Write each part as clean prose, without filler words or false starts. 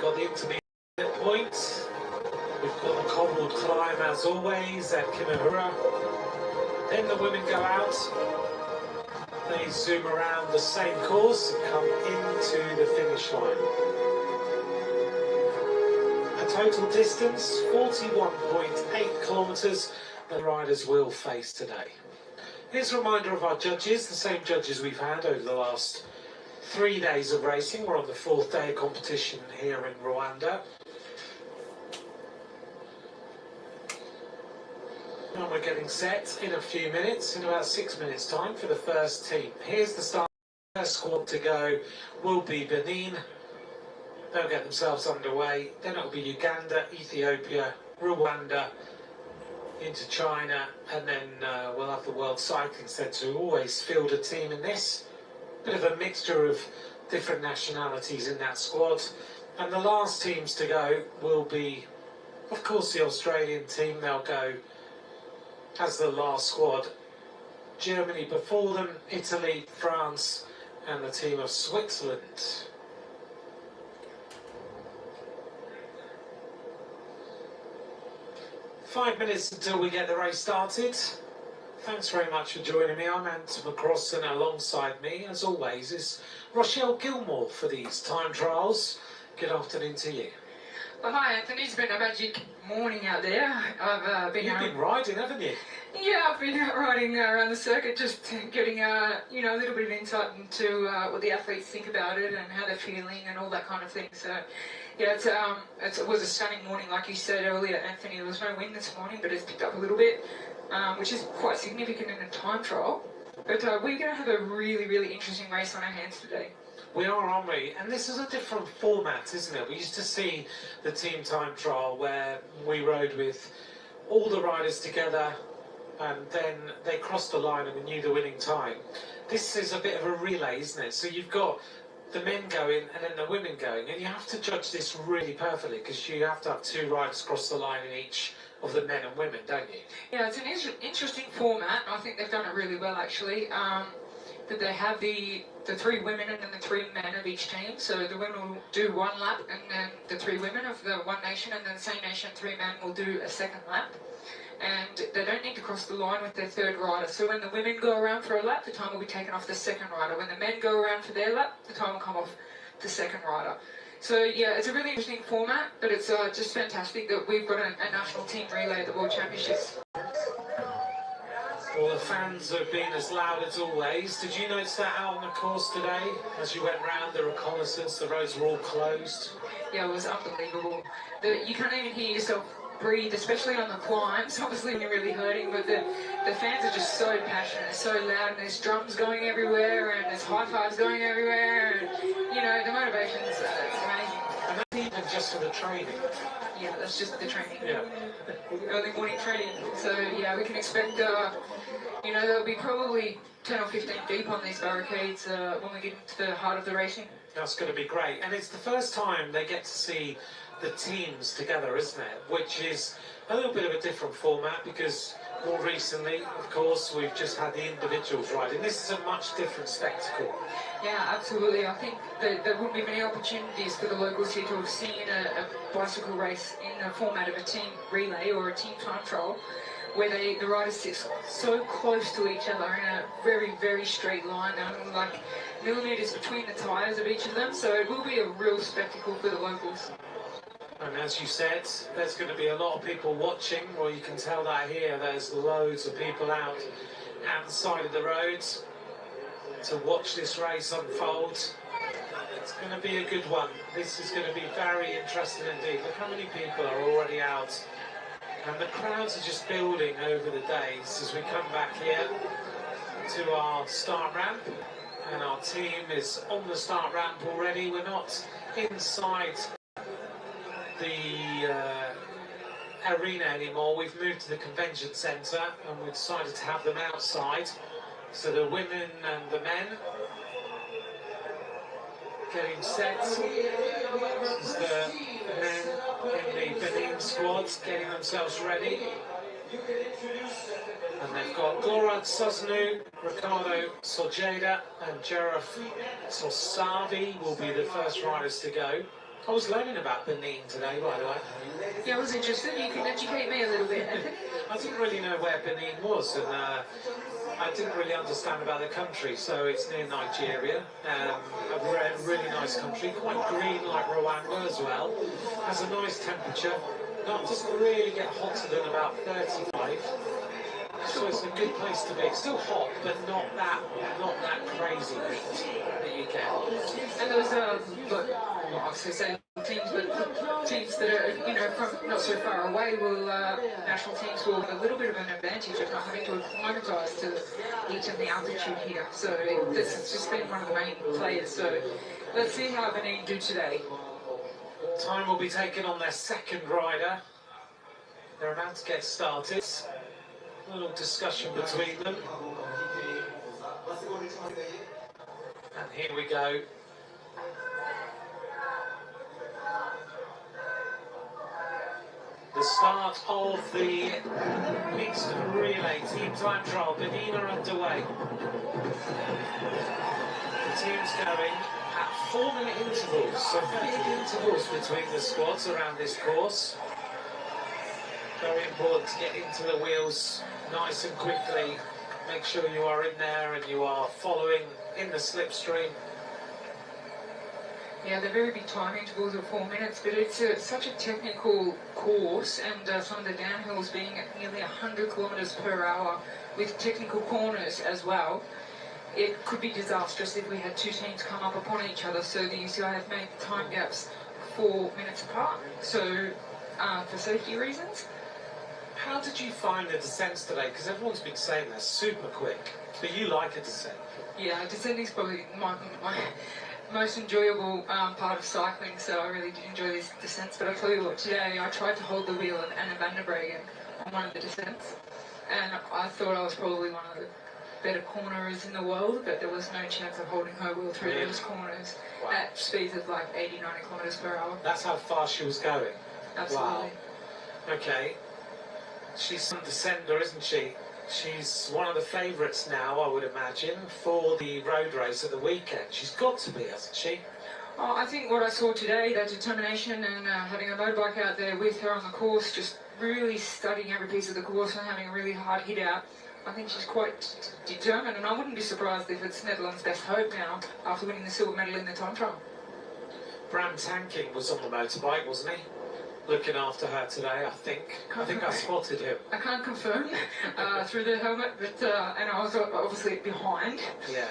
got the intermediate point. We've got the cobbled climb as always at Kimihura. Then the women go out. They zoom around the same course and come into the finish line. A total distance 41.8 kilometres the riders will face today. Here's a reminder of our judges, the same judges we've had over the last 3 days of racing. We're on the 4th day of competition here in Rwanda. And we're getting set in a few minutes, in about 6 minutes time for the first team. Here's the start. First squad to go will be Benin. They'll get themselves underway. Then it'll be Uganda, Ethiopia, Rwanda, into China, and then we'll have the World Cycling Centre, who always field a team in this. Bit of a mixture of different nationalities in that squad. And the last teams to go will be, of course, the Australian team. They'll go as the last squad. Germany before them, Italy, France, and the team of Switzerland. Five minutes until we get the race started. Thanks very much for joining me. I'm Ant McCross, and alongside me, as always, is Rochelle Gilmore for these time trials. Good afternoon to you. Well, hi Anthony, it's been a magic morning out there. I've been You've been riding, haven't you? Yeah, I've been out riding around the circuit, just getting a little bit of insight into what the athletes think about it and how they're feeling and all that kind of thing. So yeah, it was a stunning morning, like you said earlier, Anthony. There was no wind this morning, but it's picked up a little bit, which is quite significant in a time trial. But we're going to have a really, really interesting race on our hands today. We are, aren't we? And this is a different format, isn't it? We used to see the team time trial where we rode with all the riders together and then they crossed the line and we knew the winning time. This is a bit of a relay, isn't it? So you've got the men going and then the women going, and you have to judge this really perfectly because you have to have 2 riders cross the line in each of the men and women, don't you? Yeah, it's an interesting format. I think they've done it really well, actually. That they have the 3 women and then the 3 men of each team. So the women will do 1 lap, and then the 3 women of the one nation, and then the same nation, 3 men will do a 2nd lap. And they don't need to cross the line with their 3rd rider. So when the women go around for a lap, the time will be taken off the 2nd rider. When the men go around for their lap, the time will come off the 2nd rider. So yeah, it's a really interesting format, but it's just fantastic that we've got a national team relay at the World Championships. Well, the fans have been as loud as always. Did you notice that out on the course today? As you went round the reconnaissance, the roads were all closed. Yeah, it was unbelievable. You can't even hear yourself breathe, especially on the climbs. Obviously when you're really hurting, but the fans are just so passionate, so loud, and there's drums going everywhere, and there's high fives going everywhere, and the motivation is amazing. And that's even just for the training. Yeah, that's just the training. Yeah. Early morning training. So yeah, we can expect, there'll be probably 10 or 15 deep on these barricades when we get into the heart of the racing. That's going to be great. And it's the first time they get to see the teams together, isn't it? Which is a little bit of a different format because more recently, of course, we've just had the individuals riding. This is a much different spectacle. Yeah, absolutely. I think there wouldn't be many opportunities for the locals here to have seen a bicycle race in the format of a team relay or a team time trial, where the riders sit so close to each other in a very, very straight line, like millimetres between the tyres of each of them. So it will be a real spectacle for the locals. And as you said, there's going to be a lot of people watching. Well, you can tell that here. There's loads of people out the side of the roads to watch this race unfold. It's going to be a good one. This is going to be very interesting indeed. Look how many people are already out. And the crowds are just building over the days as we come back here to our start ramp. And our team is on the start ramp already. We're not inside the arena anymore. We've moved to the convention centre and we decided to have them outside. So the women and the men getting set. This is the men in the Benin squads getting themselves ready. And they've got Gorad Sosnu, Ricardo Sojeda and Jaref Sosavi will be the first riders to go. I was learning about Benin today, by the way. Yeah, I was interested. You can educate me a little bit, Anthony. I didn't really know where Benin was, and I didn't really understand about the country. So it's near Nigeria, a really nice country, quite green like Rwanda as well. Has a nice temperature. Doesn't really get hotter than about 35. So it's a good place to be. It's still hot, but not that crazy heat that you get. And those are, I was going to say teams, but teams that are, from not so far away will, national teams will have a little bit of an advantage of not having to acclimatise to the heat and the altitude here. So this has just been one of the main players. So let's see how Benin do today. Time will be taken on their second rider. They're about to get started. A little discussion between them. And here we go. The start of the mixed relay team time trial. Benin are underway. The team's going at 4-minute intervals, so big intervals between the squads around this course. Very important to get into the wheels nice and quickly. Make sure you are in there and you are following in the slipstream. Yeah, they're very big time intervals of 4 minutes, but it's such a technical course, and some of the downhills being at nearly 100 kilometres per hour with technical corners as well. It could be disastrous if we had two teams come up upon each other, so the UCI have made the time gaps 4 minutes apart, so for safety reasons. How did you find the descents today? Because everyone's been saying they're super quick, but you like a descent. Yeah, descending is probably my most enjoyable part of cycling, so I really did enjoy these descents. But I'll tell you what, today I tried to hold the wheel of Anna van der Breggen on one of the descents, and I thought I was probably one of the better cornerers in the world, but there was no chance of holding her wheel through those corners at speeds of like 80, 90 kilometres per hour. That's how fast she was going? Absolutely. Wow. Okay. She's some descender, isn't she? She's one of the favourites now, I would imagine, for the road race at the weekend. She's got to be, hasn't she? Oh, I think what I saw today, that determination and having a motorbike out there with her on the course, just really studying every piece of the course and having a really hard hit out, I think she's quite determined, and I wouldn't be surprised if it's Netherlands' best hope now after winning the silver medal in the time trial. Bram Tankink was on the motorbike, wasn't he? Looking after her today, I think. I spotted him. I can't confirm through the helmet, but and I was obviously behind. Yeah.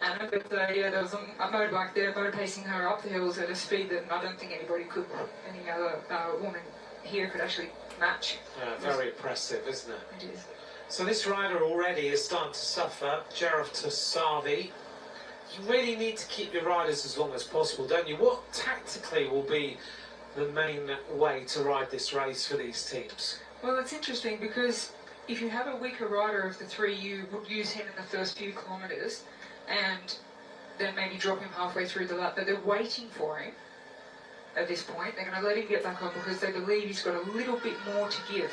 Anna, but yeah, there was a motorbike there, motor pacing her up the hills at a speed that I don't think anybody could, any other woman here could actually match. Very impressive, isn't it? It is. So this rider already is starting to suffer. Jaref Tasavi. You really need to keep your riders as long as possible, don't you? What tactically will be the main way to ride this race for these teams? Well, it's interesting because if you have a weaker rider of the three, you would use him in the first few kilometres and then maybe drop him halfway through the lap, but they're waiting for him at this point. They're going to let him get back on because they believe he's got a little bit more to give.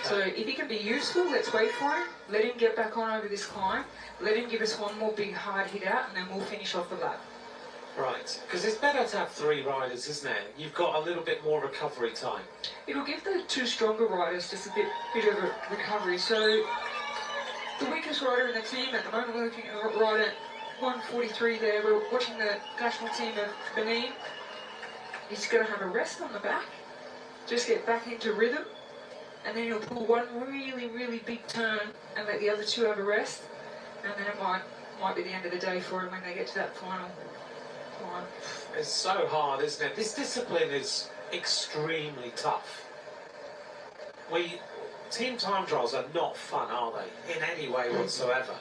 Okay. So if he can be useful, let's wait for him, let him get back on over this climb, let him give us one more big hard hit out, and then we'll finish off the lap. Right, because it's better to have three riders, isn't it? You've got a little bit more recovery time. It'll give the two stronger riders just a bit of a recovery. So the weakest rider in the team at the moment, we're looking at rider 143 there. We're watching the national team of Benin. He's going to have a rest on the back, just get back into rhythm, and then he'll pull one really, really big turn and let the other two have a rest, and then it might be the end of the day for him when they get to that final. It's so hard, isn't it? This discipline is extremely tough. Team time trials are not fun, are they? In any way whatsoever.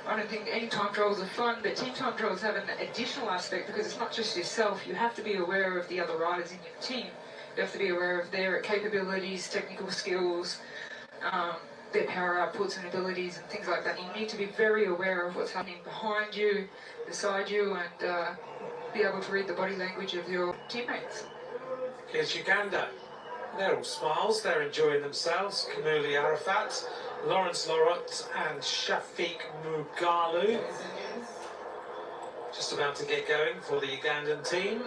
I don't think any time trials are fun, but team time trials have an additional aspect because it's not just yourself. You have to be aware of the other riders in your team. You have to be aware of their capabilities, technical skills, their power outputs and abilities and things like that. You need to be very aware of what's happening behind you, beside you, and be able to read the body language of your teammates. Here's Uganda. They're all smiles, they're enjoying themselves. Kamuli Arafat, Lawrence Lorot and Shafiq Mugalu. Just about to get going for the Ugandan team.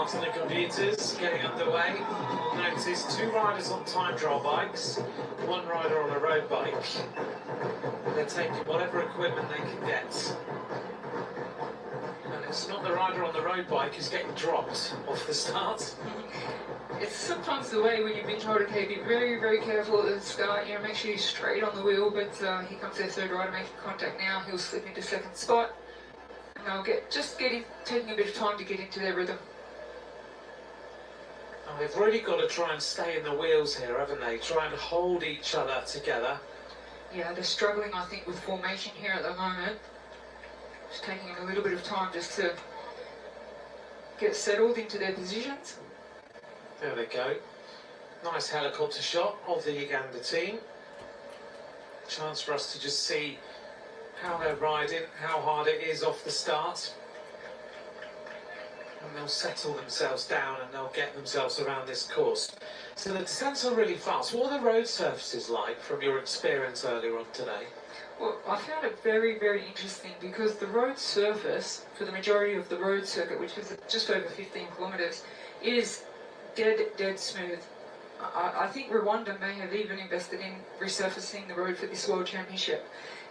start on the computers, getting underway. You'll notice 2 riders on time trial bikes, 1 rider on a road bike. They're taking whatever equipment they can get. And it's not the rider on the road bike who's getting dropped off the start. It's sometimes the way when you've been told, okay, be very, very careful at the start, make sure you're straight on the wheel, but here comes their third rider making contact now, he'll slip into second spot, and they'll taking a bit of time to get into their rhythm. And they've really got to try and stay in the wheels here, haven't they? Try and hold each other together. Yeah, they're struggling, I think, with formation here at the moment. Just taking a little bit of time just to get settled into their positions. There they go. Nice helicopter shot of the Uganda team. Chance for us to just see how they're riding, how hard it is off the start. And they'll settle themselves down and they'll get themselves around this course. So the descents are really fast. What are the road surfaces like from your experience earlier on today? Well, I found it very, very interesting because the road surface, for the majority of the road circuit, which is just over 15 kilometres, is dead smooth. I think Rwanda may have even invested in resurfacing the road for this World Championship.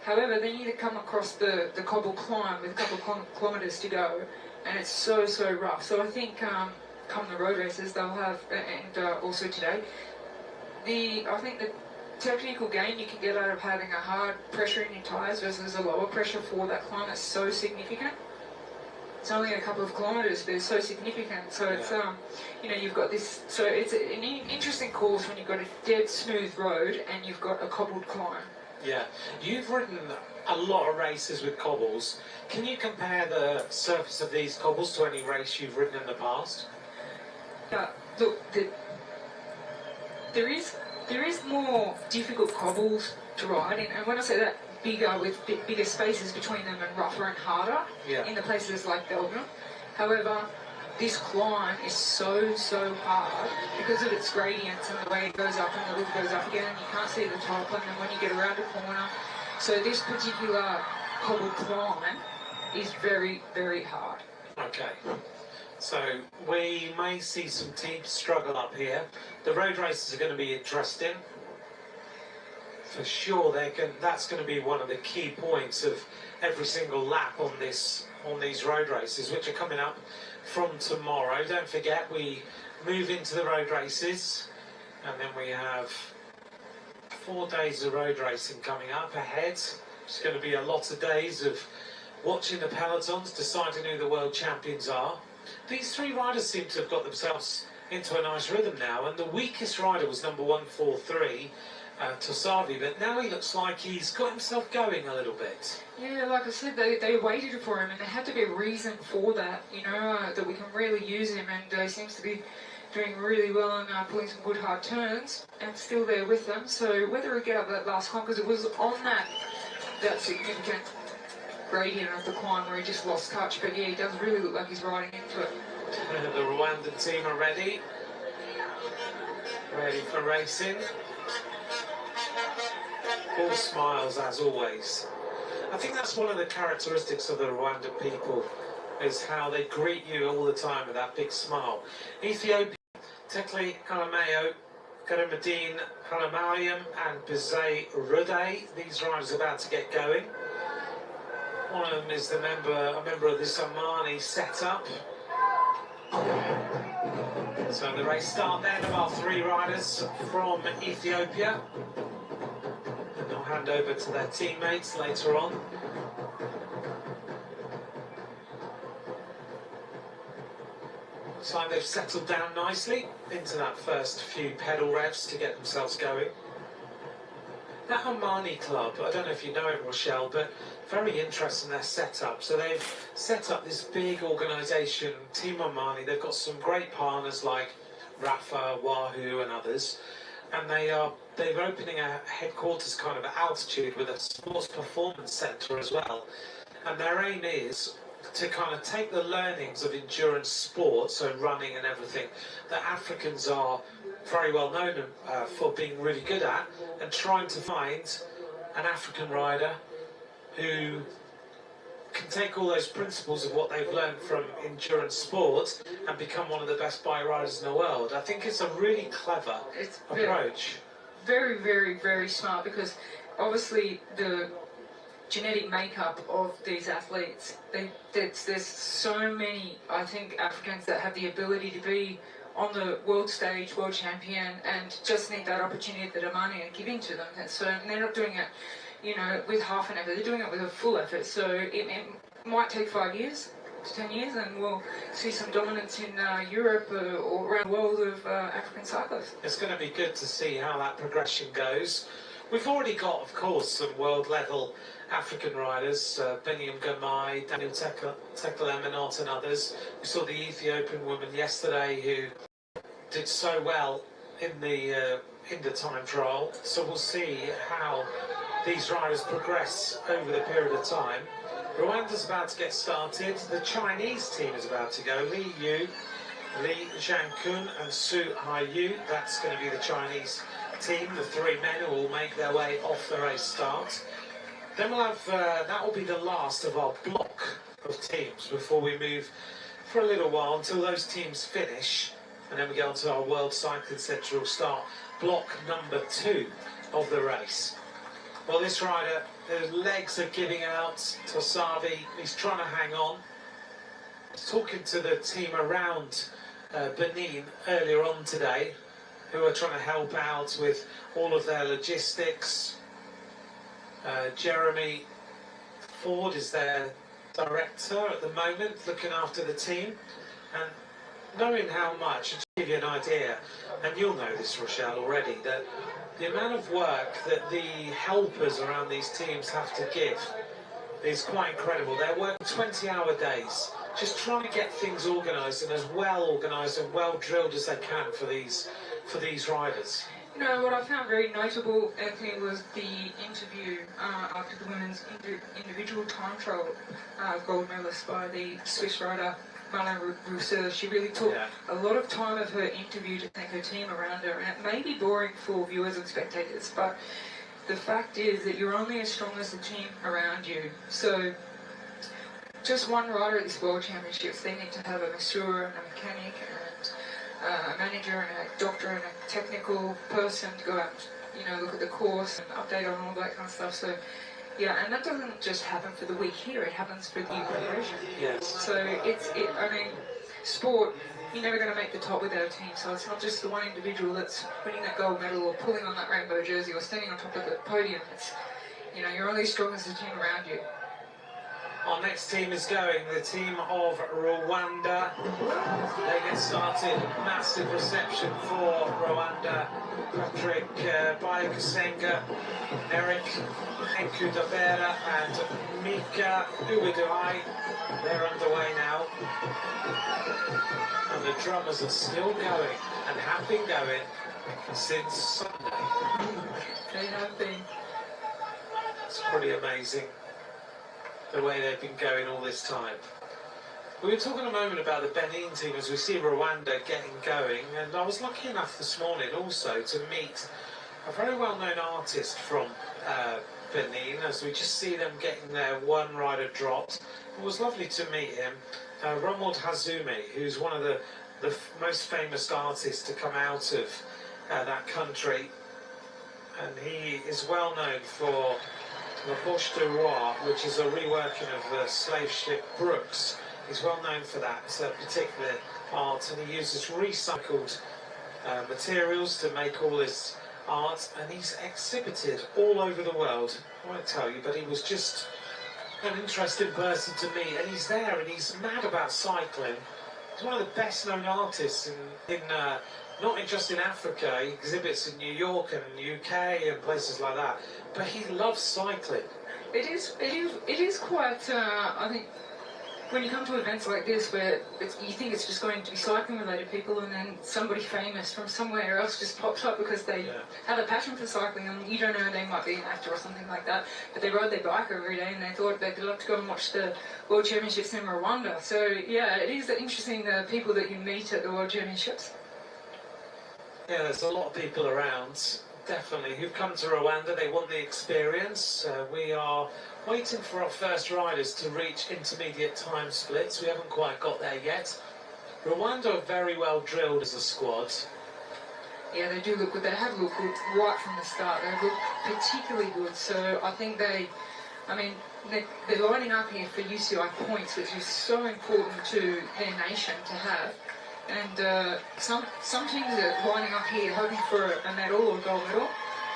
However, they need to come across the cobbled climb with a couple of kilometres to go, and it's so rough. So I think come the road races they'll have, and also today, I think the technical gain you can get out of having a hard pressure in your tyres versus a lower pressure for that climb is so significant. It's only a couple of kilometres, but it's so significant. So it's you've got this. So it's an interesting course when you've got a dead smooth road and you've got a cobbled climb. Yeah, you've ridden a lot of races with cobbles. Can you compare the surface of these cobbles to any race you've ridden in the past? Look, there is more difficult cobbles to ride in, and when I say that, bigger with bigger spaces between them and rougher and harder in the places like Belgium. However, this climb is so hard because of its gradients and the way it goes up and the loop goes up again, and you can't see the top, and then when you get around a corner. So this particular cobble climb is very, very hard. Okay. So we may see some teams struggle up here. The road races are going to be interesting. For sure, that's going to be one of the key points of every single lap on these road races, which are coming up from tomorrow. Don't forget, we move into the road races, and then we have 4 days of road racing coming up ahead. It's going to be a lot of days of watching the pelotons, deciding who the world champions are. These 3 riders seem to have got themselves into a nice rhythm now, and the weakest rider was number 143. Tosavi, but now he looks like he's got himself going a little bit. Yeah, like I said, they waited for him, and there had to be a reason for that, that we can really use him, and he seems to be doing really well and pulling some good hard turns, and still there with them. So whether we get up that last climb, because it was on that significant gradient of the climb where he just lost touch, but yeah, he does really look like he's riding into it. The Rwandan team are ready for racing. All smiles as always. I think that's one of the characteristics of the Rwandan people, is how they greet you all the time with that big smile. Ethiopia, Tekle Kalameo, Karamadine Kalamariam and Bizay Rude, these riders are about to get going. One of them is a member of this Omani setup. So the race start then of our 3 riders from Ethiopia. They'll hand over to their teammates later on. Looks like they've settled down nicely into that first few pedal revs to get themselves going. That Omani club, I don't know if you know it, Rochelle, but very interesting their setup. So they've set up this big organisation, Team Omani. They've got some great partners like Rafa, Wahoo and others. And they're opening a headquarters kind of altitude with a sports performance centre as well. And their aim is to kind of take the learnings of endurance sport, so running and everything, that Africans are very well known for being really good at, and trying to find an African rider who can take all those principles of what they've learned from endurance sport and become one of the best bike riders in the world. I think it's a really clever approach. Very, very, very smart, because obviously the genetic makeup of these athletes, there's so many, I think, Africans that have the ability to be on the world stage, world champion, and just need that opportunity that Amani are giving to them. And so they're not doing it, you know, with half an effort, they're doing it with a full effort. So it might take 5 years to 10 years, and we'll see some dominance in Europe or around the world of African cyclists. It's going to be good to see how that progression goes. We've already got, of course, some world level African riders, Benin and Rwanda, Daniel Tekle-Eminot and others. We saw the Ethiopian woman yesterday who did so well in the time trial. So we'll see how these riders progress over the period of time. Rwanda's about to get started. The Chinese team is about to go. Li Yu, Li Zhangkun and Su Haiyu. That's going to be the Chinese team, the three men who will make their way off the race start. Then we'll have, that will be the last of our block of teams before we move for a little while until those teams finish, and then we go on to our World Cycling Central start block number 2 of the race. Well, this rider, his legs are giving out. Tosavi, he's trying to hang on. I was talking to the team around Benin earlier on today, who are trying to help out with all of their logistics. Jeremy Ford is their director at the moment, looking after the team, and knowing how much, to give you an idea, and you'll know this, Rochelle, already, that the amount of work that the helpers around these teams have to give is quite incredible. They're working 20-hour days, just trying to get things organised, and as well organised and well drilled as they can for these riders. You know, what I found very notable, Anthony, was the interview after the women's individual time trial gold medalist by the Swiss rider Marlene Rousseau. She really took a lot of time of her interview to thank her team around her, and it may be boring for viewers and spectators, but the fact is that you're only as strong as the team around you. So just one rider at this World Championships, they need to have a masseur and a mechanic and a manager and a doctor and a technical person to go out and, you know, look at the course and update on all that kind of stuff. So yeah, and that doesn't just happen for the week here, it happens for the preparation. Yes. So I mean, sport, you're never going to make the top without a team, so it's not just the one individual that's winning that gold medal or pulling on that rainbow jersey or standing on top of the podium. It's, you know, you're only as strong as the team around you. Our next team is going, the team of Rwanda. They get started, massive reception for Rwanda. Patrick Bayokasenga, Eric Enkudabera and Mika Uweduai. They're underway now. And the drummers are still going and have been going since Sunday. They have been. It's pretty amazing the way they've been going all this time. We were talking a moment about the Benin team as we see Rwanda getting going, and I was lucky enough this morning also to meet a very well-known artist from Benin as we just see them getting their one rider dropped. It was lovely to meet him, Romuald Hazume, who's one of the most famous artists to come out of that country, and he is well known for La Poche de Roi, which is a reworking of the slave ship Brooks. He's well known for that particular art, and he uses recycled materials to make all his art, and he's exhibited all over the world. I won't tell you, but he was just an interesting person to meet, and he's there and he's mad about cycling. He's one of the best known artists in not just in Africa. He exhibits in New York and UK and places like that, but he loves cycling. It is quite, I think, when you come to events like this where you think it's just going to be cycling related people, and then somebody famous from somewhere else just pops up because they had a passion for cycling, and you don't know, they might be an actor or something like that, but they rode their bike every day and they thought they'd love to go and watch the World Championships in Rwanda. So yeah, it is interesting, the people that you meet at the World Championships. Yeah, there's a lot of people around, definitely. Who've come to Rwanda, they want the experience. We are waiting for our first riders to reach intermediate time splits. We haven't quite got there yet. Rwanda are very well drilled as a squad. Yeah, they do look good. They have looked good right from the start. They look particularly good. So I think they're lining up here for UCI points, which is so important to their nation to have. And some teams are lining up here hoping for a medal or a gold medal.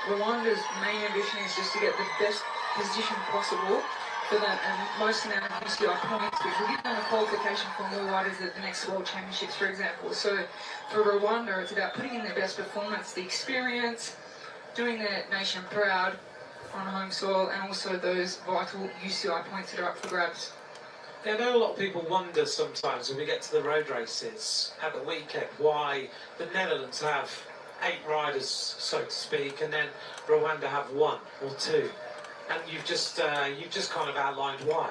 Rwanda's main ambition is just to get the best position possible for them and most amount of UCI points, which will give them a qualification for more riders at the next World Championships, for example. So for Rwanda, it's about putting in their best performance, the experience, doing their nation proud on home soil, and also those vital UCI points that are up for grabs. Yeah, I know a lot of people wonder sometimes when we get to the road races at the weekend why the Netherlands have 8 riders, so to speak, and then Rwanda have 1 or 2. And you've just kind of outlined why.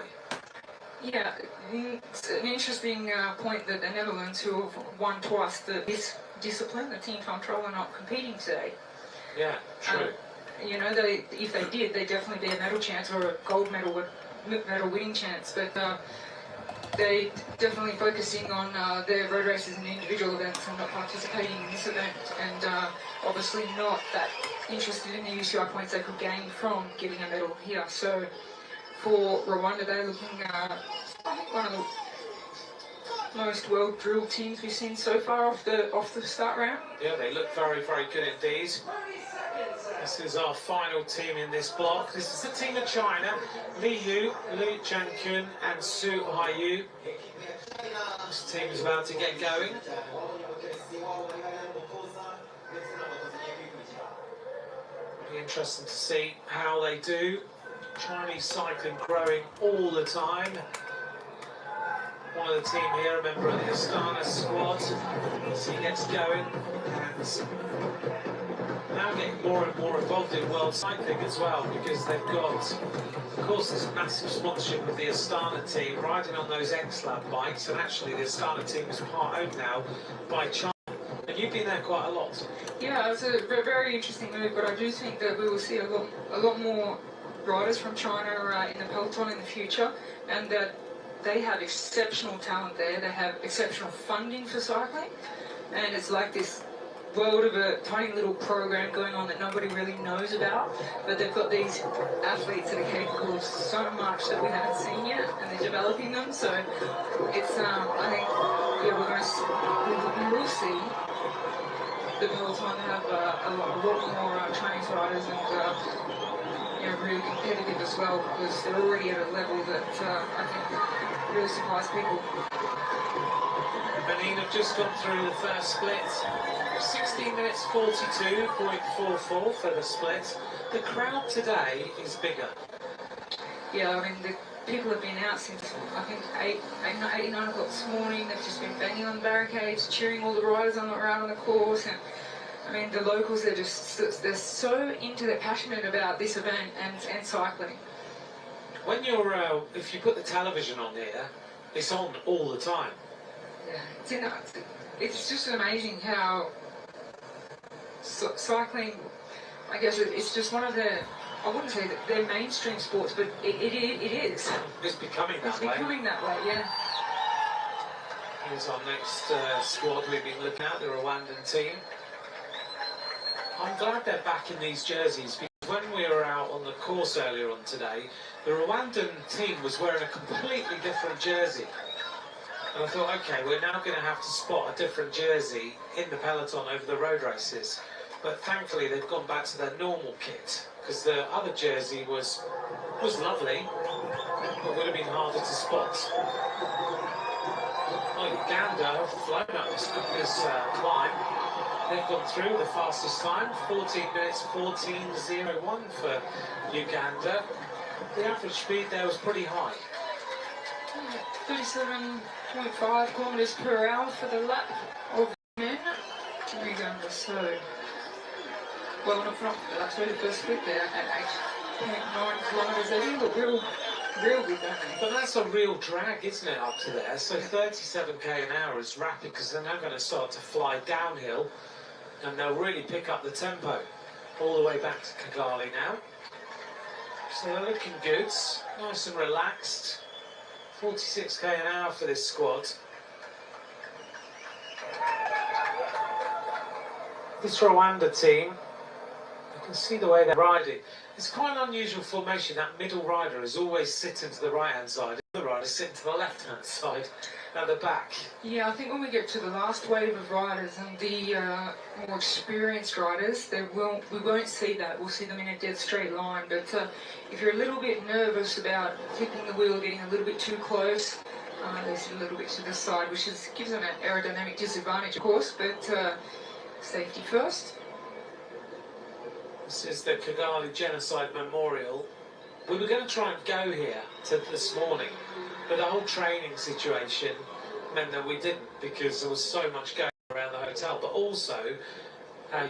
Yeah, it's an interesting point that the Netherlands, who have won twice this discipline, the team time trial, are not competing today. Yeah, true. If they did, they'd definitely be a medal chance or a gold medal winning chance. But they definitely focusing on their road races and individual events and not participating in this event, and obviously not that interested in the UCI points they could gain from getting a medal here. So for Rwanda, they're looking I think one of the most well-drilled teams we've seen so far off the start round. Yeah, they look very, very good indeed. This is our final team in this block. This is the team of China, Li Yu, Lu Jiankun and Su Haiyu. This team is about to get going. Be interesting to see how they do. Chinese cycling growing all the time. One of the team here, a member of the Astana squad, so he gets going and now getting more and more involved in world cycling as well, because they've got, of course, this massive sponsorship with the Astana team riding on those X-Lab bikes, and actually the Astana team is part-owned now by China. And you've been there quite a lot. Yeah, it's a very interesting move, but I do think that we will see a lot more riders from China in the peloton in the future, and that they have exceptional talent there. They have exceptional funding for cycling, and it's like this world of a tiny little program going on that nobody really knows about, but they've got these athletes that are capable of so much that we haven't seen yet, and they're developing them. So it's I think we will see the peloton have a lot more Chinese riders, and really competitive as well, because they're already at a level that I think really surprised people. Benin have just gone through the first split. 16 minutes 42.44 for the split. The crowd today is bigger. Yeah, I mean, the people have been out since, I think, 8, 9 o'clock this morning. They've just been banging on the barricades, cheering all the riders around on the course. And I mean, the locals, they're so they're passionate about this event and cycling. When you're, if you put the television on here, it's on all the time. Yeah, it's just amazing how cycling, I guess it's just one of the, I wouldn't say that they're mainstream sports, but it is. It's becoming that way. It's becoming that way, yeah. Here's our next squad we've been looking at, the Rwandan team. I'm glad they're back in these jerseys, because when we were out on the course earlier on today, the Rwandan team was wearing a completely different jersey. And I thought, okay, we're now going to have to spot a different jersey in the peloton over the road races. But thankfully they've gone back to their normal kit, because the other jersey was lovely, but would have been harder to spot. Oh, Uganda have flown up this climb. They've gone through the fastest time, 14 minutes 14.01 for Uganda. The average speed there was pretty high. 37.5 kilometres per hour for the lap of men. Uganda, so well enough for that's really the first split there at 8.9 kilometres. They do look real good, don't they? But that's a real drag, isn't it, up to there? So 37k an hour is rapid, because they're now going to start to fly downhill, and they'll really pick up the tempo. all the way back to Kigali now. So they're looking good, nice and relaxed. 46k an hour for this squad. This Rwanda team, you can see the way they're riding. It's quite an unusual formation. That middle rider is always sitting to the right-hand side. The rider is sitting to the left-hand side at the back. Yeah, I think when we get to the last wave of riders and the more experienced riders, we won't see that. We'll see them in a dead straight line. But if you're a little bit nervous about flipping the wheel, getting a little bit too close, there's a little bit to the side, which gives them an aerodynamic disadvantage, of course, but safety first. This is the Kigali Genocide Memorial. We were going to try and go here this morning, but the whole training situation meant that we didn't, because there was so much going around the hotel. But also,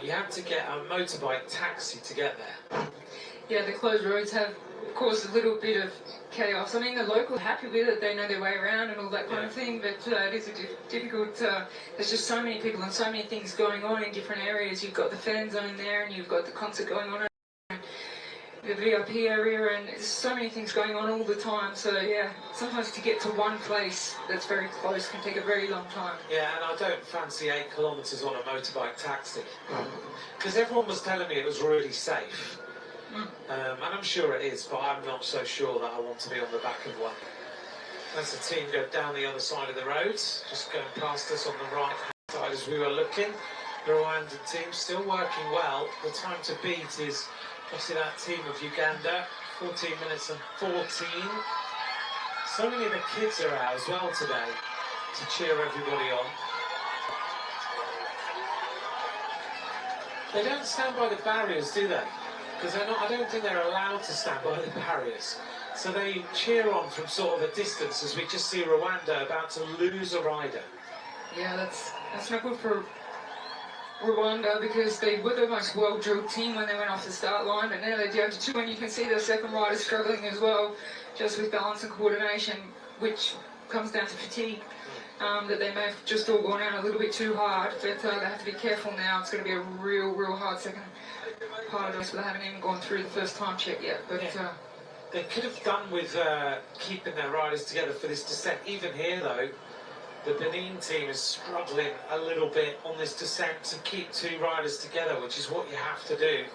you had to get a motorbike taxi to get there. Yeah, the closed roads have caused a little bit of chaos. I mean, the locals are happy with it, they know their way around and all that kind of thing, but it is difficult. There's just so many people and so many things going on in different areas. You've got the fan zone there, and you've got the concert going on, the VIP area, and there's so many things going on all the time. So yeah, sometimes to get to one place that's very close can take a very long time. Yeah, and I don't fancy 8 kilometres on a motorbike taxi, because everyone was telling me it was really safe. And I'm sure it is, but I'm not so sure that I want to be on the back of one. As the team go down the other side of the road, just going past us on the right hand side as we were looking. The Rwandan team still working well. The time to beat is obviously that team of Uganda, 14 minutes and 14. So many of the kids are out as well today to cheer everybody on. They don't stand by the barriers, do they? Because I don't think they're allowed to stand by the barriers. So they cheer on from sort of a distance as we just see Rwanda about to lose a rider. Yeah, that's not good for Rwanda, because they were the most well-drilled team when they went off the start line, but now they're down to 2, and you can see the second rider struggling as well, just with balance and coordination, which comes down to fatigue. That they may have just all gone out a little bit too hard, but they have to be careful now. It's going to be a real hard second part of this, but they haven't even gone through the first time check yet. But they could have done with keeping their riders together for this descent. Even here, though, the Benin team is struggling a little bit on this descent to keep 2 riders together, which is what you have to do.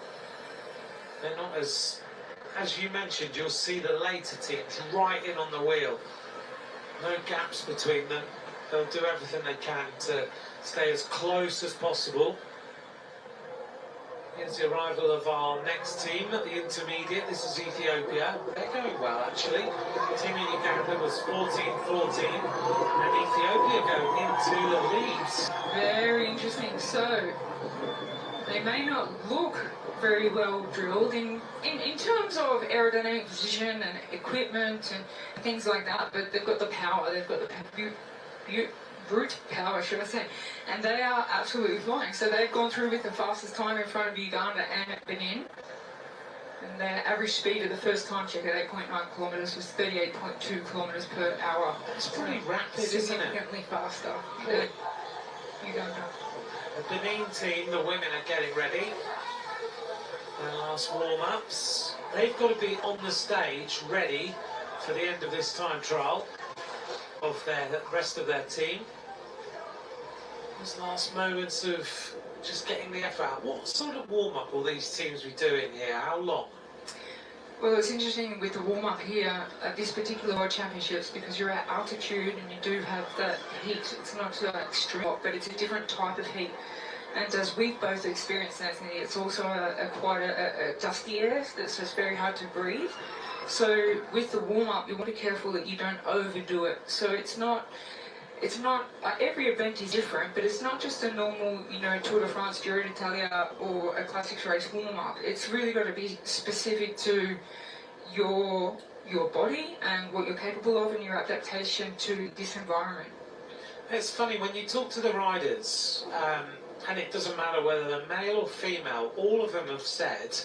They're not as you mentioned, you'll see the later teams right in on the wheel. No gaps between them. They'll do everything they can to stay as close as possible. Here's the arrival of our next team at the intermediate. This is Ethiopia. They're going well, actually. Team in Uganda was 14-14, and Ethiopia go into the leads. very interesting. So they may not look very well drilled in terms of aerodynamic position and equipment and things like that, but they've got the power, they've got the brute power, should I say, and they are absolutely flying. So they've gone through with the fastest time in front of Uganda and Benin, and their average speed of the first time check at 8.9 kilometres was 38.2 kilometres per hour. It's pretty rapid, isn't it? Significantly faster than Uganda. The Benin team, the women are getting ready. Their last warm-ups. They've got to be on the stage ready for the end of this time trial of the rest of their team. These last moments of just getting the F out. What sort of warm-up will these teams be doing here? How long? Well, it's interesting with the warm-up here at this particular World Championships, because you're at altitude and you do have that heat. It's not extreme, but it's a different type of heat. And as we've both experienced, Anthony, it's also quite a dusty air that's just very hard to breathe. So with the warm-up, you want to be careful that you don't overdo it. So it's not every event is different, but it's not just a normal, Tour de France, Giro d'Italia or a classics race warm-up. It's really got to be specific to your body and what you're capable of and your adaptation to this environment. It's funny, when you talk to the riders, and it doesn't matter whether they're male or female, all of them have said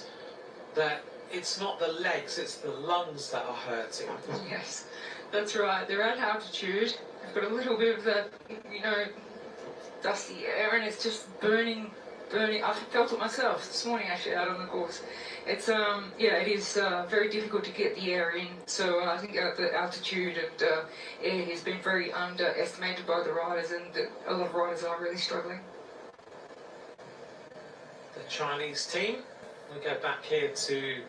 that it's not the legs, it's the lungs that are hurting. Yes, that's right. They're at altitude. They've got a little bit of the, dusty air, and it's just burning burning. I felt it myself this morning actually out on the course. It's it is very difficult to get the air in. So I think the altitude and air has been very underestimated by the riders, and a lot of riders are really struggling. The Chinese team. We go back here to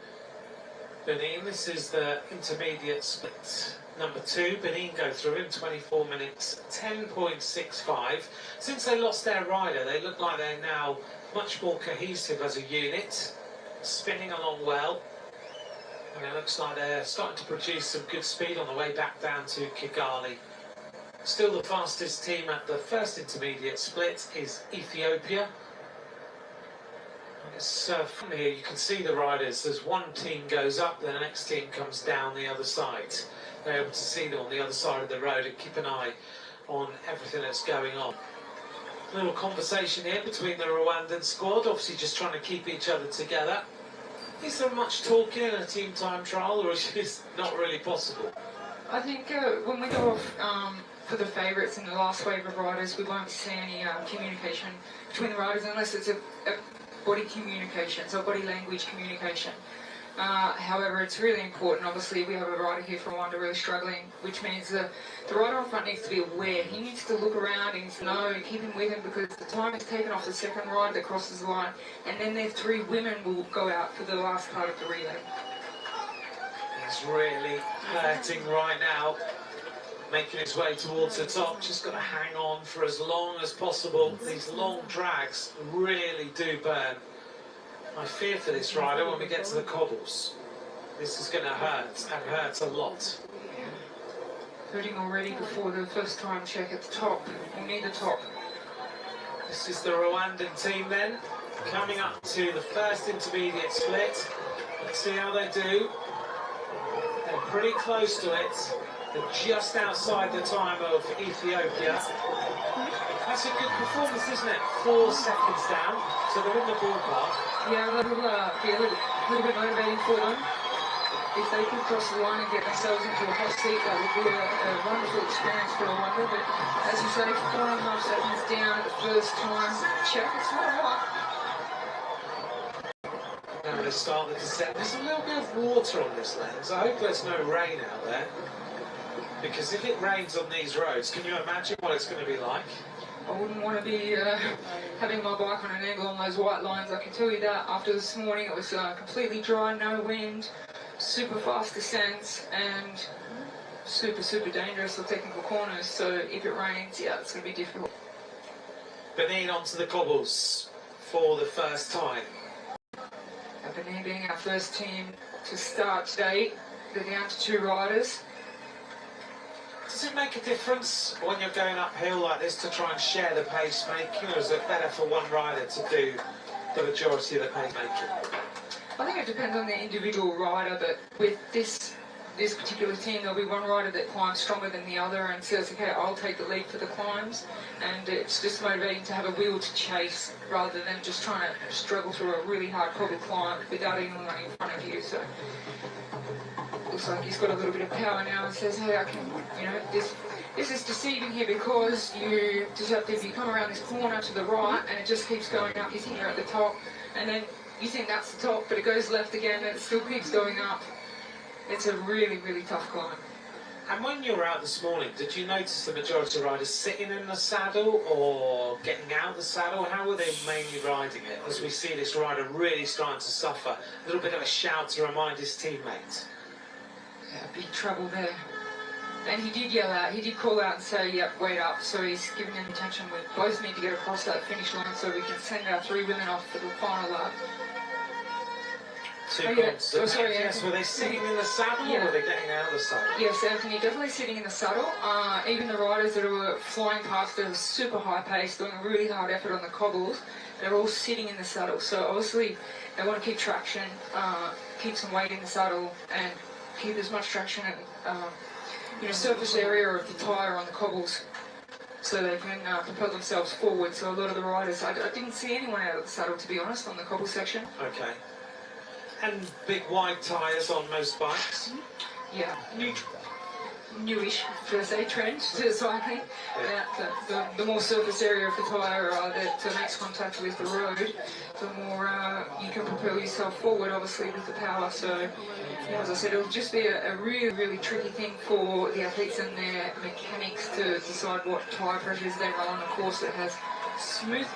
Benin. This is the intermediate split. Number 2, Benin go through in 24 minutes, 10.65. Since they lost their rider, they look like they're now much more cohesive as a unit, spinning along well. And it looks like they're starting to produce some good speed on the way back down to Kigali. Still the fastest team at the first intermediate split is Ethiopia. It's from here you can see the riders. As one team goes up, the next team comes down the other side. They're able to see them on the other side of the road and keep an eye on everything that's going on. A little conversation here between the Rwandan squad, obviously just trying to keep each other together. Is there much talking in a team time trial, or is it not really possible? I think when we go off for the favourites in the last wave of riders, we won't see any communication between the riders unless it's a body communication, so body language communication. However, it's really important. Obviously, we have a rider here from Rwanda really struggling, which means the rider on front needs to be aware. He needs to look around, he needs to know, keep him with him, because the time is taken off the second rider that crosses the line, and then their 3 women will go out for the last part of the relay. He's really hurting right now, making his way towards the top. Just got to hang on for as long as possible. These long drags really do burn. I fear for this rider when we get to the cobbles. This is going to hurt, and hurts a lot. Hurting already before the first time check at the top, or near the top. This is the Rwandan team then, coming up to the first intermediate split. Let's see how they do. They're pretty close to it. They're just outside the time of Ethiopia. That's a good performance, isn't it? 4 seconds down, so they're in the ballpark. Yeah, that'll be a little bit motivating for them. If they can cross the line and get themselves into a hot seat, that would be a wonderful experience for Rwanda. But as you say, 4.5 seconds down at the first time check, it's not a lot. Now they start the descent. There's a little bit of water on this lens. I hope there's no rain out there, because if it rains on these roads, can you imagine what it's going to be like? I wouldn't want to be having my bike on an angle on those white lines, I can tell you that. After this morning it was completely dry, no wind, super fast descents, and super dangerous for technical corners, so if it rains, yeah, it's going to be difficult. Benin onto the cobbles for the first time. Benin being our first team to start today, they're down to 2 riders. Does it make a difference when you're going uphill like this to try and share the pace making, or is it better for one rider to do the majority of the pace making? I think it depends on the individual rider, but with this particular team, there'll be one rider that climbs stronger than the other and says, okay, I'll take the lead for the climbs, and it's just motivating to have a wheel to chase rather than just trying to struggle through a really hard cobble climb without anyone in front of you. So looks like he's got a little bit of power now and says, hey, I can, this is deceiving here, because you just have to, if you come around this corner to the right and it just keeps going up, you think you're at the top, and then you think that's the top, but it goes left again and it still keeps going up. It's a really tough climb. And when you were out this morning, did you notice the majority of riders sitting in the saddle or getting out of the saddle? How were they mainly riding it? As we see this rider really starting to suffer, a little bit of a shout to remind his teammates. Yeah, big trouble there. And he did yell out, he did call out and say, yep, wait up. So he's giving them attention. We both need to get across that finish line so we can send our 3 women off for the final lap. Yes, were they sitting in the saddle, or were they getting out of the saddle? Yes, Anthony, definitely sitting in the saddle. Even the riders that were flying past at a super high pace, doing a really hard effort on the cobbles, they're all sitting in the saddle. So obviously they want to keep traction, keep some weight in the saddle, and keep as much traction and surface area of the tyre on the cobbles, so they can propel themselves forward. So a lot of the riders, I didn't see anyone out of the saddle, to be honest, on the cobble section. Okay. And big wide tyres on most bikes? Yeah, newish, should I say, trend to cycling. The more surface area of the tyre that makes contact with the road, the more you can propel yourself forward, obviously, with the power. So, as I said, it'll just be a really, really tricky thing for the athletes and their mechanics to decide what tyre pressures they run on a course that has smooth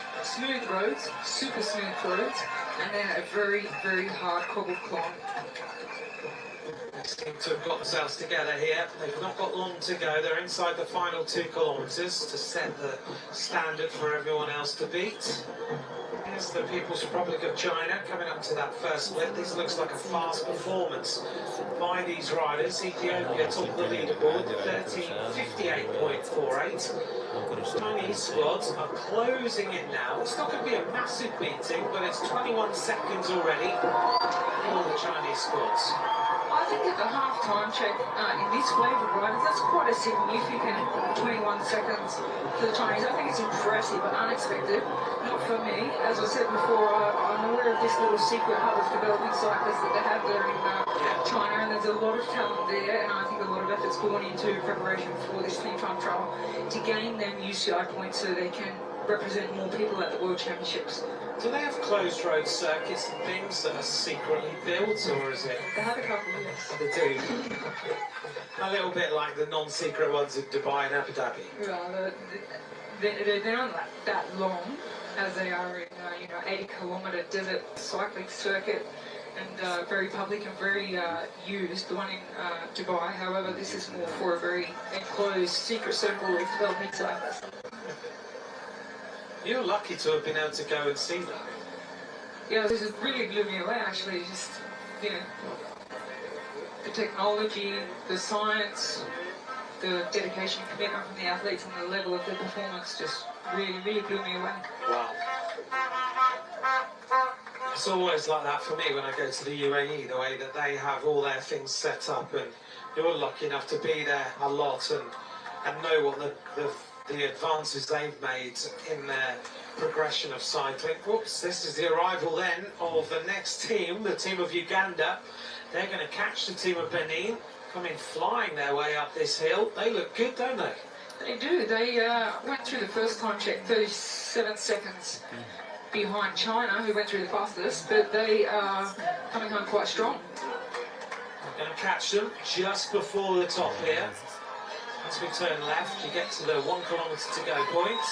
roads, super smooth roads, and then a very, very hard cobbled climb. They seem to have got themselves together here. They've not got long to go. They're inside the final 2 kilometres to set the standard for everyone else to beat. Here's the People's Republic of China coming up to that first split. This looks like a fast performance by these riders. Ethiopia top of the leaderboard, 13:58.48. Chinese squads are closing in now. It's not going to be a massive beating, but it's 21 seconds already for the Chinese squads. I think at the half-time check in this wave of riders, that's quite a significant 21 seconds for the Chinese. I think it's impressive but unexpected. Not for me. As I said before, I'm aware of this little secret hub of developing cyclists that they have there in China, and there's a lot of talent there, and I think a lot of effort's gone into preparation for this team time trial to gain them UCI points so they can represent more people at the World Championships. Do they have closed road circuits and things that are secretly built, or is it? They have a couple, yes. They do. A little bit like the non-secret ones in Dubai and Abu Dhabi. Well, they're not that long as they are in 80-kilometre desert cycling circuit, and very public and very used, the one in Dubai. However, this is more for a very enclosed secret circle of developing cyclists. You're lucky to have been able to go and see that. Yeah, this really blew me away actually, just, the technology, the science, the dedication and commitment from the athletes and the level of their performance just really, really blew me away. Wow. It's always like that for me when I go to the UAE, the way that they have all their things set up, and you're lucky enough to be there a lot and know what the advances they've made in their progression of cycling. Whoops, this is the arrival then of the next team, the team of Uganda. They're going to catch the team of Benin, coming flying their way up this hill. They look good, don't they? They do. They went through the first time check 37 seconds behind China, who went through the fastest, but they are coming home quite strong. I'm going to catch them just before the top here. As we turn left, you get to the 1 kilometre to go point.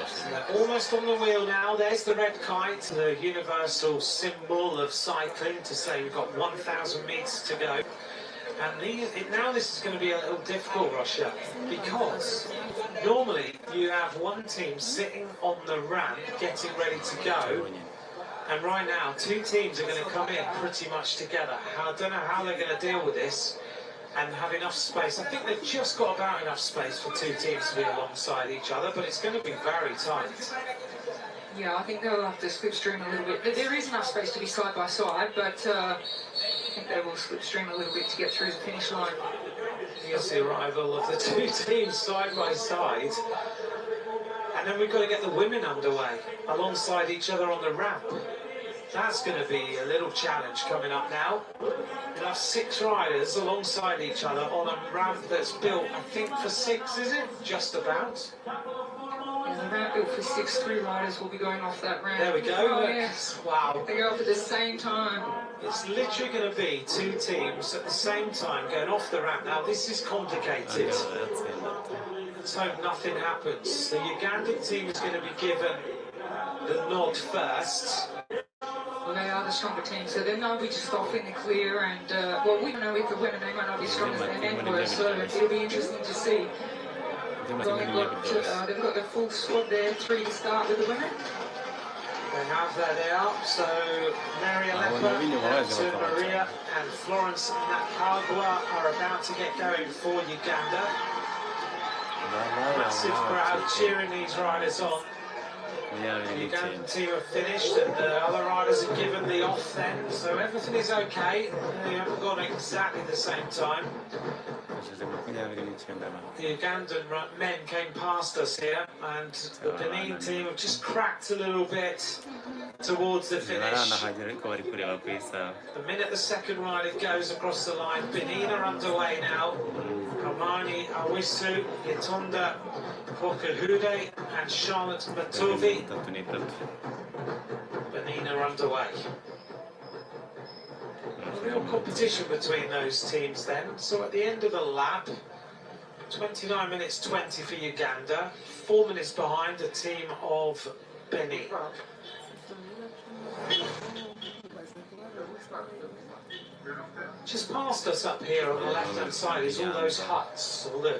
So they're almost on the wheel now. There's the red kite, the universal symbol of cycling to say we've got 1,000 metres to go. And now this is going to be a little difficult, Russia, because normally you have one team sitting on the ramp getting ready to go, and right now 2 teams are going to come in pretty much together. I don't know how they're going to deal with this and have enough space. I think they've just got about enough space for 2 teams to be alongside each other, but it's going to be very tight. Yeah, I think they'll have to slipstream a little bit. There is enough space to be side by side, but I think they will slipstream a little bit to get through the finish line. Here's the arrival of the 2 teams side by side. And then we've got to get the women underway alongside each other on the ramp. That's going to be a little challenge coming up now. We'll have 6 riders alongside each other on a ramp that's built, I think, for 6, is it? Just about. Yeah, the ramp built for 6, 3 riders will be going off that ramp. There we go. Oh, yes. Wow. They go off at the same time. It's literally going to be 2 teams at the same time going off the ramp. Now, this is complicated. Let's hope nothing happens. The Ugandan team is going to be given the nod first. Well, they are the stronger team, so then they'll be just off in the clear, and well, we don't know if the women, they might not be as strong as their men were, so it'll be interesting to see. They've got the full squad there, 3 to start with the women. They have, there they are. So Mary Alepa, Maria and Florence Nakagwa are about to get going for Uganda. Massive crowd cheering these riders on. The Ugandan team have finished and the other riders have given the off then, so everything is okay. They haven't gone exactly the same time. The Ugandan men came past us here and the Benin team have just cracked a little bit towards the finish. The minute the second rider goes across the line, Benin are underway now. Kamani Awisu, Yetonda Kokahude and Charlotte Matovi. Benin are underway. Real competition between those teams then. So at the end of the lap, 29 minutes 20 for Uganda, 4 minutes behind the team of Benin. Just past us up here on the left-hand side is all those huts, all the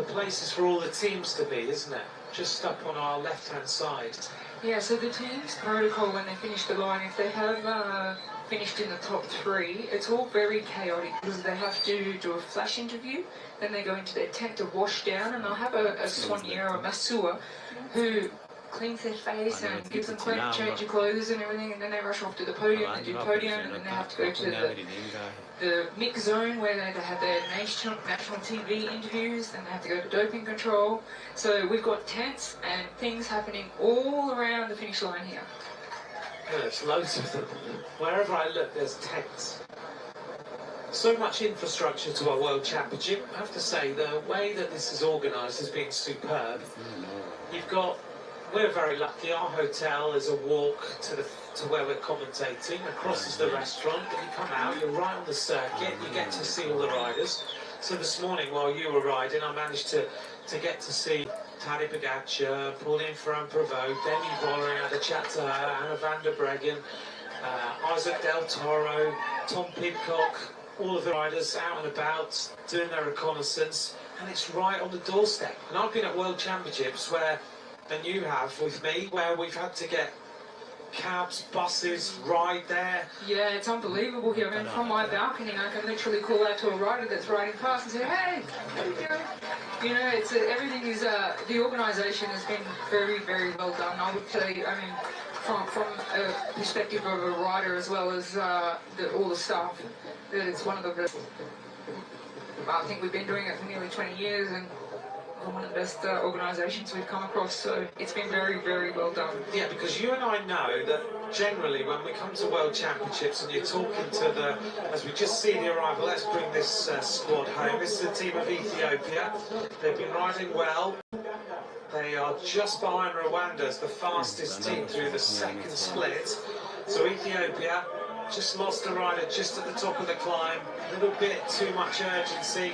places for all the teams to be, isn't it? Just up on our left-hand side. Yeah, so the team's protocol when they finish the line, if they have finished in the top 3, it's all very chaotic because they have to do a flash interview, then they go into their tent to wash down, and they'll have a soigneur or a masseur who cleans their face and gives them change of clothes and everything, and then they rush off to the podium, they do podium, and then they have to go to the mix zone where they have their national TV interviews, then they have to go to doping control. So we've got tents and things happening all around the finish line here. Yeah, there's loads of them. Wherever I look, there's tents. So much infrastructure to our World Championship. I have to say, the way that this is organised has been superb. You've got, we're very lucky, our hotel is a walk to where we're commentating. Across is the restaurant, but you come out, you're right on the circuit, you get to see all the riders. So this morning, while you were riding, I managed to get to see Taddy Pogacar, Pauline Ferrand-Prévot, Demi Vollering, had a chat to her, Anna van der Breggen, Isaac Del Toro, Tom Pidcock, all of the riders out and about, doing their reconnaissance, and it's right on the doorstep. And I've been at World Championships where, and you have with me, where we've had to get cabs, buses, ride there. Yeah, it's unbelievable here. I mean, from my balcony, I can literally call out to a rider that's riding past and say, "Hey, how you doing?" You know, it's everything is. The organisation has been very, very well done. I would say. I mean, from a perspective of a rider as well as all the staff, it's one of the best. I think we've been doing it for nearly 20 years, and one of the best organisations we've come across, so it's been very, very well done. Yeah, because you and I know that generally when we come to World Championships and you're talking to as we just see the arrival, let's bring this squad home. This is the team of Ethiopia. They've been riding well. They are just behind Rwanda as the fastest team through the second split. So Ethiopia just lost a rider just at the top of the climb. A little bit too much urgency.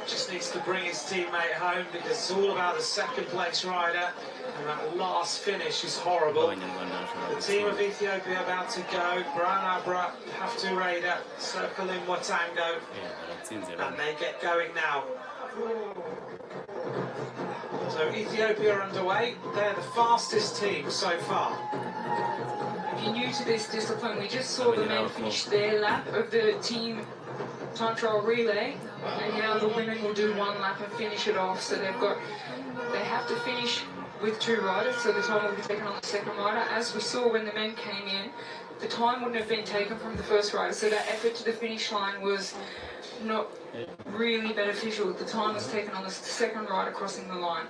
Just needs to bring his teammate home because it's all about the second place rider, and that last finish is horrible. The team of Ethiopia about to go. Bran Abra, Haftu Raider, circling Watango, and they get going now. So Ethiopia are underway. They're the fastest team so far. If you're new to this discipline, we just saw the men finish their lap of the team time trial relay, and now the women will do one lap and finish it off. So they have to finish with 2 riders, so the time will be taken on the second rider. As we saw when the men came in, the time wouldn't have been taken from the first rider, so that effort to the finish line was not really beneficial. The time was taken on the second rider crossing the line.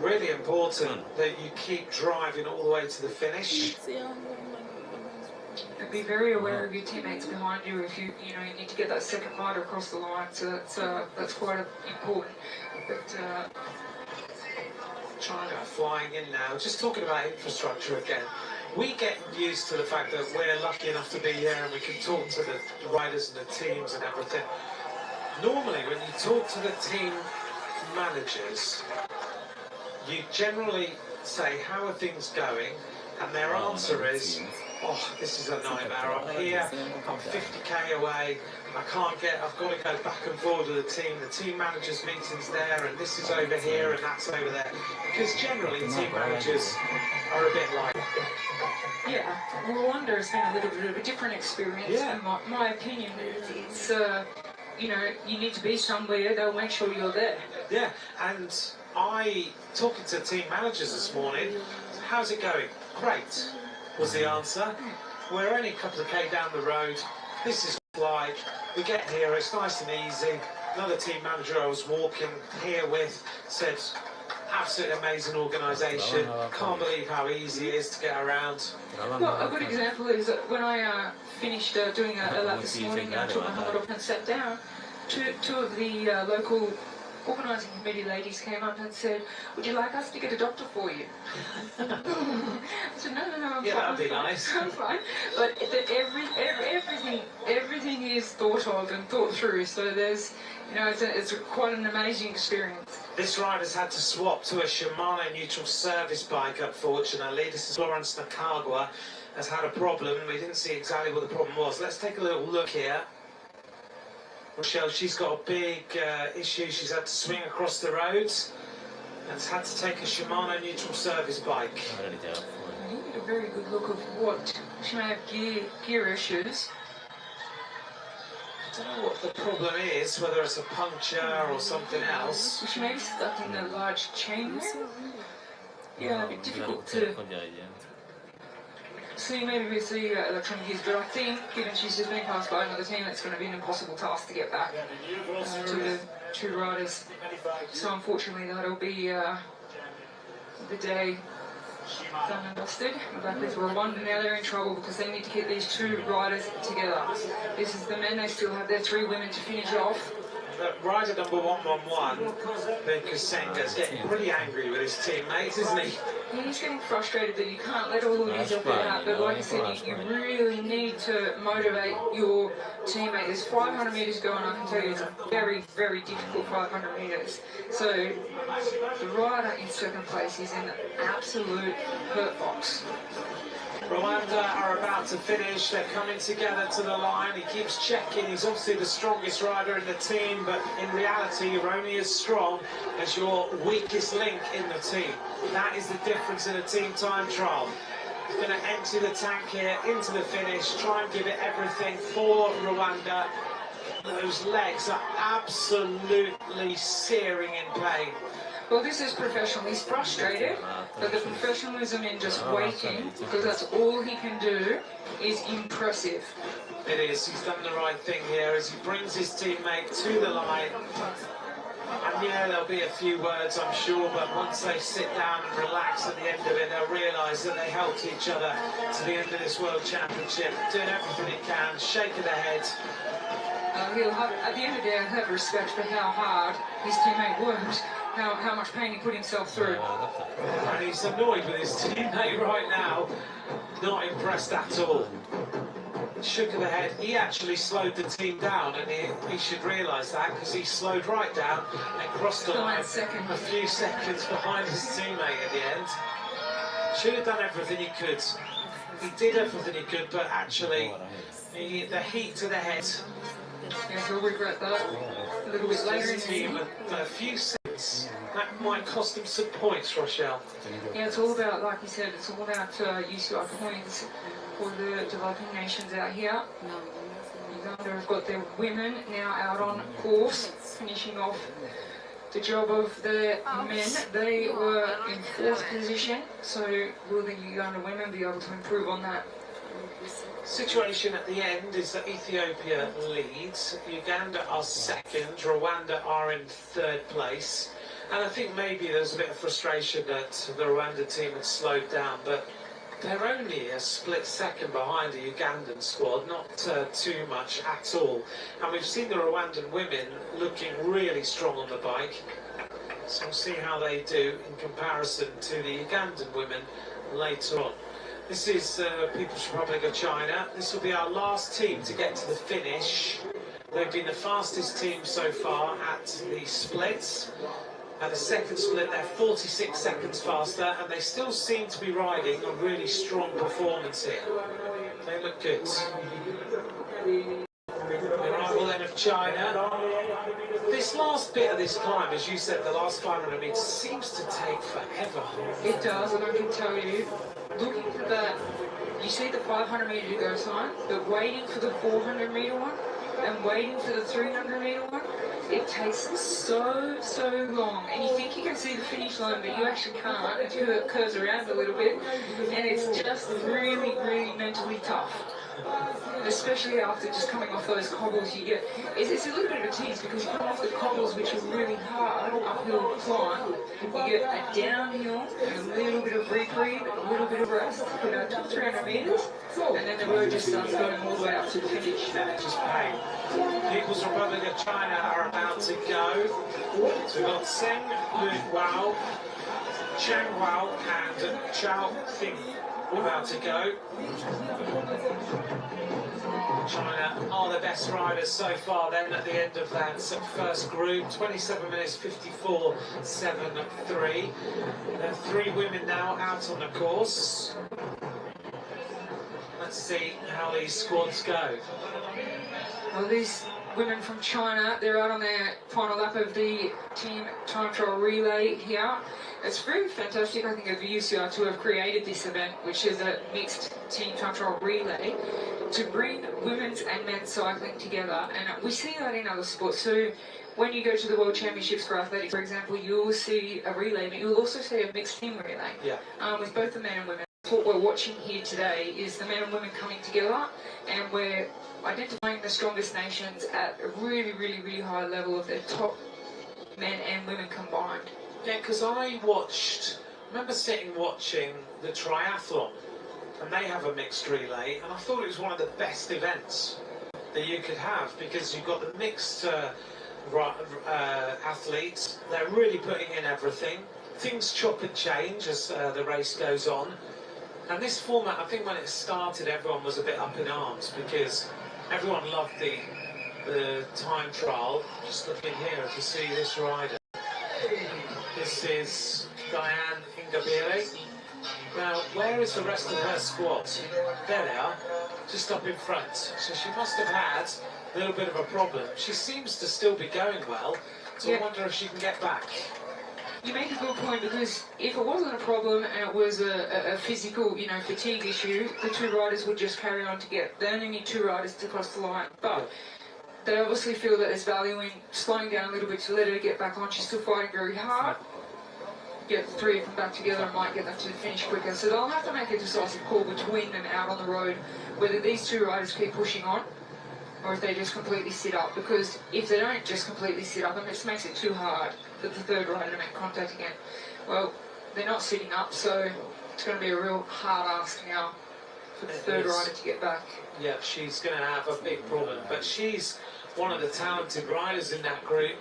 Really important that you keep driving all the way to the finish. Be very aware of your teammates behind you if you need to get that second rider across the line. So that's quite important. But China flying in now. Just talking about infrastructure again. We get used to the fact that we're lucky enough to be here and we can talk to the riders and the teams and everything. Normally, when you talk to the team managers, you generally say, "How are things going?" And their answer is, "Oh, this is a nightmare. I'm here, I'm 50k away, I've got to go back and forth with the team managers meeting's there, and this is over here, and that's over there." Because generally, team managers are a bit like... Yeah, Rwanda has been a little bit of a different experience, yeah. in my opinion. It's you know, you need to be somewhere, they'll make sure you're there. Yeah, and talking to team managers this morning, how's it going? Great, was the answer. We're only a couple of K down the road. This is like, we get here, it's nice and easy. Another team manager I was walking here with said, absolutely amazing organisation. Can't believe how easy it is to get around. Well, a good example is that when I finished doing a lap this morning and I took my helmet off and sat down, two of the local organising committee ladies came up and said, would you like us to get a doctor for you? I said, no, I'm yeah, fine. That'd be nice. I'm fine. But everything is thought of and thought through, so there's, you know, it's quite an amazing experience. This rider's had to swap to a Shimano neutral service bike, unfortunately. This is Florence Nakagwa, has had a problem. We didn't see exactly what the problem was. Let's take a little look here. Rochelle, she's got a big issue. She's had to swing across the roads and has had to take a Shimano neutral service bike. You get a very good look of what she may have gear issues. I don't know what the problem is, whether it's a puncture or something else. She may be stuck in a large chain wheel. Yeah, it'd be difficult to see maybe with the electronic gears, but I think given she's just been passed by another team, it's going to be an impossible task to get back to the two riders. So unfortunately that'll be the day done and dusted. Back with Rwanda, now they're in trouble because they need to keep these two riders together. This is the men, they still have their three women to finish off. Rider number 111, Ben Kusenga, is getting pretty angry with his teammates, isn't he? He's getting frustrated that you can't let all of these up and out, but like I said, you really need to motivate your teammate. There's 500 metres going, I can tell you it's a very, very difficult 500 metres. So the rider in second place is in absolute hurt box. Rwanda are about to finish, they're coming together to the line, he keeps checking, he's obviously the strongest rider in the team, but in reality you're only as strong as your weakest link in the team. That is the difference in a team time trial. He's going to empty the tank here into the finish, try and give it everything for Rwanda. Those legs are absolutely searing in pain. Well, this is professional. He's frustrated, but the professionalism in just waiting, because that's all he can do, is impressive. It is. He's done the right thing here as he brings his teammate to the line. And yeah, there'll be a few words, I'm sure, but once they sit down and relax at the end of it, they'll realise that they helped each other to the end of this World Championship, doing everything he can, shaking their head. He'll have, at the end of the day, he'll have respect for how hard his teammate worked. How much pain he put himself through. And he's annoyed with his teammate right now, not impressed at all. Shook of the head, he actually slowed the team down, and he should realise that, because he slowed right down and crossed the line a few seconds behind his teammate at the end. Should have done everything he could. He did everything he could, but actually, the heat to the head. Yeah, he'll regret that a little bit later in the team. A few seconds, that might cost him some points, Rochelle. Yeah, it's all about, like you said, it's all about UCI points for the developing nations out here. Uganda have got their women now out on course, finishing off the job of the men. They were in 4th position, so will the Uganda women be able to improve on that? Situation at the end is that Ethiopia leads, Uganda are 2nd, Rwanda are in 3rd place, and I think maybe there's a bit of frustration that the Rwanda team had slowed down, but they're only a split second behind the Ugandan squad, not too much at all, and we've seen the Rwandan women looking really strong on the bike, so we'll see how they do in comparison to the Ugandan women later on. This is People's Republic of China. This will be our last team to get to the finish. They've been the fastest team so far at the splits. At the second split, they're 46 seconds faster, and they still seem to be riding a really strong performance here. They look good. The arrival then of China. This last bit of this climb, as you said, the last 500 metres, seems to take forever. It does, and I can tell you, looking for that, you see the 500 metre to go sign, but waiting for the 400 metre one, and waiting for the 300-meter one, it takes so long. And you think you can see the finish line, but you actually can't. It curves around a little bit, and it's just really mentally tough. Especially after just coming off those cobbles, you get it's a little bit of a tease because you come off the cobbles, which are really hard uphill climb. You get a downhill and a little bit of reprieve, a little bit of rest, about 300 meters, and then the road just starts going all the way up to the finish. Just pain. People's Republic of China are about to go. So we've got Seng, Lu Wao, Chang Wao, and Chao Thing about to go. China are the best riders so far then at the end of that first group. 27 minutes 54.73. There are 3 women now out on the course. Let's see how these squads go. Well, these women from China, they're out on their final lap of the team time trial relay here. It's very fantastic, I think, of the UCI to have created this event, which is a mixed team time trial relay, to bring women's and men's cycling together. And we see that in other sports. So when you go to the World Championships for athletics, for example, you'll see a relay, but you'll also see a mixed team relay with both the men and women. What we're watching here today is the men and women coming together, and we're identifying the strongest nations at a really high level of their top men and women combined. Yeah, because I remember sitting watching the triathlon, and they have a mixed relay, and I thought it was one of the best events that you could have, because you've got the mixed athletes. They're really putting in everything. Things chop and change as the race goes on. And this format, I think when it started, everyone was a bit up in arms because everyone loved the time trial. Just looking here to see this rider. This is Diane Ingabire. Now, where is the rest of her squad? There they are, just up in front. So she must have had a little bit of a problem. She seems to still be going well, so I wonder if she can get back. You make a good point, because if it wasn't a problem and it was a physical, fatigue issue, the 2 riders would just carry on to get. They only need 2 riders to cross the line. But they obviously feel that there's value in slowing down a little bit to let her get back on. She's still fighting very hard. Get the 3 of them back together and might get them to the finish quicker. So they'll have to make a decisive call between them out on the road, whether these 2 riders keep pushing on or if they just completely sit up. Because if they don't just completely sit up, it just makes it too hard for the 3rd rider to make contact again. Well, they're not sitting up, so it's going to be a real hard ask now for the 3rd rider to get back. Yeah, she's going to have a big problem, but she's one of the talented riders in that group.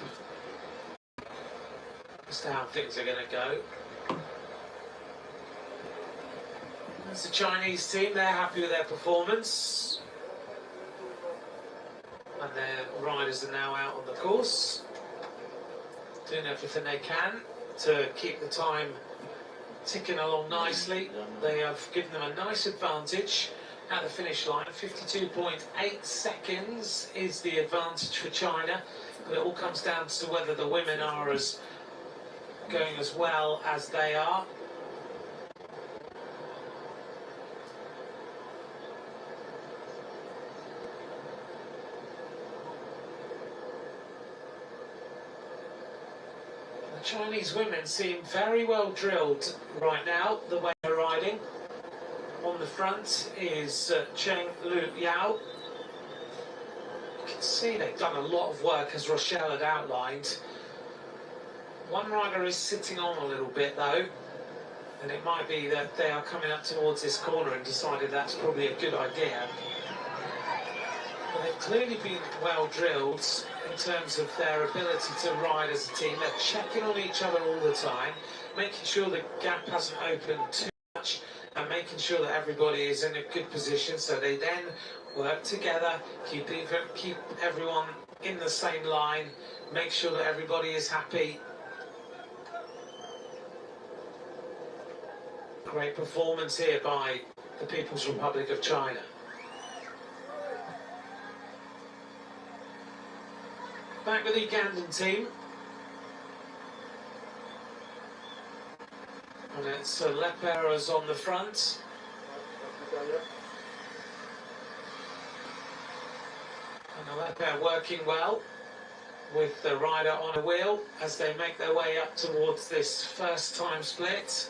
As to how things are going to go. That's the Chinese team. They're happy with their performance, and their riders are now out on the course, doing everything they can to keep the time ticking along nicely. They have given them a nice advantage at the finish line. 52.8 seconds is the advantage for China, but it all comes down to whether the women are going as well as they are. The Chinese women seem very well drilled right now, the way they're riding. On the front is Cheng Lu Yao. You can see they've done a lot of work, as Rochelle had outlined. One rider is sitting on a little bit though, and it might be that they are coming up towards this corner and decided that's probably a good idea. But they've clearly been well drilled in terms of their ability to ride as a team. They're checking on each other all the time, making sure the gap hasn't opened too much, and making sure that everybody is in a good position, so they then work together, keep everyone in the same line, make sure that everybody is happy. Great performance here by the People's Republic of China. Back with the Ugandan team. And it's Leperas on the front. And They're working well with the rider on a wheel as they make their way up towards this first time split.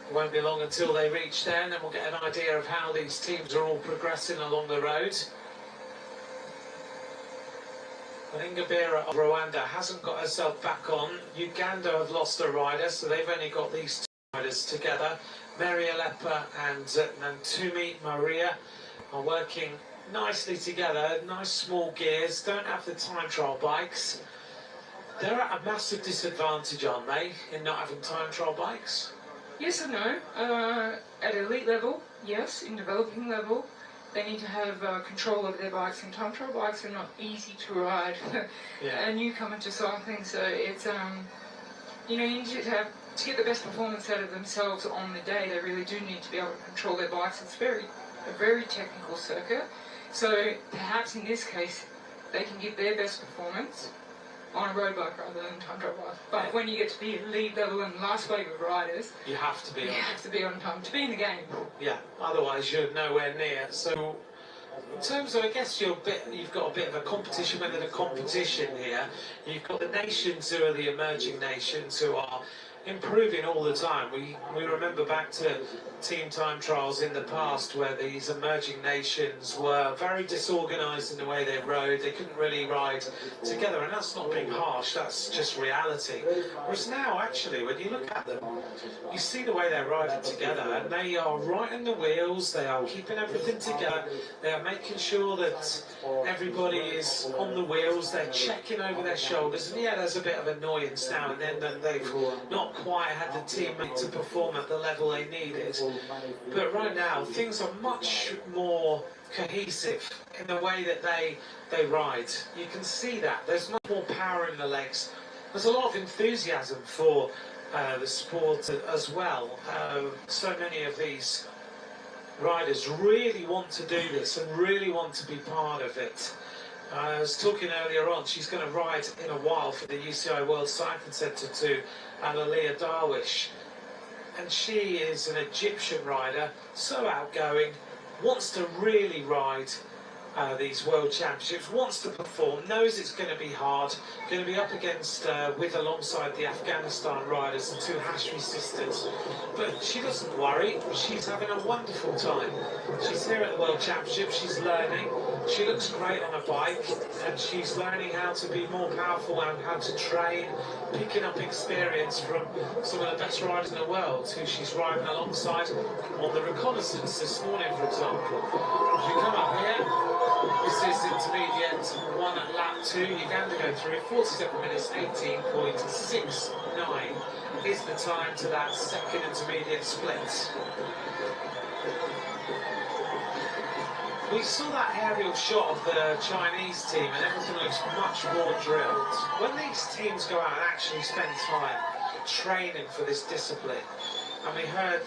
It won't be long until they reach there, and then we'll get an idea of how these teams are all progressing along the road. But Ingabira of Rwanda hasn't got herself back on. Uganda have lost a rider, so they've only got these two riders together. Mary Alepa and Nantumi Maria are working nicely together, nice small gears, don't have the time trial bikes. They're at a massive disadvantage, aren't they, in not having time trial bikes? Yes and no. At elite level, yes. In developing level, they need to have control over their bikes, and time trial bikes are not easy to ride. Yeah. A newcomer to cycling, so it's you know, you need to get the best performance out of themselves on the day. They really do need to be able to control their bikes. It's a very technical circuit. So perhaps in this case, they can give their best performance on a road bike rather than time trial bike. But when you get to the elite level and last wave of riders, you have to be on time to be in the game. Yeah, otherwise you're nowhere near. So in terms of, I guess you've got a bit of a competition within a competition here. You've got the nations who are the emerging nations who are improving all the time. We remember back to team time trials in the past where these emerging nations were very disorganised in the way they rode. They couldn't really ride together, and that's not being harsh, that's just reality. Whereas now, actually, when you look at them, you see the way they're riding together, and they are right in the wheels, they are keeping everything together, they are making sure that everybody is on the wheels, they're checking over their shoulders, and yeah, there's a bit of annoyance now and then that they've not quite had the teammate to perform at the level they needed. But right now, things are much more cohesive in the way that they ride. You can see that. There's much more power in the legs. There's a lot of enthusiasm for the sport as well. So many of these riders really want to do this and really want to be part of it. I was talking earlier on, she's going to ride in a while for the UCI World Cycling Centre to Alalia Darwish. And she is an Egyptian rider, so outgoing, wants to really ride these World Championships, wants to perform, knows it's going to be hard, going to be up against, alongside the Afghanistan riders, the two Hashmi sisters. But she doesn't worry, she's having a wonderful time. She's here at the World Championship, she's learning, she looks great on a bike, and she's learning how to be more powerful and how to train, picking up experience from some of the best riders in the world, who she's riding alongside on the reconnaissance this morning, for example. As we come up here, this is intermediate 1 at lap 2. Uganda go through 47 minutes 18.69 is the time to that second intermediate split. We saw that aerial shot of the Chinese team and everything looks much more drilled. When these teams go out and actually spend time training for this discipline, and we heard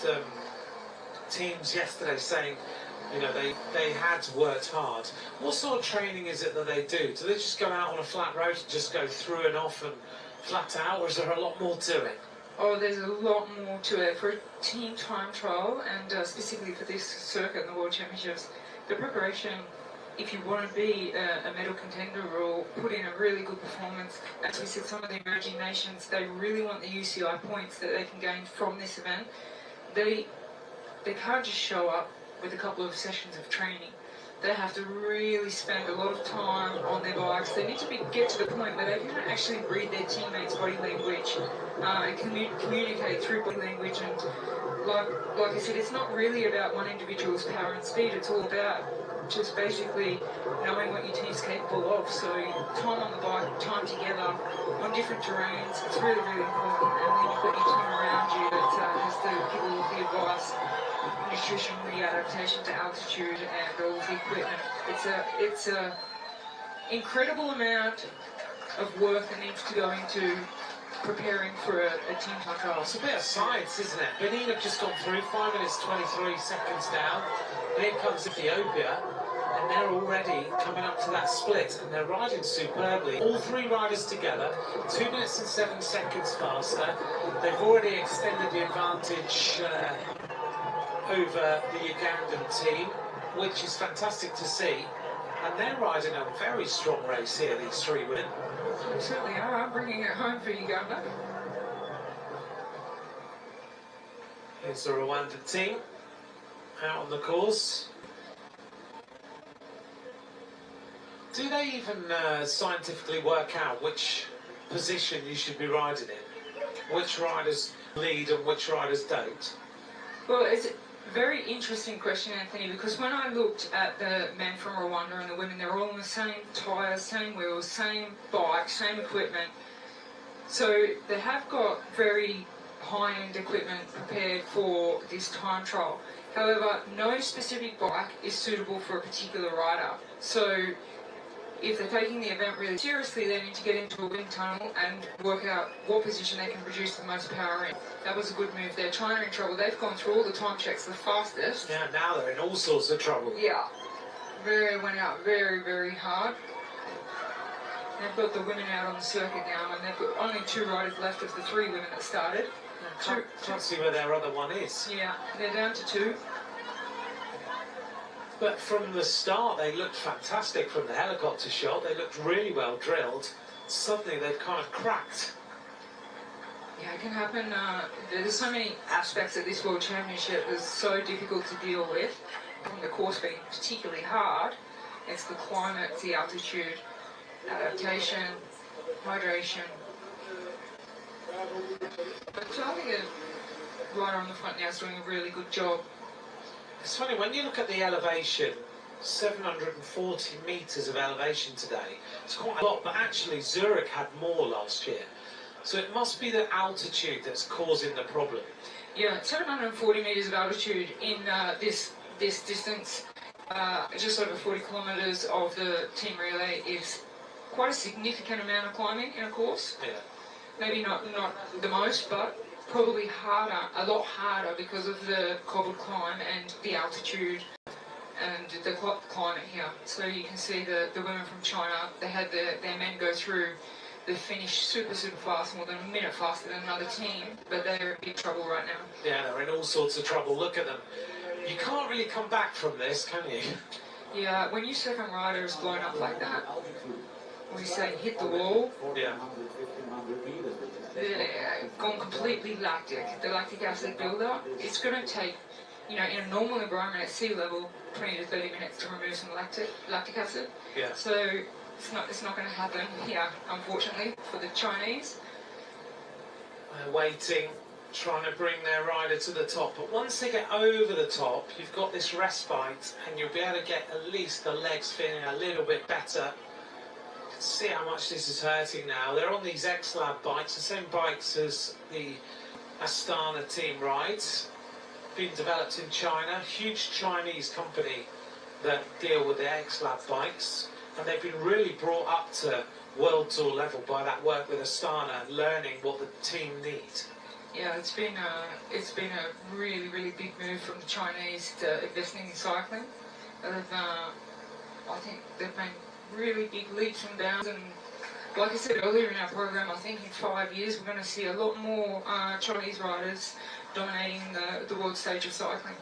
teams yesterday saying, you know, they had worked hard. What sort of training is it that they do? Do they just go out on a flat road and just go through and off and flat out, or is there a lot more to it? Oh, there's a lot more to it. For a team time trial, and specifically for this circuit in the World Championships, the preparation, if you want to be a medal contender or put in a really good performance, as we said, some of the emerging nations, they really want the UCI points that they can gain from this event. They can't just show up with a couple of sessions of training. They have to really spend a lot of time on their bikes. They need to get to the point where they can actually read their teammates' body language and communicate through body language. And like I said, it's not really about one individual's power and speed. It's all about just basically knowing what your team's capable of. So time on the bike, time together on different terrains, it's really, really important. And then you've got your team around you that has to give all of the advice, nutrition, readaptation to altitude, and all of the equipment. It's a incredible amount of work that needs to go into preparing for a team time trial. It's a bit of science, isn't it? Benin have just gone through 5 minutes 23 seconds down. Here comes Ethiopia, and they're already coming up to that split, and they're riding superbly. All three riders together, 2 minutes and 7 seconds faster. They've already extended the advantage over the Ugandan team, which is fantastic to see. And they're riding a very strong race here, these three women. They certainly are, bringing it home for Uganda. Here's the Rwanda team out on the course. Do they even scientifically work out which position you should be riding in? Which riders lead and which riders don't? Well, it's a very interesting question, Anthony, because when I looked at the men from Rwanda and the women, they're all on the same tyres, same wheels, same bike, same equipment. So they have got very high-end equipment prepared for this time trial. However, no specific bike is suitable for a particular rider. So if they're taking the event really seriously, they need to get into a wind tunnel and work out what position they can produce the most power in. That was a good move there. China in trouble. They've gone through all the time checks the fastest. Yeah, now they're in all sorts of trouble. Yeah. Went out very, very hard. They've got the women out on the circuit now, and they've got only 2 riders left of the 3 women that started. Can't see where their other one is. Yeah, they're down to 2. But from the start, they looked fantastic from the helicopter shot. They looked really well drilled. Suddenly, they've kind of cracked. Yeah, it can happen. There's so many aspects of this World Championship that's so difficult to deal with. From the course being particularly hard, it's the climate, it's the altitude, adaptation, hydration. But I think the rider on the front now is doing a really good job. It's funny, when you look at the elevation, 740 metres of elevation today. It's quite a lot, but actually Zurich had more last year. So it must be the altitude that's causing the problem. Yeah, 740 metres of altitude in this distance, just over 40 kilometres of the team relay is quite a significant amount of climbing in a course. Yeah. Maybe not the most, but probably harder, a lot harder because of the cobbled climb and the altitude and the climate here. So you can see the women from China, they had their men go through the finish super fast, more than a minute faster than another team, but they're in big trouble right now. Yeah, they're in all sorts of trouble. Look at them. You can't really come back from this, can you? Yeah, when your second rider is blown up like that, we say hit the wall. Yeah. They're gone completely lactic. The lactic acid buildup, it's going to take, in a normal environment at sea level, 20 to 30 minutes to remove some lactic acid. Yeah. So it's not going to happen here, unfortunately, for the Chinese. They're waiting, trying to bring their rider to the top. But once they get over the top, you've got this respite, and you'll be able to get at least the legs feeling a little bit better. See how much this is hurting now. They're on these X-Lab bikes, the same bikes as the Astana team rides. Been developed in China, huge Chinese company that deal with the X-Lab bikes, and they've been really brought up to world tour level by that work with Astana and learning what the team need. Yeah, it's been a really big move from the Chinese to investing in cycling. I think they've made really big leaps and bounds, and like I said earlier in our program, I think in 5 years we're going to see a lot more Chinese riders dominating the world stage of cycling.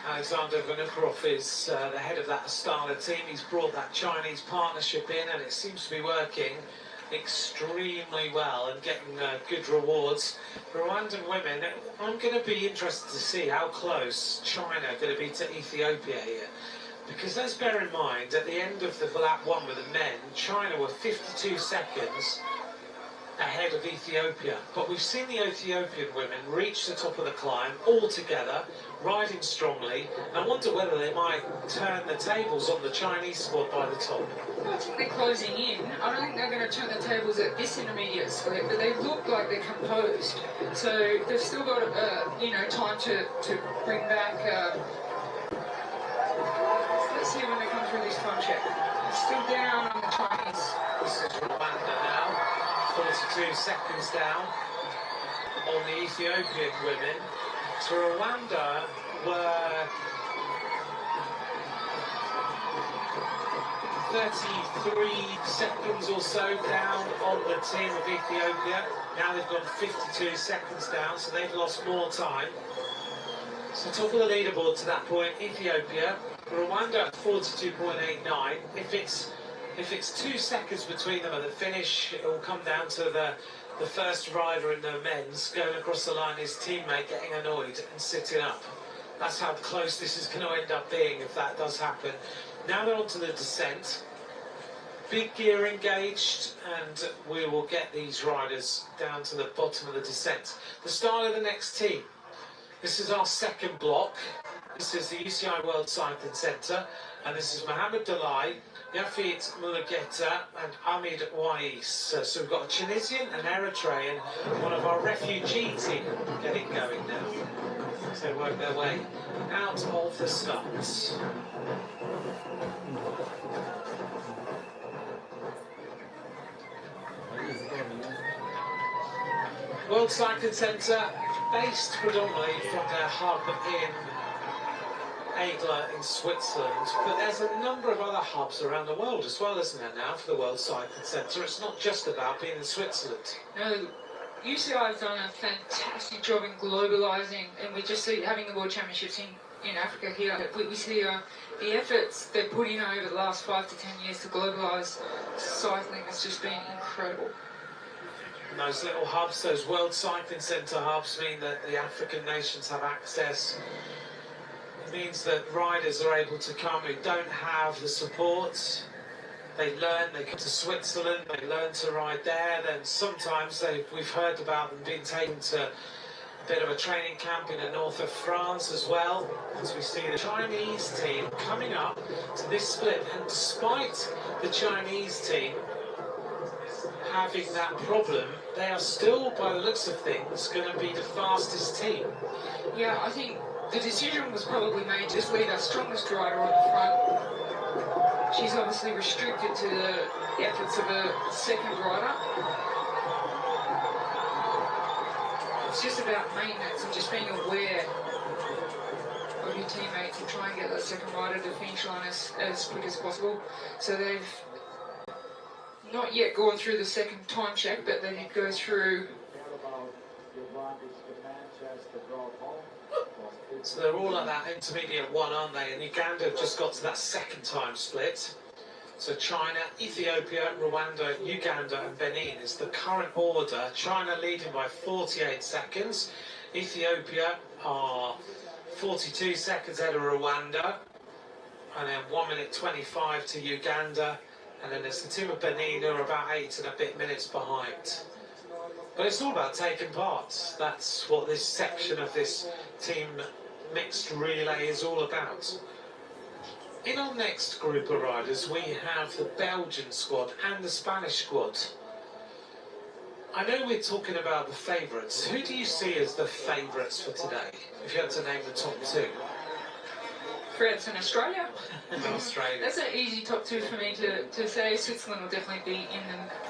Alexander Vinokurov is the head of that Astana team. He's brought that Chinese partnership in, and it seems to be working extremely well and getting good rewards. Rwandan women, I'm going to be interested to see how close China are going to be to Ethiopia here. Because let's bear in mind, at the end of the lap 1 with the men, China were 52 seconds ahead of Ethiopia. But we've seen the Ethiopian women reach the top of the climb all together, riding strongly. And I wonder whether they might turn the tables on the Chinese squad by the top. I think they're closing in. I don't think they're going to turn the tables at this intermediate split, but they look like they're composed. So they've still got, time to bring back. Let's see when they come through this time check. It's still down on the Chinese. This is Rwanda now, 42 seconds down on the Ethiopian women. So Rwanda were 33 seconds or so down on the team of Ethiopia. Now they've gone 52 seconds down, so they've lost more time. So top of the leaderboard to that point, Ethiopia, Rwanda 42.89. If it's 2 seconds between them at the finish, it will come down to the first rider in the men's going across the line, his teammate getting annoyed and sitting up. That's how close this is going to end up being if that does happen. Now they're on to the descent. Big gear engaged, and we will get these riders down to the bottom of the descent. The start of the next team. This is our second block. This is the UCI World Cycling Centre, and this is Mohamed Dalai, Yafit Mulugeta and Ahmed Wais. So we've got a Tunisian, an Eritrean, one of our refugee team getting going now. So they work their way out of the starts. World Cycling Centre, based predominantly from their hub in Aigle in Switzerland, but there's a number of other hubs around the world as well, isn't there now, for the World Cycling Centre? It's not just about being in Switzerland. No, UCI has done a fantastic job in globalising, and we just see having the World Championships in Africa here. We see the efforts they're putting over the last 5 to 10 years to globalise cycling has just been incredible. And those little hubs, those World Cycling Centre hubs, mean that the African nations have access. It means that riders are able to come who don't have the support. They learn, they come to Switzerland, they learn to ride there. Then sometimes we've heard about them being taken to a bit of a training camp in the north of France as well, as we see the Chinese team coming up to this split. And despite the Chinese team having that problem, they are still, by the looks of things, going to be the fastest team. Yeah, I think the decision was probably made to just leave our strongest rider on the front. She's obviously restricted to the efforts of a second rider. It's just about maintenance and just being aware of your teammates and try and get that second rider to the finish line as quick as possible. So they've not yet gone through the second time check, but they did go through. So they're all at that intermediate one, aren't they? And Uganda have just got to that second time split. So China, Ethiopia, Rwanda, Uganda and Benin is the current order. China leading by 48 seconds. Ethiopia are 42 seconds ahead of Rwanda. And then 1 minute 25 to Uganda. And then there's the team of Benin who are about 8 and a bit minutes behind. But it's all about taking part. That's what this section of this team mixed relay is all about. In our next group of riders, we have the Belgian squad and the Spanish squad. I know we're talking about the favourites. Who do you see as the favourites for today, if you had to name the top two? France and Australia. Australia. That's an easy top two for me to say. Switzerland will definitely be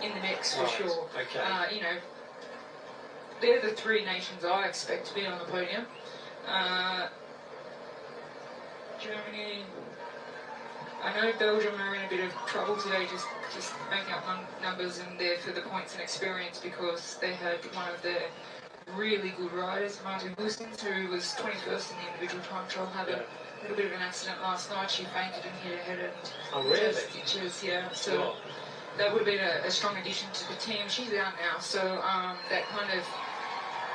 in the mix for sure. Okay. You know, they're the three nations I expect to be on the podium. Germany. I know Belgium are in a bit of trouble today, just making up numbers and there for the points and experience because they had one of their really good riders, Martin Bousens, who was 21st in the individual time trial, had a little bit of an accident last night. She fainted and hit her head and oh, really? Stitches, yeah. So that would have been a strong addition to the team. She's out now, so that kind of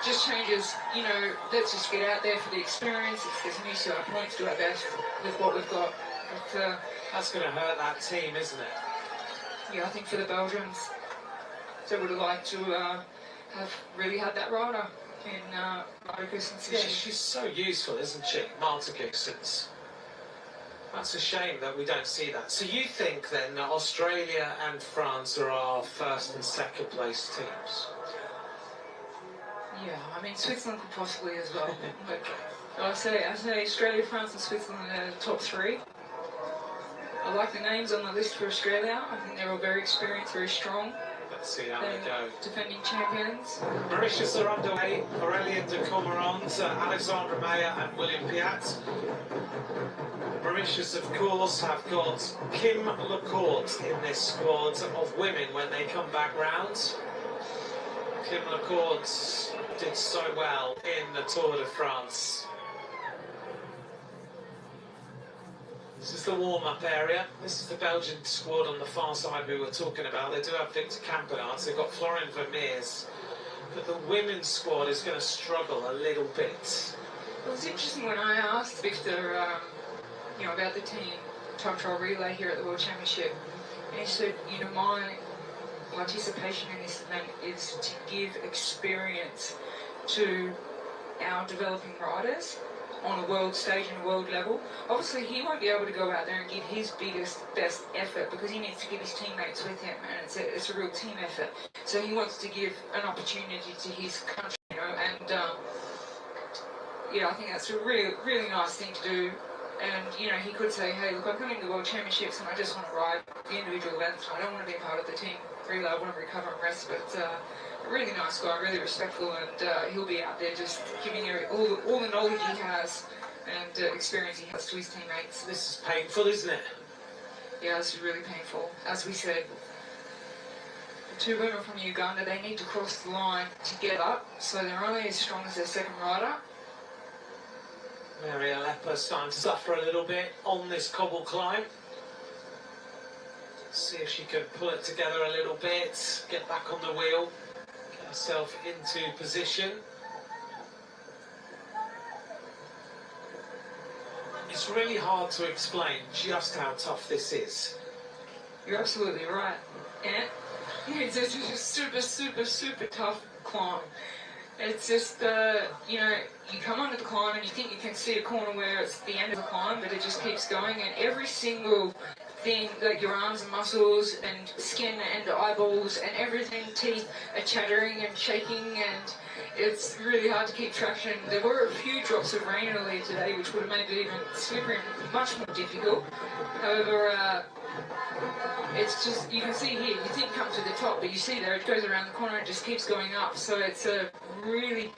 just changes, you know, let's just get out there for the experience. It's new sort of points, do our best with what we've got. But, that's going to hurt that team, isn't it? Yeah, I think for the Belgians, they would have liked to have really had that rider in Marta Goossens. Yeah, she's so useful, isn't she, Marta Goossens? That's a shame that we don't see that. So you think then that Australia and France are our first and second place teams? Yeah, I mean Switzerland could possibly as well. But I say Australia, France and Switzerland are the top three. I like the names on the list for Australia. I think they're all very experienced, very strong. Let's see how they go. Defending champions. Mauritius are underway. Aurélien de Cormorant, Alexandre Meyer and William Piat. Mauritius, of course, have got Kim Lecourt in this squad of women when they come back round. Kim Lecourt did so well in the Tour de France. This is the warm-up area. This is the Belgian squad on the far side we were talking about. They do have Victor Campenarts. They've got Florian Vermeers. But the women's squad is going to struggle a little bit. It was interesting when I asked Victor, about the team time trial relay here at the World Championship, and he said, my participation in this event is to give experience to our developing riders on a world stage and a world level. Obviously, he won't be able to go out there and give his best effort because he needs to give his teammates with him, and it's a real team effort. So he wants to give an opportunity to his country, and I think that's a really nice thing to do. And he could say, hey, look, I'm coming to the World Championships and I just want to ride the individual events. I don't want to be a part of the team relay. I want to recover and rest. But a really nice guy, really respectful, and he'll be out there just giving all the knowledge he has and experience he has to his teammates. This is painful, isn't it? Yeah, this is really painful. As we said, the two women from Uganda, they need to cross the line together, so they're only as strong as their second rider. Mary Aleppo's starting to suffer a little bit on this cobble climb. See if she can pull it together a little bit, get back on the wheel, get herself into position. It's really hard to explain just how tough this is. You're absolutely right. And it's just a super tough climb. It's just, you come onto the climb and you think you can see a corner where it's the end of the climb, but it just keeps going, and every single thing, like your arms and muscles and skin and eyeballs and everything, teeth are chattering and shaking, and it's really hard to keep traction. There were a few drops of rain earlier today, which would have made it even slippery and much more difficult. However, it's just, you can see here, you think come to the top, but you see there, it goes around the corner and just keeps going up. So it's a really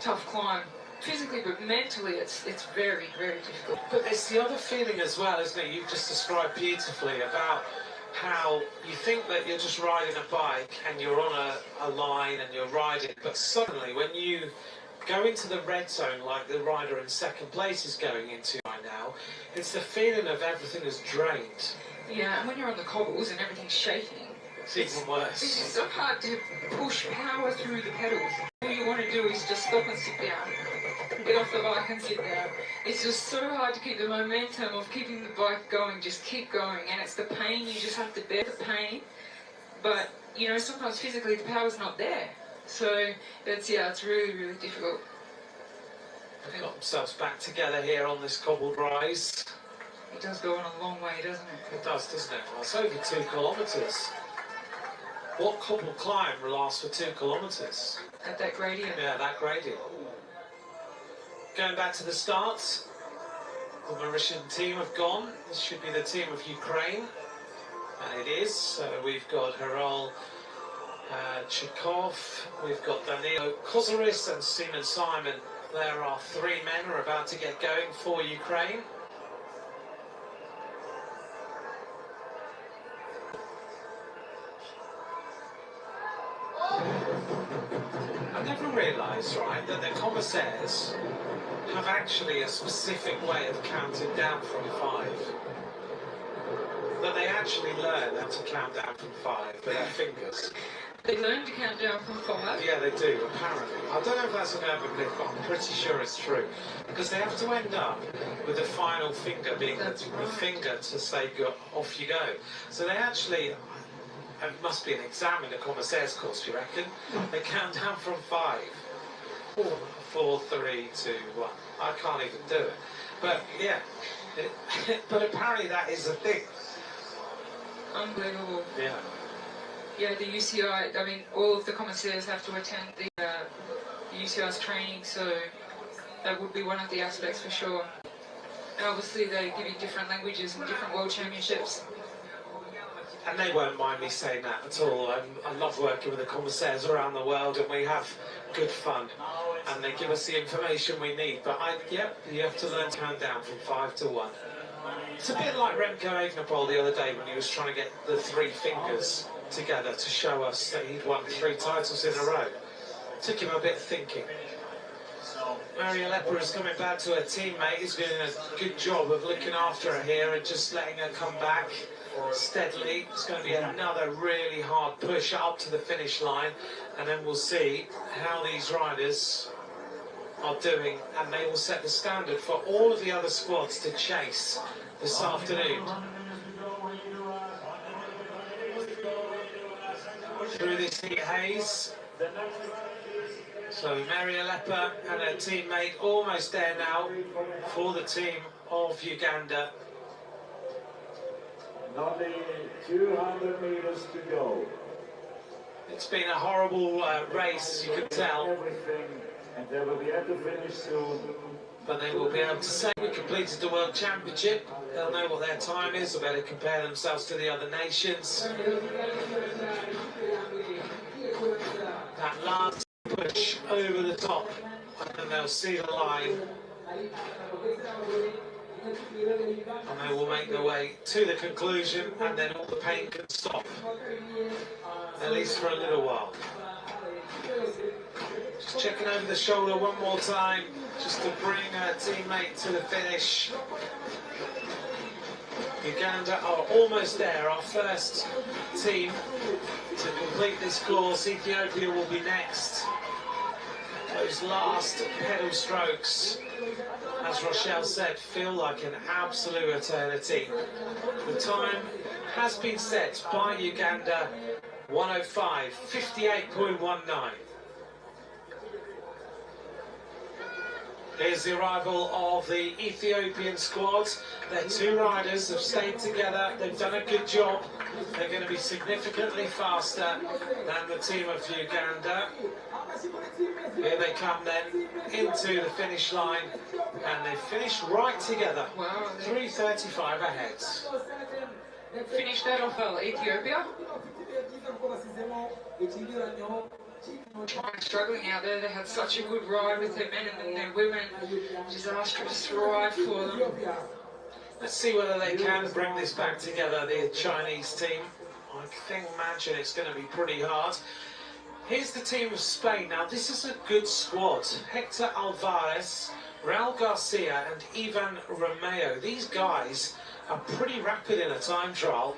tough climb. Physically, but mentally, it's very difficult. But there's the other feeling as well, isn't it? You've just described beautifully about how you think that you're just riding a bike and you're on a line and you're riding, but suddenly when you go into the red zone like the rider in second place is going into right now, it's the feeling of everything is drained. Yeah, and when you're on the cobbles and everything's shaking, it's even worse. It's so hard to push power through the pedals. All you want to do is just stop and sit down. Get off the bike and sit down. It's just so hard to keep the momentum of keeping the bike going, just keep going. And it's the pain, you just have to bear the pain. But, sometimes physically the power's not there. So, it's really difficult. They've got themselves back together here on this cobbled rise. It does go on a long way, doesn't it? It does, doesn't it? Well, it's over 2 kilometres. What cobbled climb lasts for 2 kilometres? At that gradient? Yeah, that gradient. Going back to the start, the Mauritian team have gone. This should be the team of Ukraine, and it is. So we've got Harol Chikov, we've got Danilo Kozaris and Simon Simon. There are 3 men who are about to get going for Ukraine. I never realised, right, that the commissaires have actually a specific way of counting down from 5. That they actually learn how to count down from 5 with their fingers. They learn to count down from 5? Yeah, they do, apparently. I don't know if that's an urban myth, but I'm pretty sure it's true. Because they have to end up with the final finger being the finger to say, go, off you go. So they actually... It must be an exam in the commissaires course, do you reckon? They count down from 5. 4, 3, 2, 1. I can't even do it. But yeah, but apparently that is a thing. Unbelievable. Yeah. Yeah, the UCI, I mean, all of the commissaires have to attend the UCI's training, so that would be one of the aspects for sure. And obviously they give you different languages and different world championships. And they won't mind me saying that at all. I love working with the commissaires around the world, and we have good fun. And they give us the information we need. But you have to learn to count down from 5 to 1. It's a bit like Remco Evenepoel the other day when he was trying to get the 3 fingers together to show us that he'd won 3 titles in a row. Took him a bit thinking. Marialeppa is coming back to her teammate. He's doing a good job of looking after her here and just letting her come back steadily. It's going to be another really hard push up to the finish line, and then we'll see how these riders are doing, and they will set the standard for all of the other squads to chase this afternoon. Through this heat haze. So Marialeppa and her teammate almost there now for the team of Uganda. Only 200 meters to go. It's been a horrible race, you can tell. Everything, and they will be at the finish soon. But they will be able to say we completed the World Championship. They'll know what their time is. They'll be able to compare themselves to the other nations. That last push over the top, and then they'll see the line. And they will make their way to the conclusion, and then all the pain can stop. At least for a little while. Just checking over the shoulder one more time, just to bring her teammate to the finish. Uganda are almost there, our first team to complete this course. Ethiopia will be next. Those last pedal strokes, as Rochelle said, feel like an absolute eternity. The time has been set by Uganda, 1:05, 58.19. Here's the arrival of the Ethiopian squad. Their two riders have stayed together. They've done a good job. They're going to be significantly faster than the team of Uganda. Here they come then into the finish line, and they finish right together. Wow. 3:35 ahead. Finished that off Ethiopia. Struggling out there, they had such a good ride with their men and their women. Disastrous ride for them. Let's see whether they can bring this back together, the Chinese team. I think, imagine it's going to be pretty hard. Here's the team of Spain. Now, this is a good squad. Hector Alvarez, Raul Garcia and Ivan Romeo. These guys are pretty rapid in a time trial.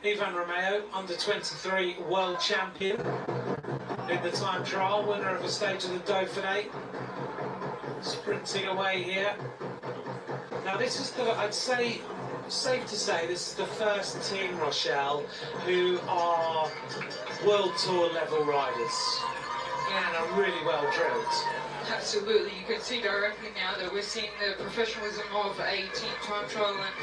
Ivan Romeo, under 23 world champion in the time trial, winner of a stage of the Dauphiné. Sprinting away here. Now this is the, I'd say, safe to say, this is the first team, Rochelle, who are World Tour level riders. And are really well drilled. Absolutely, you can see directly now that we're seeing the professionalism of a team time trial and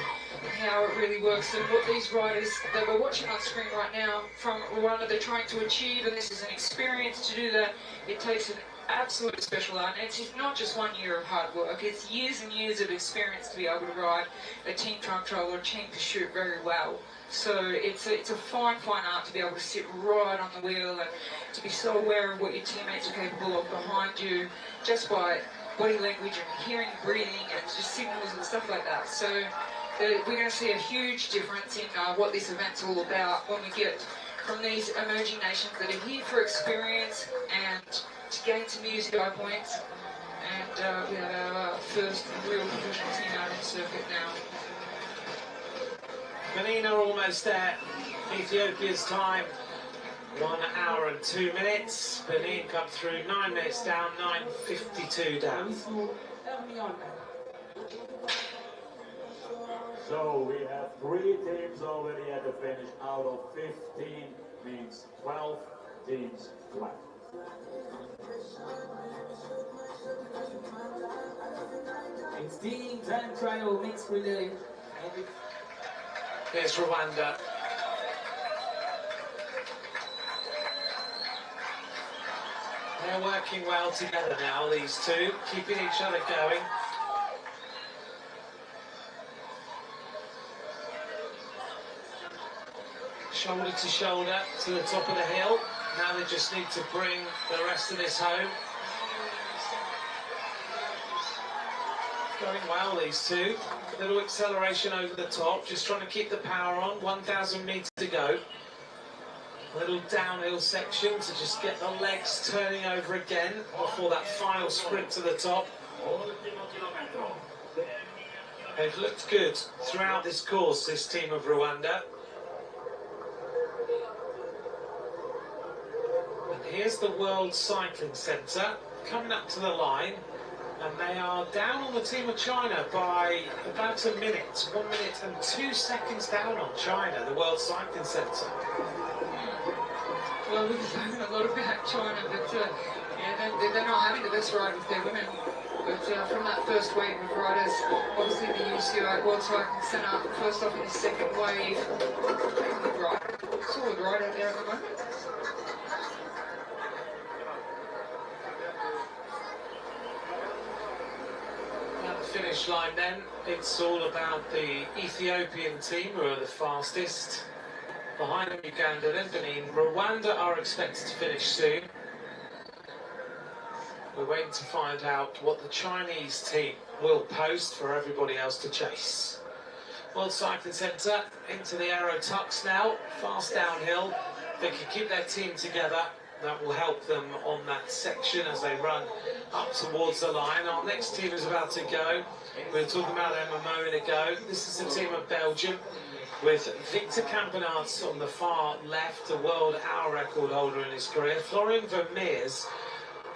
how it really works, and what these riders that we're watching on screen right now from Rwanda, they're trying to achieve, and this is an experience to do that. It takes an absolute special art, and it's not just 1 year of hard work, it's years and years of experience to be able to ride a team time trial or a team pursuit very well. So it's a fine art to be able to sit right on the wheel and to be so aware of what your teammates are capable of behind you, just by body language and hearing, breathing, and just signals and stuff like that. So we're going to see a huge difference in what this event's all about when we get from these emerging nations that are here for experience and to gain some new sky points. And we have our first real professional team out on the circuit now. Benin are almost there. Ethiopia's time, 1 hour and 2 minutes. Benin come through 9 minutes down, 9:52 down. So we have 3 teams already at the finish out of 15, means 12 teams left. It's team time trial mixed relay. Here's Rwanda. They're working well together now, these two, keeping each other going. Shoulder to shoulder to the top of the hill. Now they just need to bring the rest of this home. Going well, these two. Little acceleration over the top, just trying to keep the power on. 1,000 metres to go. A little downhill section to just get the legs turning over again before that final sprint to the top. They've looked good throughout this course, this team of Rwanda. And here's the World Cycling Centre coming up to the line, and they are down on the team of China by about a minute. 1 minute and 2 seconds down on China, the World Cycling Centre. Well, we've spoken a lot about China, but yeah, they're not having the best ride with their women. But from that first wave of riders, obviously the UCI World Cycling Centre, first off in the second wave, taking the ride. Solid ride out there at the moment. At the finish line then, it's all about the Ethiopian team who are the fastest. Behind them, Uganda and Benin. Rwanda are expected to finish soon. We're waiting to find out what the Chinese team will post for everybody else to chase. World Cycling Centre into the Aero tucks now, fast downhill. If they can keep their team together, that will help them on that section as they run up towards the line. Our next team is about to go. We were talking about them a moment ago. This is the team of Belgium, with Victor Campenaerts on the far left, a world hour record holder in his career. Florian Vermeers,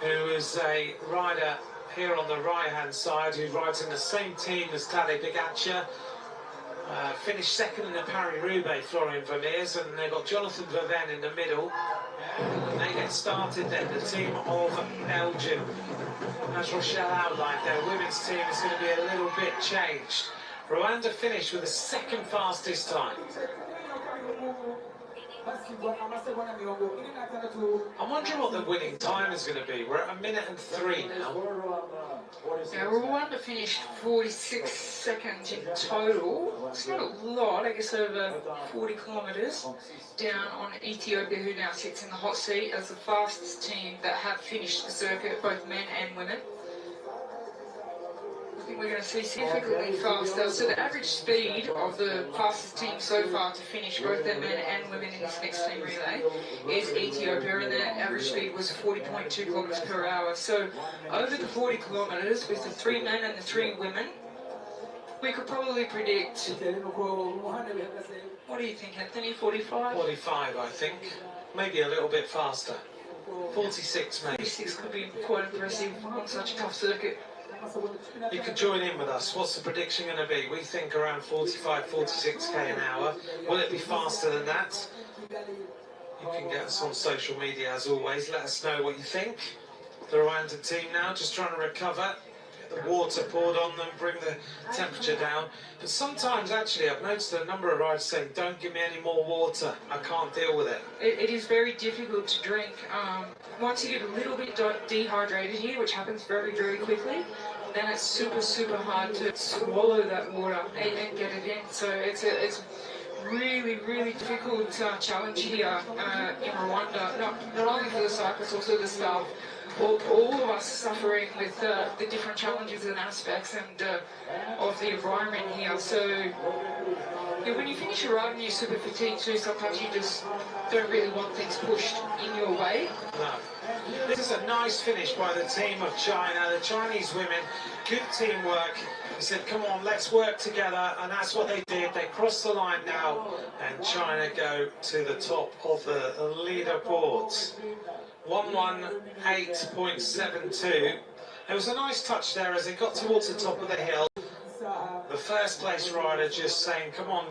who is a rider here on the right-hand side, who rides in the same team as Tadej Pogačar. Finished second in the Paris-Roubaix, Florian Vermeers, and they've got Jonathan Verven in the middle. And they get started then, the team of Belgium. As Rochelle outlined, their women's team is going to be a little bit changed. Rwanda finished with the second fastest time. I'm wondering what the winning time is going to be. We're at 1 minute and 3 now. Now, Rwanda finished 46 seconds in total. It's not a lot, I guess over 40 kilometres down on Ethiopia, who now sits in the hot seat as the fastest team that have finished the circuit, both men and women. I think we're going to see significantly faster. So the average speed of the fastest team so far to finish both their men and women in this next team relay is Ethiopia, and their average speed was 40.2 kilometres per hour. So over the 40 kilometres with the 3 men and the 3 women, we could probably predict, what do you think, Anthony, 45? 45, I think. Maybe a little bit faster. 46 maybe. 46 could be quite impressive on such a tough circuit. You can join in with us. What's the prediction going to be? We think around 45, 46k an hour. Will it be faster than that? You can get us on social media as always. Let us know what you think. The Rwandan team now just trying to recover. Get the water poured on them, bring the temperature down. But sometimes actually I've noticed a number of riders saying, don't give me any more water. I can't deal with it. It is very difficult to drink. Once you get a little bit dehydrated here, which happens very, very quickly, then it's super, super hard to swallow that water and get it in. So it's really, really difficult challenge here in Rwanda, not only for the cyclists, also the staff. All of us suffering with the different challenges and aspects and of the environment here. So yeah, when you finish your ride and you're super fatigued too, sometimes you just don't really want things pushed in your way. No. This is a nice finish by the team of China, the Chinese women. Good teamwork. They said, come on, let's work together, and that's what they did. They crossed the line now, and China go to the top of the leaderboards. 118.72. There was a nice touch there as they got towards the top of the hill. The first place rider just saying, come on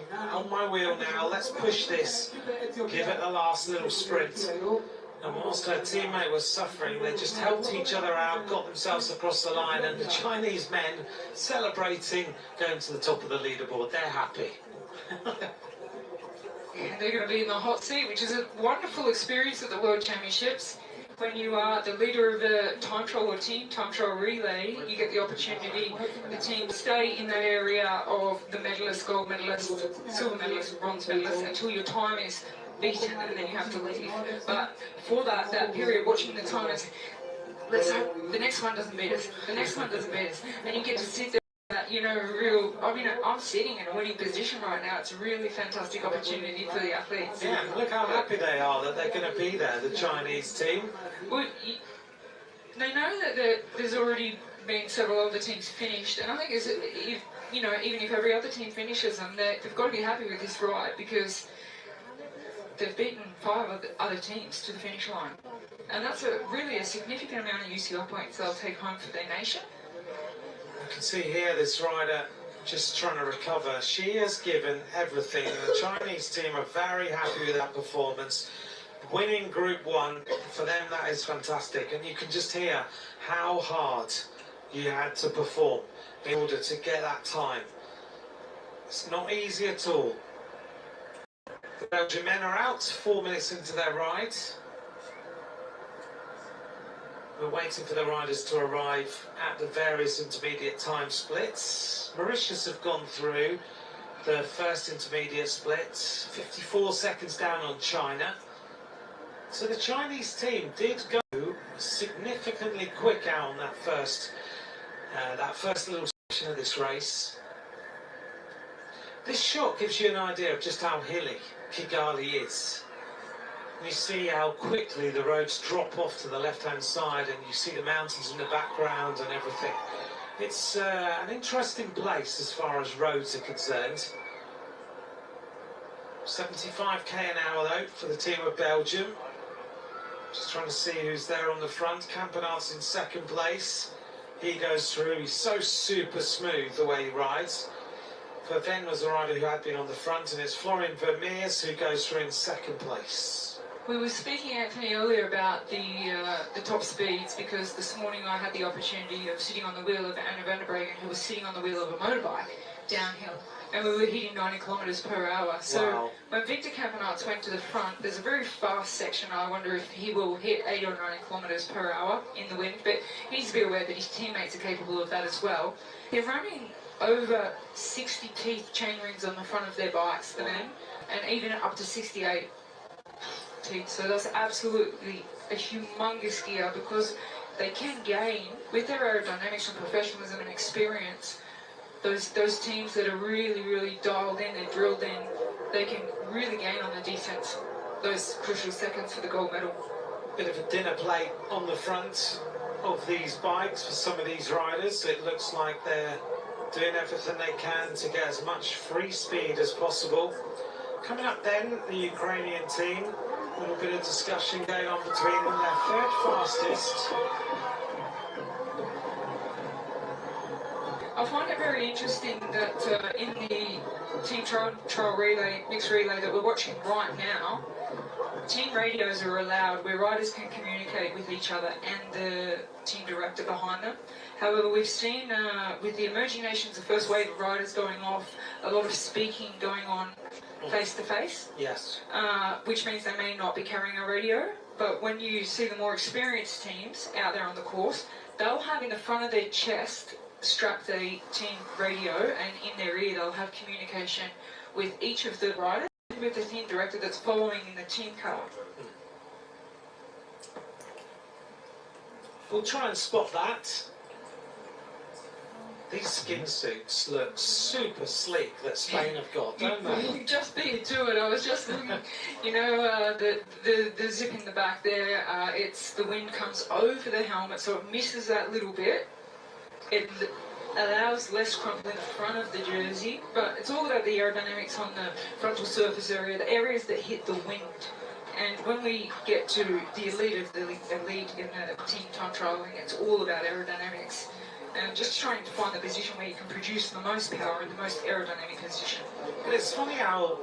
my wheel now, let's push this, give it the last little sprint. And whilst her teammate was suffering, they just helped each other out, got themselves across the line, and the Chinese men celebrating, going to the top of the leaderboard. They're happy. Yeah, they're going to be in the hot seat, which is a wonderful experience at the World Championships. When you are the leader of a time trial or team time trial relay, you get the opportunity, the team, to stay in that area of the medalist, gold medalist, silver medalist, bronze medalist, until your time is beaten, and then you have to leave. But for that period, watching the time, let's hope the next one doesn't beat us, the next one doesn't beat us, and you get to sit there I mean, I'm sitting in a winning position right now. It's a really fantastic opportunity for the athletes. Yeah, and look how happy they are that they're going to be there, the Chinese team. Well, they know that there's already been several other teams finished, and I think even if every other team finishes them, they've got to be happy with this ride because they've beaten 5 other teams to the finish line. And that's really a significant amount of UCI points they'll take home for their nation. You can see here this rider just trying to recover. She has given everything. The Chinese team are very happy with that performance. Winning Group 1, for them that is fantastic. And you can just hear how hard you had to perform in order to get that time. It's not easy at all. The Belgian men are out 4 minutes into their ride. We're waiting for the riders to arrive at the various intermediate time splits. Mauritius have gone through the first intermediate split, 54 seconds down on China. So the Chinese team did go significantly quick out on that first little section of this race. This shot gives you an idea of just how hilly Kigali is. You see how quickly the roads drop off to the left-hand side, and you see the mountains in the background and everything. It's an interesting place as far as roads are concerned. 75k an hour though for the team of Belgium. Just trying to see who's there on the front. Campenaert's in second place. He goes through. He's so super smooth the way he rides. Verven was a rider who had been on the front, and it's Florian Vermeers who goes through in second place. We were speaking, Anthony, earlier about the top speeds because this morning I had the opportunity of sitting on the wheel of Anna van der Breggen, who was sitting on the wheel of a motorbike downhill, and we were hitting 90 kilometres per hour. So wow. When Victor Campenaerts went to the front, there's a very fast section. I wonder if he will hit 80 or 90 kilometres per hour in the wind, but he needs to be aware that his teammates are capable of that as well. They're running over 60 teeth chain rings on the front of their bikes, the men, and even up to 68 teeth. So that's absolutely a humongous gear because they can gain, with their aerodynamics and professionalism and experience, those teams that are really, really dialed in, they're drilled in, they can really gain on the defense those crucial seconds for the gold medal. Bit of a dinner plate on the front of these bikes for some of these riders. It looks like they're doing everything they can to get as much free speed as possible. Coming up then, the Ukrainian team. A little bit of discussion going on between them. Their third fastest. I find it very interesting that in the team trial relay, mixed relay that we're watching right now, team radios are allowed where riders can communicate with each other and the team director behind them. However, we've seen with the emerging nations, the first wave of riders going off, a lot of speaking going on face-to-face. Yes. Which means they may not be carrying a radio. But when you see the more experienced teams out there on the course, they'll have in the front of their chest strapped a team radio, and in their ear they'll have communication with each of the riders, with the team director that's following in the team car. We'll try and spot that. These skin suits look super sleek that Spain have got, don't they? You just beat it to it. I was just looking, the zip in the back there, it's the wind comes over the helmet, so it misses that little bit. It allows less crumple in the front of the jersey, but it's all about the aerodynamics on the frontal surface area, the areas that hit the wind. And when we get to the elite of the elite in the team time trialing, it's all about aerodynamics. And just trying to find the position where you can produce the most power in the most aerodynamic position. But it's funny how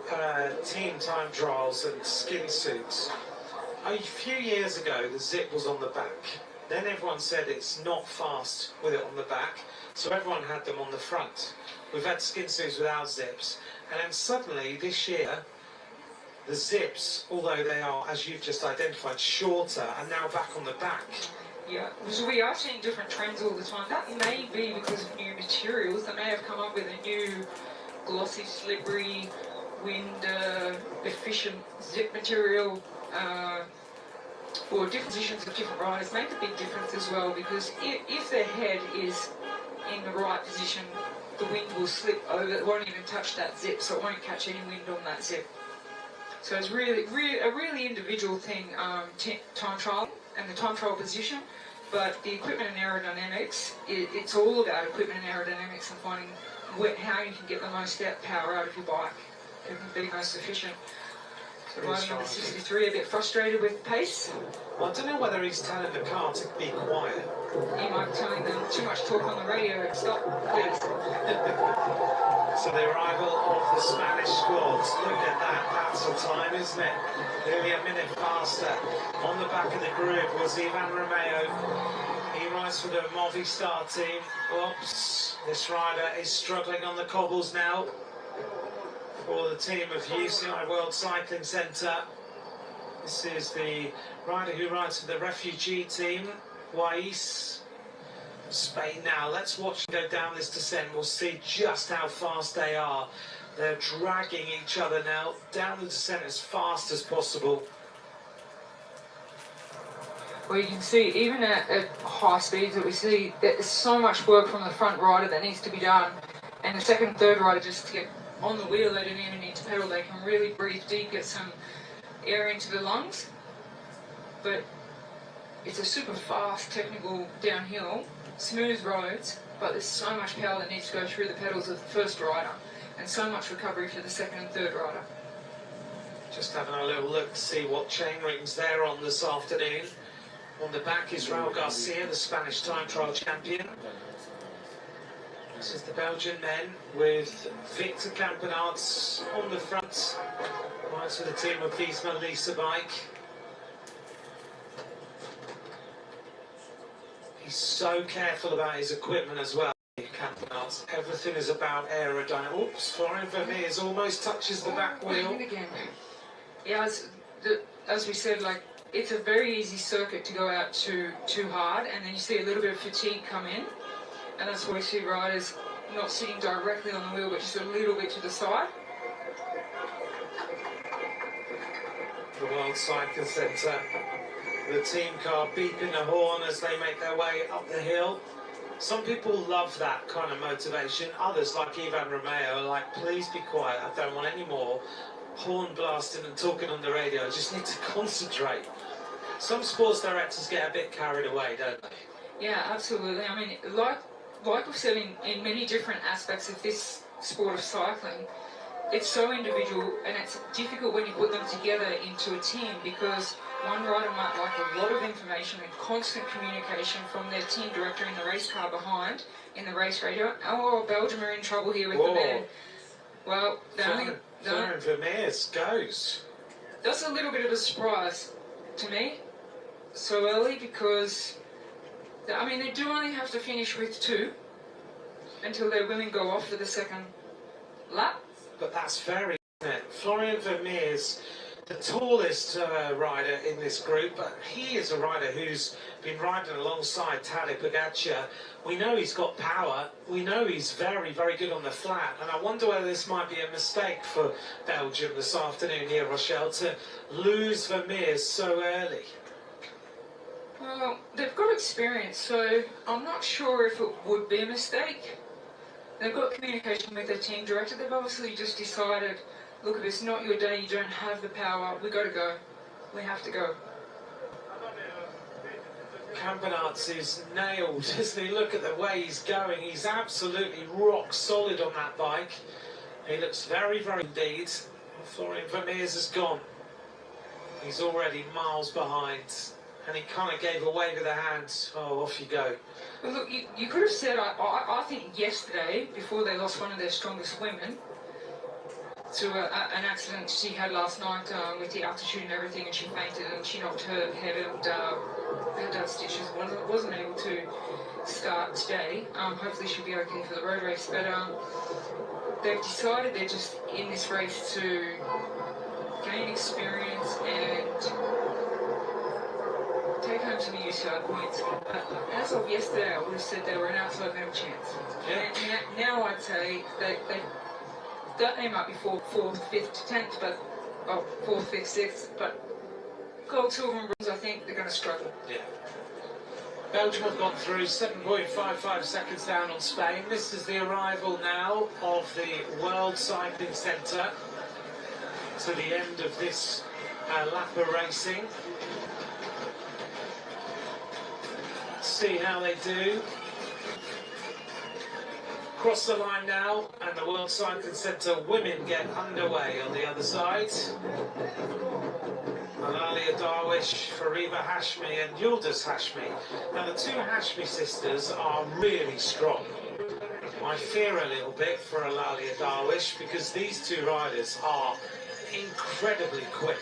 team time trials and skin suits, a few years ago the zip was on the back. Then everyone said it's not fast with it on the back, so everyone had them on the front. We've had skin suits without zips, and then suddenly this year the zips, although they are, as you've just identified, shorter, are now back on the back. Yeah, because we are seeing different trends all the time. That may be because of new materials. They may have come up with a new glossy, slippery, wind efficient zip material for different positions of different riders. Make a big difference as well, because if their head is in the right position the wind will slip over, it won't even touch that zip, so it won't catch any wind on that zip. So it's really a really individual thing, time trial and the time trial position, but the equipment and aerodynamics, it's all about equipment and aerodynamics and finding how you can get the most power out of your bike and be most efficient. So rider number 63 a bit frustrated with pace. Well, I don't know whether he's telling the car to be quiet. He might be telling them too much talk on the radio, stop, please. So the arrival of the Spanish squads, look at that, that's the time, isn't it? Nearly a minute faster. On the back of the group was Ivan Romeo. He rides for the Movistar team. Oops, this rider is struggling on the cobbles now for the team of UCI World Cycling Centre. This is the rider who rides for the Refugee team, Wais. Spain now. Let's watch them go down this descent. We'll see just how fast they are. They're dragging each other now down the descent as fast as possible. Well, you can see, even at high speeds that we see, there's so much work from the front rider that needs to be done. And the second and third rider, just to get on the wheel, they don't even need to pedal. They can really breathe deep, get some air into the lungs. But it's a super fast, technical downhill, smooth roads, but there's so much power that needs to go through the pedals of the first rider, and so much recovery for the second and third rider. Just having a little look to see what chain rings they're on this afternoon. On the back is Raul Garcia, the Spanish time trial champion. This is the Belgian men with Victor Campenaerts on the front. Right for the team of Wiesmann Lisa bike. He's so careful about his equipment as well. Campenaerts. Everything is about aerodynamics. Oops, Florian Vermeers almost touches the back wheel. Again. Yeah, as we said, like, it's a very easy circuit to go out too hard, and then you see a little bit of fatigue come in, and that's why we see riders not sitting directly on the wheel, but just a little bit to the side. The World Cycling Centre. The team car beeping the horn as they make their way up the hill. Some people love that kind of motivation. Others, like Ivan Romeo, are like, please be quiet. I don't want any more horn blasting and talking on the radio. I just need to concentrate. Some sports directors get a bit carried away, don't they? Yeah, absolutely. I mean, like we've said in many different aspects of this sport of cycling, it's so individual, and it's difficult when you put them together into a team, because one rider might like a lot of information and constant communication from their team director in the race car behind, in the race radio. Oh, Belgium are in trouble here with the man. Well, Florian Vermeers goes. That's a little bit of a surprise to me, so early, because, I mean, they do only have to finish with 2 until their women go off for the second lap. But that's very, isn't it? Florian Vermeers, the tallest rider in this group, but he is a rider who's been riding alongside Tadej Pogačar. We know he's got power, we know he's very, very good on the flat, and I wonder whether this might be a mistake for Belgium this afternoon here, Rochelle, to lose Vermeers so early. Well, they've got experience, so I'm not sure if it would be a mistake. They've got communication with their team director. They've obviously just decided, look, if it's not your day, you don't have the power, we got to go. We have to go. Campenaerts is nailed, isn't he? Look at the way he's going. He's absolutely rock solid on that bike. He looks very, very indeed. Florian Vermeers has gone. He's already miles behind. And he kind of gave away with the hands. Oh, off you go. Well, look, you could have said, I think yesterday, before they lost one of their strongest women to an accident she had last night with the altitude and everything, and she fainted and she knocked her head and had done stitches, wasn't able to start today. Hopefully she'll be okay for the road race, but they've decided they're just in this race to gain experience and take home some UCI points. As of yesterday, I would have said they were an outside medal chance. Yeah. And now I'd say they might be 4th, 5th, 10th, but 4th, 5th, 6th. But gold, silver, and bronze, I think they're going to struggle. Yeah. Belgium have gone through 7.55 seconds down on Spain. This is the arrival now of the World Cycling Centre to the end of this lap of racing. Let's see how they do. Cross the line now, and the World Cycling Centre women get underway on the other side. Alalia Darwish, Fariba Hashmi and Yildiz Hashmi. Now the two Hashmi sisters are really strong. I fear a little bit for Alalia Darwish because these two riders are incredibly quick.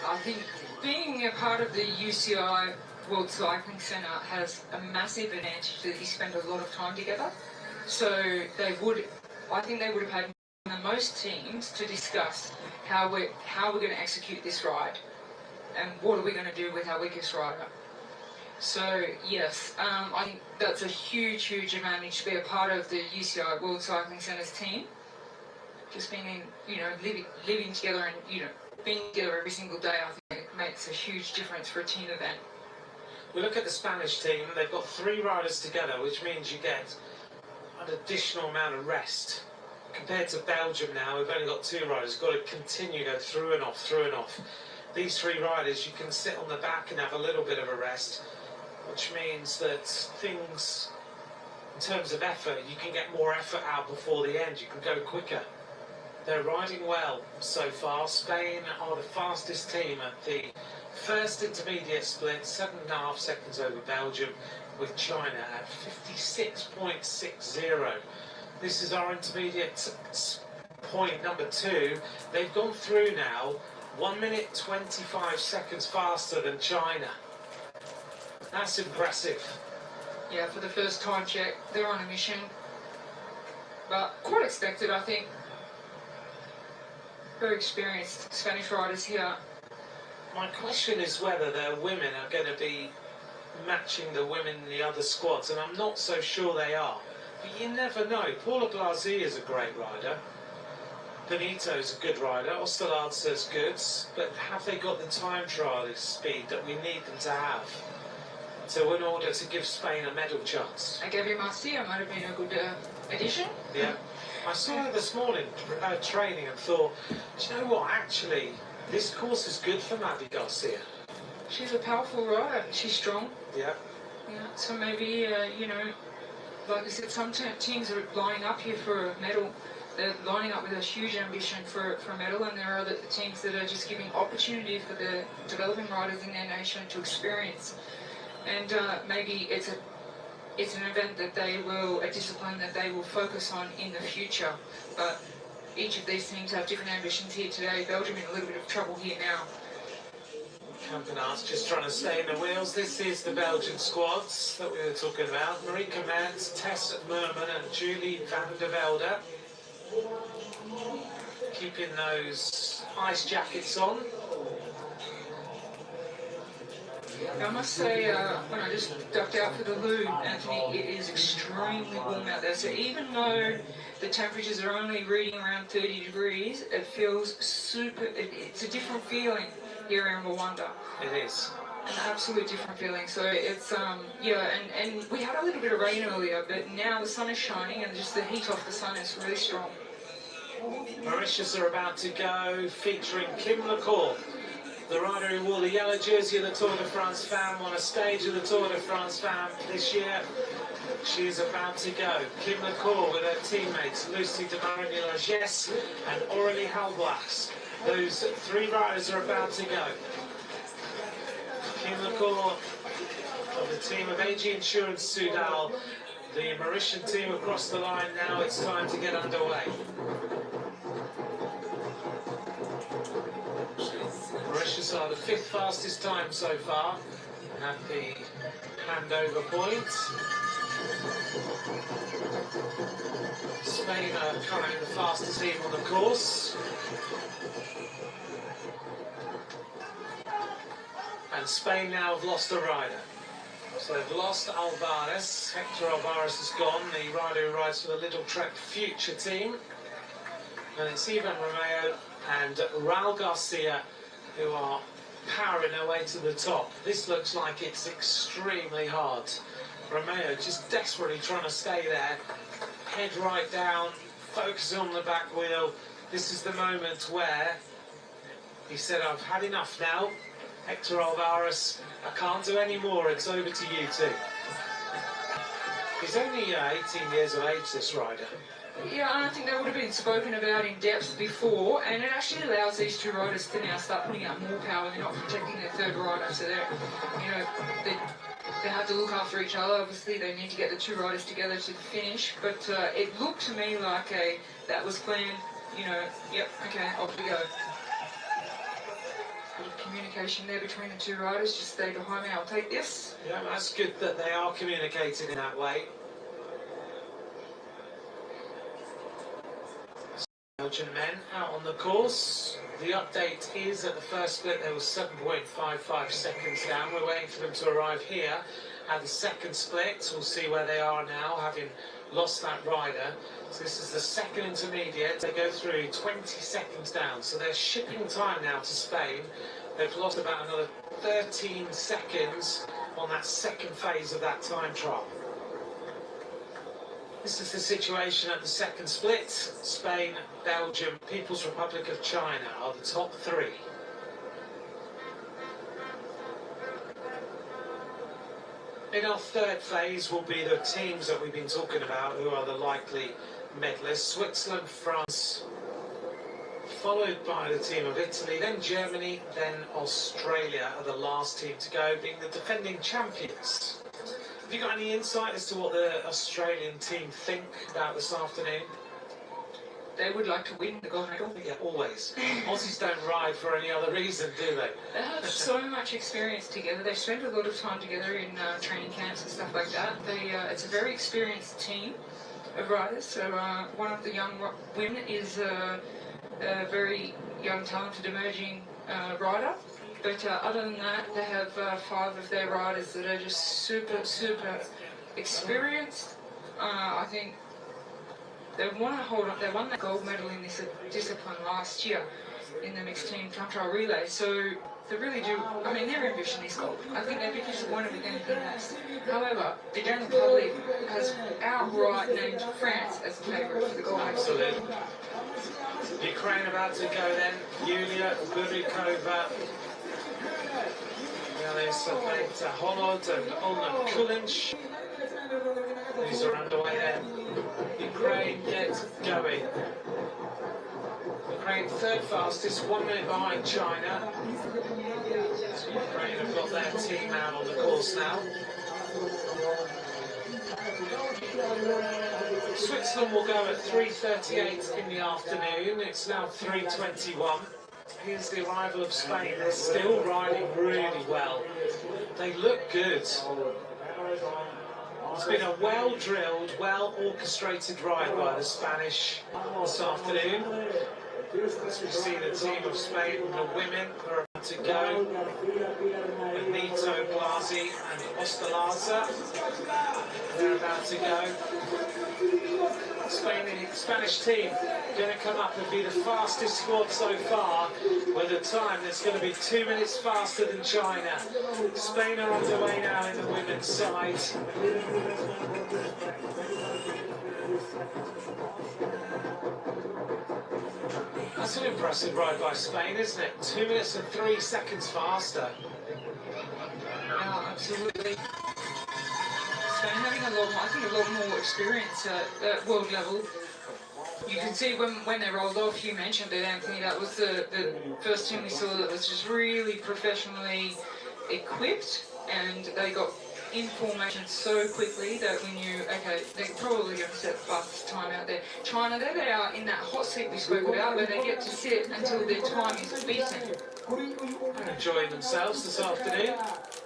I think being a part of the UCI World Cycling Centre has a massive advantage that you spend a lot of time together. So I think they would have had the most teams to discuss how we're going to execute this ride and what are we going to do with our weakest rider. So yes, I think that's a huge advantage to be a part of the UCI World Cycling Centre's team. Just being in, living together and being together every single day, I think it makes a huge difference for a team event. We look at the Spanish team, they've got 3 riders together, which means you get an additional amount of rest. Compared to Belgium now, we've only got 2 riders, got to continue to go through and off. These 3 riders, you can sit on the back and have a little bit of a rest, which means that things, in terms of effort, you can get more effort out before the end, you can go quicker. They're riding well so far. Spain are the fastest team at the first intermediate split, 7.5 seconds over Belgium, with China at 56.60. This is our intermediate point number 2. They've gone through now 1 minute 25 seconds faster than China. That's impressive. Yeah, for the first time check, they're on a mission, but quite expected, I think. Very experienced Spanish riders here. My question is whether their women are going to be matching the women in the other squads, and I'm not so sure they are. But you never know. Paula Blasi is a great rider. Benito's a good rider. Osterlad's good. But have they got the time trial speed that we need them to have? So in order to give Spain a medal chance. Gabriel Marcia might have been a good addition. Yeah. I saw her this morning training and thought, do you know what, actually, this course is good for Maddie Garcia. She's a powerful rider, she's strong. Yeah. Yeah. So maybe, like I said, some teams are lining up here for a medal. They're lining up with a huge ambition for a medal, and there are other teams that are just giving opportunity for the developing riders in their nation to experience. And maybe it's an event that a discipline that they will focus on in the future. But each of these teams have different ambitions here today. Belgium in a little bit of trouble here now. Campenaerts just trying to stay in the wheels. This is the Belgian squads that we were talking about. Marieke Mans, Tess Merman and Julie van der Velde. Keeping those ice jackets on. I must say, when I just ducked out for the loo, Anthony, it is extremely warm out there. So even though the temperatures are only reading around 30 degrees, it feels super, it's a different feeling here in Rwanda. It is. An absolute different feeling. So it's, and we had a little bit of rain earlier, but now the sun is shining and just the heat off the sun is really strong. Mauritius are about to go, featuring Kim LaCour. The rider who wore the yellow jersey of the Tour de France Femme, won a stage of the Tour de France Femme this year. She is about to go. Kim LaCour with her teammates Lucy de Marigny-Lagesse and Aurélie Halblas. Those 3 riders are about to go. Kim LaCour of the team of AG Insurance Sudal. The Mauritian team across the line now. It's time to get underway. Mauritius are the 5th fastest time so far at the handover point. Spain are currently the fastest team on the course. And Spain now have lost a rider. So they've lost Alvarez. Hector Alvarez is gone, the rider who rides for the Little Trek Future team. And it's Ivan Romeo and Raul Garcia who are powering their way to the top. This looks like it's extremely hard. Romeo just desperately trying to stay there, head right down, focusing on the back wheel. This is the moment where he said, I've had enough now. Hector Alvarez, I can't do any more, it's over to you two. He's only 18 years of age, this rider. Yeah, I don't think that would have been spoken about in depth before, and it actually allows these two riders to now start putting out more power. They're not protecting their third rider, so they're, they have to look after each other. Obviously, they need to get the two riders together to the finish, but it looked to me like that was planned. Yep, okay, off we go. Bit of communication there between the two riders. Just stay behind me, I'll take this. Yeah, that's good that they are communicating in that way. Belgian men out on the course. The update is at the first split there was 7.55 seconds down. We're waiting for them to arrive here at the second split. We'll see where they are now, having lost that rider. So this is the second intermediate. They go through 20 seconds down. So they're shipping time now to Spain. They've lost about another 13 seconds on that second phase of that time trial. This is the situation at the second split. Spain, Belgium, People's Republic of China are the top three. In our third phase will be the teams that we've been talking about who are the likely medalists. Switzerland, France, followed by the team of Italy, then Germany, then Australia are the last team to go, being the defending champions. Have you got any insight as to what the Australian team think about this afternoon? They would like to win the gold medal. Yeah, always. Aussies don't ride for any other reason, do they? They have so much experience together. They spend a lot of time together in training camps and stuff like that. It's a very experienced team of riders. So one of the young women is a very young, talented, emerging rider. But other than that, they have 5 of their riders that are just super experienced. I think they want to hold up. They won the gold medal in this discipline last year in the mixed team time trial relay. So they really do. I mean, their ambition is gold. I think they'd be disappointed with anything less. However, the general public has outright named France as the favourite for the gold medal. Absolutely. Ukraine about to go then. Yulia Burikova. Elizaveta Holod and Olna Kulinch. These are underway then. Ukraine get going. Ukraine third fastest, 1 minute behind China. So Ukraine have got their team out on the course now. Switzerland will go at 3:38 in the afternoon. It's now 3:21. Here's the arrival of Spain. They're still riding really well. They look good. It's been a well-drilled, well-orchestrated ride by the Spanish this afternoon. As we see the team of Spain, the women are about to go. Benito, Blasi and Ostalaza. They're about to go. Spanish team going to come up and be the fastest squad so far with a time that's going to be 2 minutes faster than China. Spain are underway now in the women's side. That's an impressive ride by Spain, isn't it? 2 minutes and 3 seconds faster. Yeah, absolutely. Spain having a lot more experience at world level. You can see when they rolled off, you mentioned it, Anthony, that was the first team we saw that was just really professionally equipped, and they got in formation so quickly that we knew, okay, they're probably going to set the fastest time out there. China, there they are in that hot seat we spoke about, where they get to sit until their time is beaten. Enjoying themselves this afternoon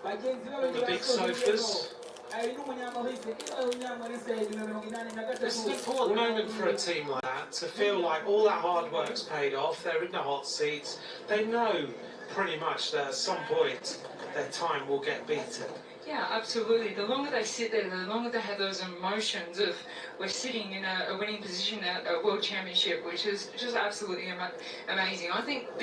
on the big sofas. It's an important moment for a team like that, to feel like all that hard work's paid off. They're in the hot seats. They know pretty much that at some point their time will get beaten. Yeah, absolutely. The longer they sit there, the longer they have those emotions of we're sitting in a winning position at a World Championship, which is just absolutely amazing. I think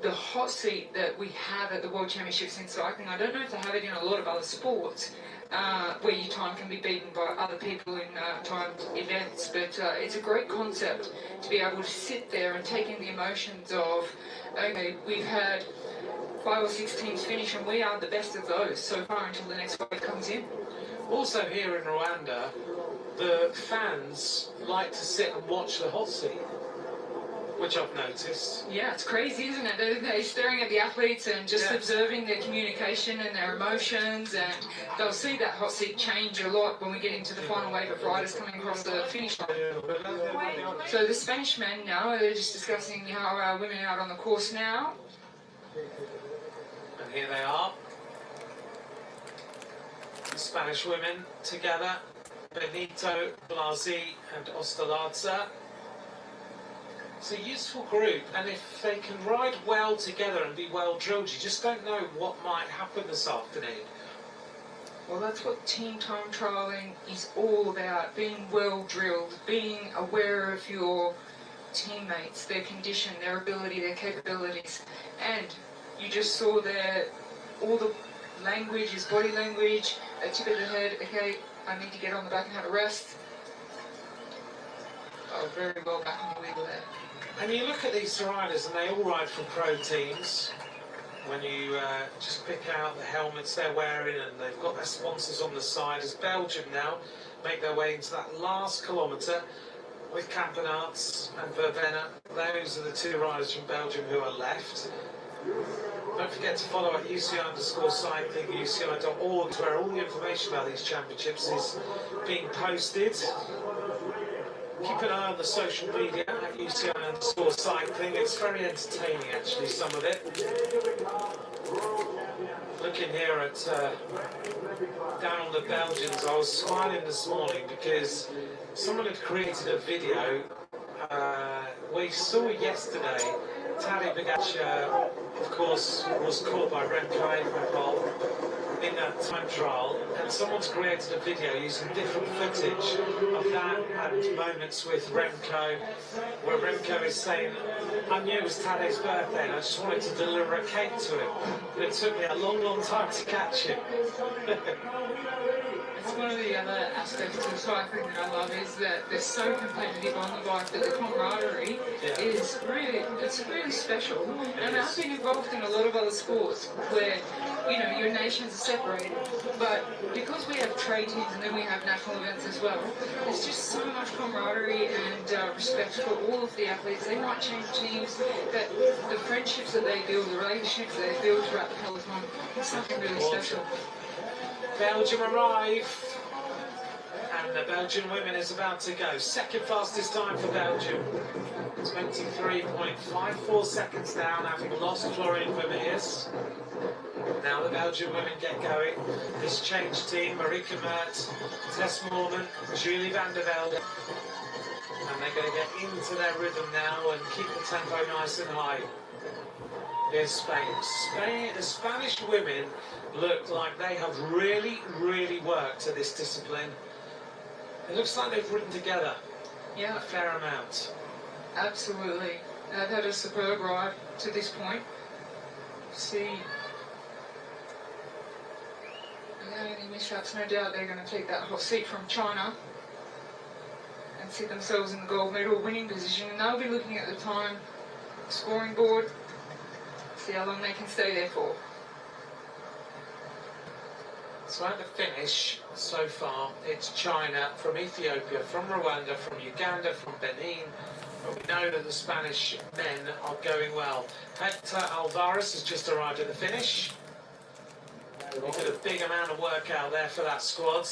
the hot seat that we have at the World Championships in cycling, I don't know if they have it in a lot of other sports, where your time can be beaten by other people in timed events, but it's a great concept to be able to sit there and take in the emotions of, okay, we've had 5 or 6 teams finish and we are the best of those so far until the next wave comes in. Also here in Rwanda, the fans like to sit and watch the hot seat, which I've noticed. Yeah, it's crazy, isn't it? They're staring at the athletes and just observing their communication and their emotions, and they'll see that hot seat change a lot when we get into the final wave of riders coming across the finish line. So the Spanish men now, they're just discussing how our women are out on the course now. And here they are. The Spanish women together, Benito, Blasi and Ostaladza. It's a useful group, and if they can ride well together and be well drilled, you just don't know what might happen this afternoon. Well, that's what team time trialling is all about, being well drilled, being aware of your teammates, their condition, their ability, their capabilities. And you just saw there all the language is body language, a tip of the head, okay, I need to get on the back and have a rest. Oh, very well back on the wheel there. And you look at these riders, and they all ride for pro teams. When you just pick out the helmets they're wearing, and they've got their sponsors on the side, as Belgium now make their way into that last kilometre with Campenaerts and Verbena. Those are the 2 riders from Belgium who are left. Don't forget to follow at UCI_cycling, UCI.org, where all the information about these championships is being posted. Keep an eye on the social media at UCI_cycling. It's very entertaining, actually, some of it. Looking here at down on the Belgians, I was smiling this morning because someone had created a video. We saw yesterday Tadej Pogačar, of course, was caught by Remco Evenepoel in that time trial, and someone's created a video using different footage of that and moments with Remco, where Remco is saying, I knew it was Tadej's birthday and I just wanted to deliver a cake to him, but it took me a long, long time to catch him. It's one of the other aspects of cycling that I love is that they're so competitive on the bike that the camaraderie is really, it's really special. And I've been involved in a lot of other sports where, you know, your nations are separated, but because we have trade teams and then we have national events as well, there's just so much camaraderie and respect for all of the athletes. They might change teams, that the friendships that they build, the relationships that they build throughout the peloton, it's something really special. Belgium arrive, and the Belgian women is about to go. Second fastest time for Belgium, 23.54 seconds down, having lost Florian Vermeers. Now the Belgian women get going. This change team, Marika Mert, Tess Moorman, Julie van der Velde, and they're going to get into their rhythm now and keep the tempo nice and high. Here's Spain. The Spanish women look like they have really, really worked at this discipline. It looks like they've ridden together a fair amount. Absolutely. They've had a superb ride to this point. See, without any mishaps, no doubt they're going to take that hot seat from China and sit themselves in the gold medal winning position, and they'll be looking at the time scoring board, see how long they can stay there for. So at the finish, so far, it's China, from Ethiopia, from Rwanda, from Uganda, from Benin. But we know that the Spanish men are going well. Hector Alvarez has just arrived at the finish. He did a big amount of work out there for that squad.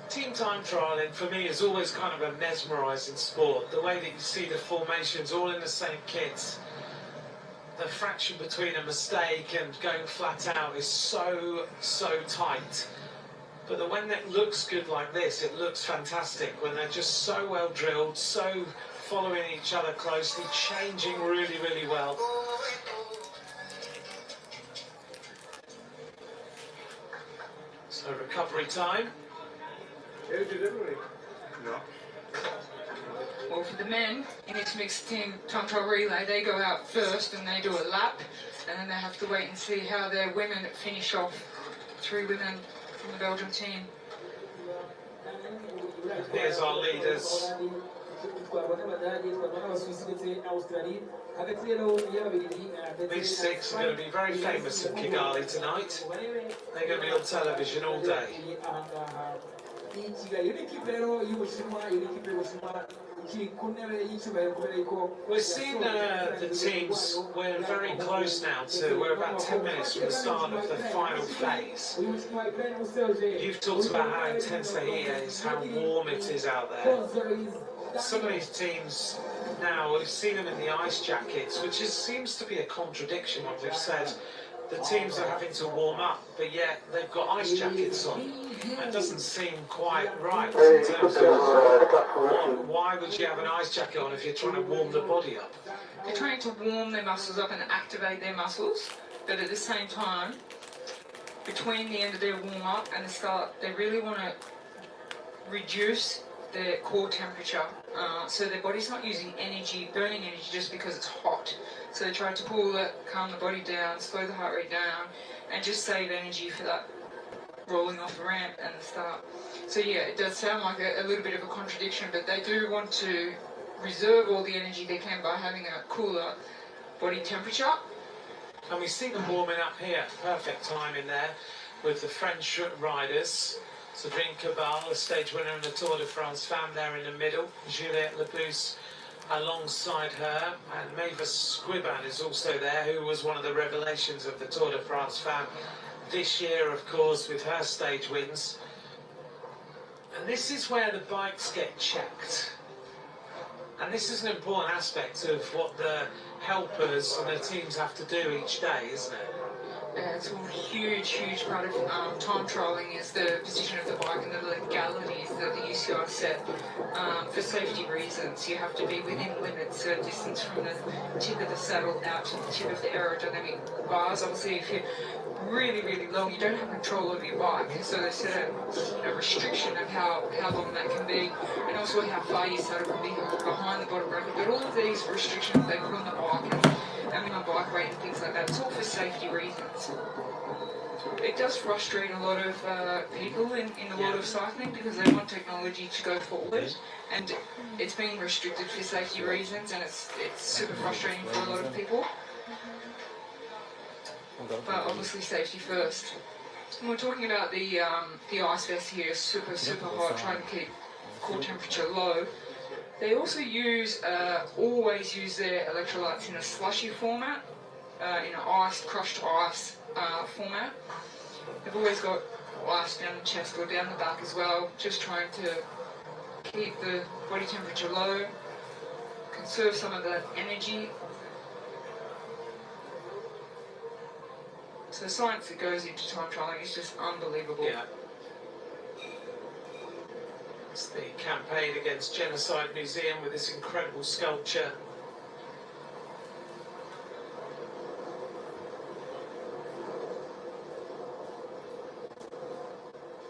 Team time trialling for me is always kind of a mesmerising sport. The way that you see the formations all in the same kit. The fraction between a mistake and going flat out is so tight. But when it looks good like this, it looks fantastic. When they're just so well drilled, so following each other closely, changing really, really well. So recovery time. Well, for the men in this mixed team time trial relay, they go out first and they do a lap, and then they have to wait and see how their women finish off. 3 women from the Belgian team. Here's our leaders. These 6 are going to be very famous in Kigali tonight. They're going to be on television all day. We're seeing the teams, we're very close now we're about 10 minutes from the start of the final phase. You've talked about how intense the heat is, how warm it is out there. Some of these teams now, we've seen them in the ice jackets, which seems to be a contradiction when we've said the teams are having to warm up, but yet they've got ice jackets on. That doesn't seem quite right in terms of why would you have an ice jacket on if you're trying to warm the body up? They're trying to warm their muscles up and activate their muscles, but at the same time, between the end of their warm-up and the start, they really want to reduce their core temperature, so their body's not using energy, burning energy just because it's hot. So they try to cool it, calm the body down, slow the heart rate down, and just save energy for that rolling off the ramp and the start. So yeah, it does sound like a little bit of a contradiction, but they do want to reserve all the energy they can by having a cooler body temperature. And we see them warming up here, perfect time in there with the French riders. Cédric Cabal, the stage winner in the Tour de France femme there in the middle. Juliette Labousse alongside her, and Mavis Squiban is also there, who was one of the revelations of the Tour de France femme this year, of course, with her stage wins. And this is where the bikes get checked. And this is an important aspect of what the helpers and the teams have to do each day, isn't it? It's a huge part of time trialling is the position of the bike and the legalities that the UCI set. For safety reasons, you have to be within limits, a distance from the tip of the saddle out to the tip of the aerodynamic bars. Obviously, if you're really long, you don't have control over your bike, so they set a restriction of how long that can be, and also how far your saddle can be behind the bottom bracket. But all of these restrictions they put on the bike, and minimum bike weight and things like that, it's all for safety reasons. It does frustrate a lot of people in the world of cycling because they want technology to go forward, and it's being restricted for safety reasons, and it's super frustrating for a lot of people. But obviously safety first. And we're talking about the ice vest here, super hot, trying to keep core temperature low. They also always use their electrolytes in a slushy format, in an crushed ice format. They've always got ice down the chest or down the back as well, just trying to keep the body temperature low, conserve some of that energy. So the science that goes into time trialling is just unbelievable. Yeah. It's the campaign against Genocide Museum with this incredible sculpture.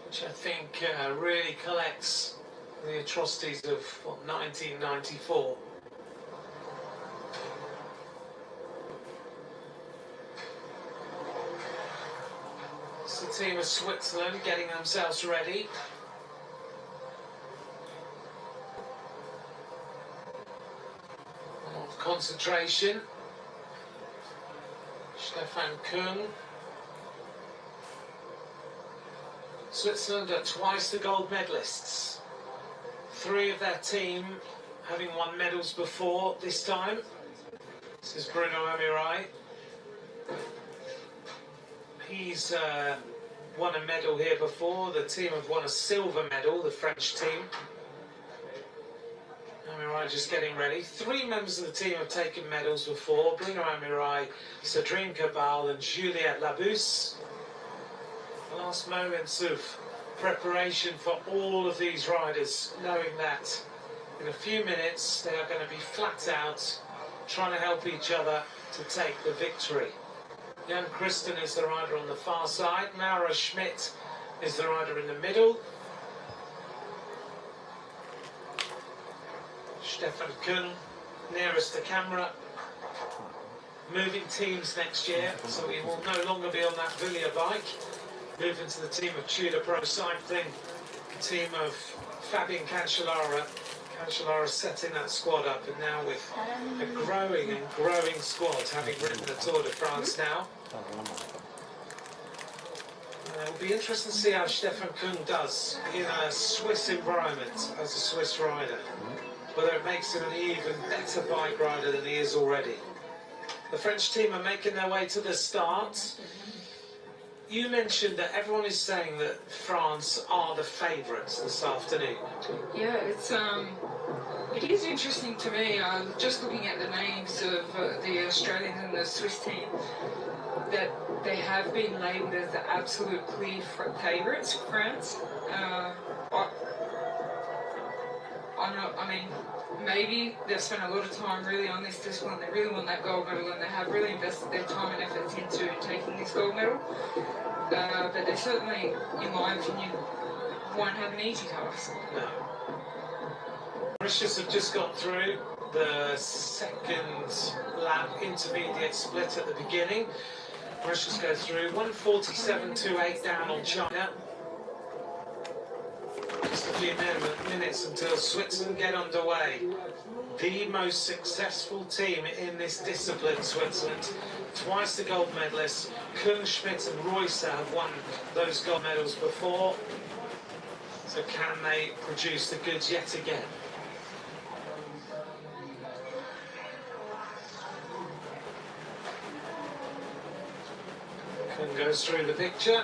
Which I think really collects the atrocities of 1994. It's the team of Switzerland getting themselves ready. Concentration. Stefan Küng. Switzerland are twice the gold medalists. 3 of their team having won medals before this time. This is Bruno Amirai. He's won a medal here before. The team have won a silver medal, the French team. Amirai just getting ready. 3 members of the team have taken medals before. Bruno Amirai, Cédric Cabal and Juliette Labousse. Last moments of preparation for all of these riders, knowing that in a few minutes they are going to be flat out, trying to help each other to take the victory. Jan Christen is the rider on the far side. Maura Schmidt is the rider in the middle. Stefan Kuhn, nearest the camera. Moving teams next year, so he will no longer be on that Villiers bike. Moving to the team of Tudor Pro Cycling, team of Fabian Cancellara. Cancellara setting that squad up, and now with a growing and growing squad, having ridden the Tour de France now. It will be interesting to see how Stefan Kuhn does in a Swiss environment as a Swiss rider. Whether it makes him an even better bike rider than he is already. The French team are making their way to the start. You mentioned that everyone is saying that France are the favourites this afternoon. Yeah, it is interesting to me, just looking at the names of the Australian and the Swiss team, that they have been labelled as the absolute clear favourites for France. I mean, maybe they've spent a lot of time really on this discipline, they really want that gold medal, and they have really invested their time and efforts into taking this gold medal. But they certainly, in my opinion, won't have an easy task. No. Mauritius have just got through the second lap intermediate split at the beginning. Mauritius go through 1:47.28 down on China. Just a few minutes until Switzerland get underway. The most successful team in this discipline, Switzerland. Twice the gold medalists. Kuhn, Schmidt and Reusser have won those gold medals before. So can they produce the goods yet again? Kuhn goes through the picture.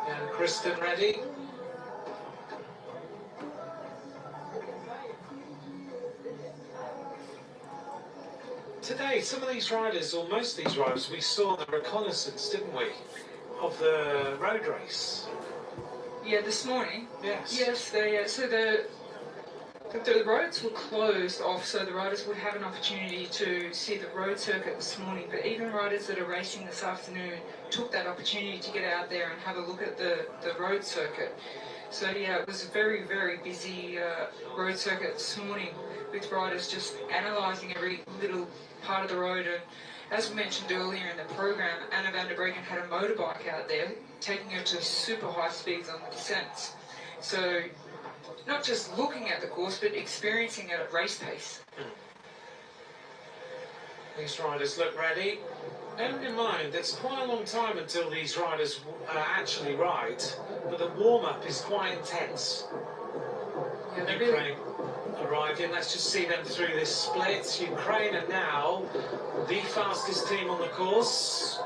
And Kristen ready. Today, some of these riders, or most of these riders, we saw the reconnaissance, didn't we, of the road race? Yeah, this morning. Yes. Yes, the roads were closed off, so the riders would have an opportunity to see the road circuit this morning. But even riders that are racing this afternoon took that opportunity to get out there and have a look at the road circuit. So yeah, it was a very, very busy road circuit this morning, with riders just analysing every little part of the road. And as we mentioned earlier in the program, Anna van der Breggen had a motorbike out there, taking her to super high speeds on the descents. So not just looking at the course, but experiencing it at race pace. These riders look ready. Bear in mind, it's quite a long time until these riders actually ride, but the warm-up is quite intense. Yeah, Ukraine arriving, let's just see them through this split. Ukraine are now the fastest team on the course.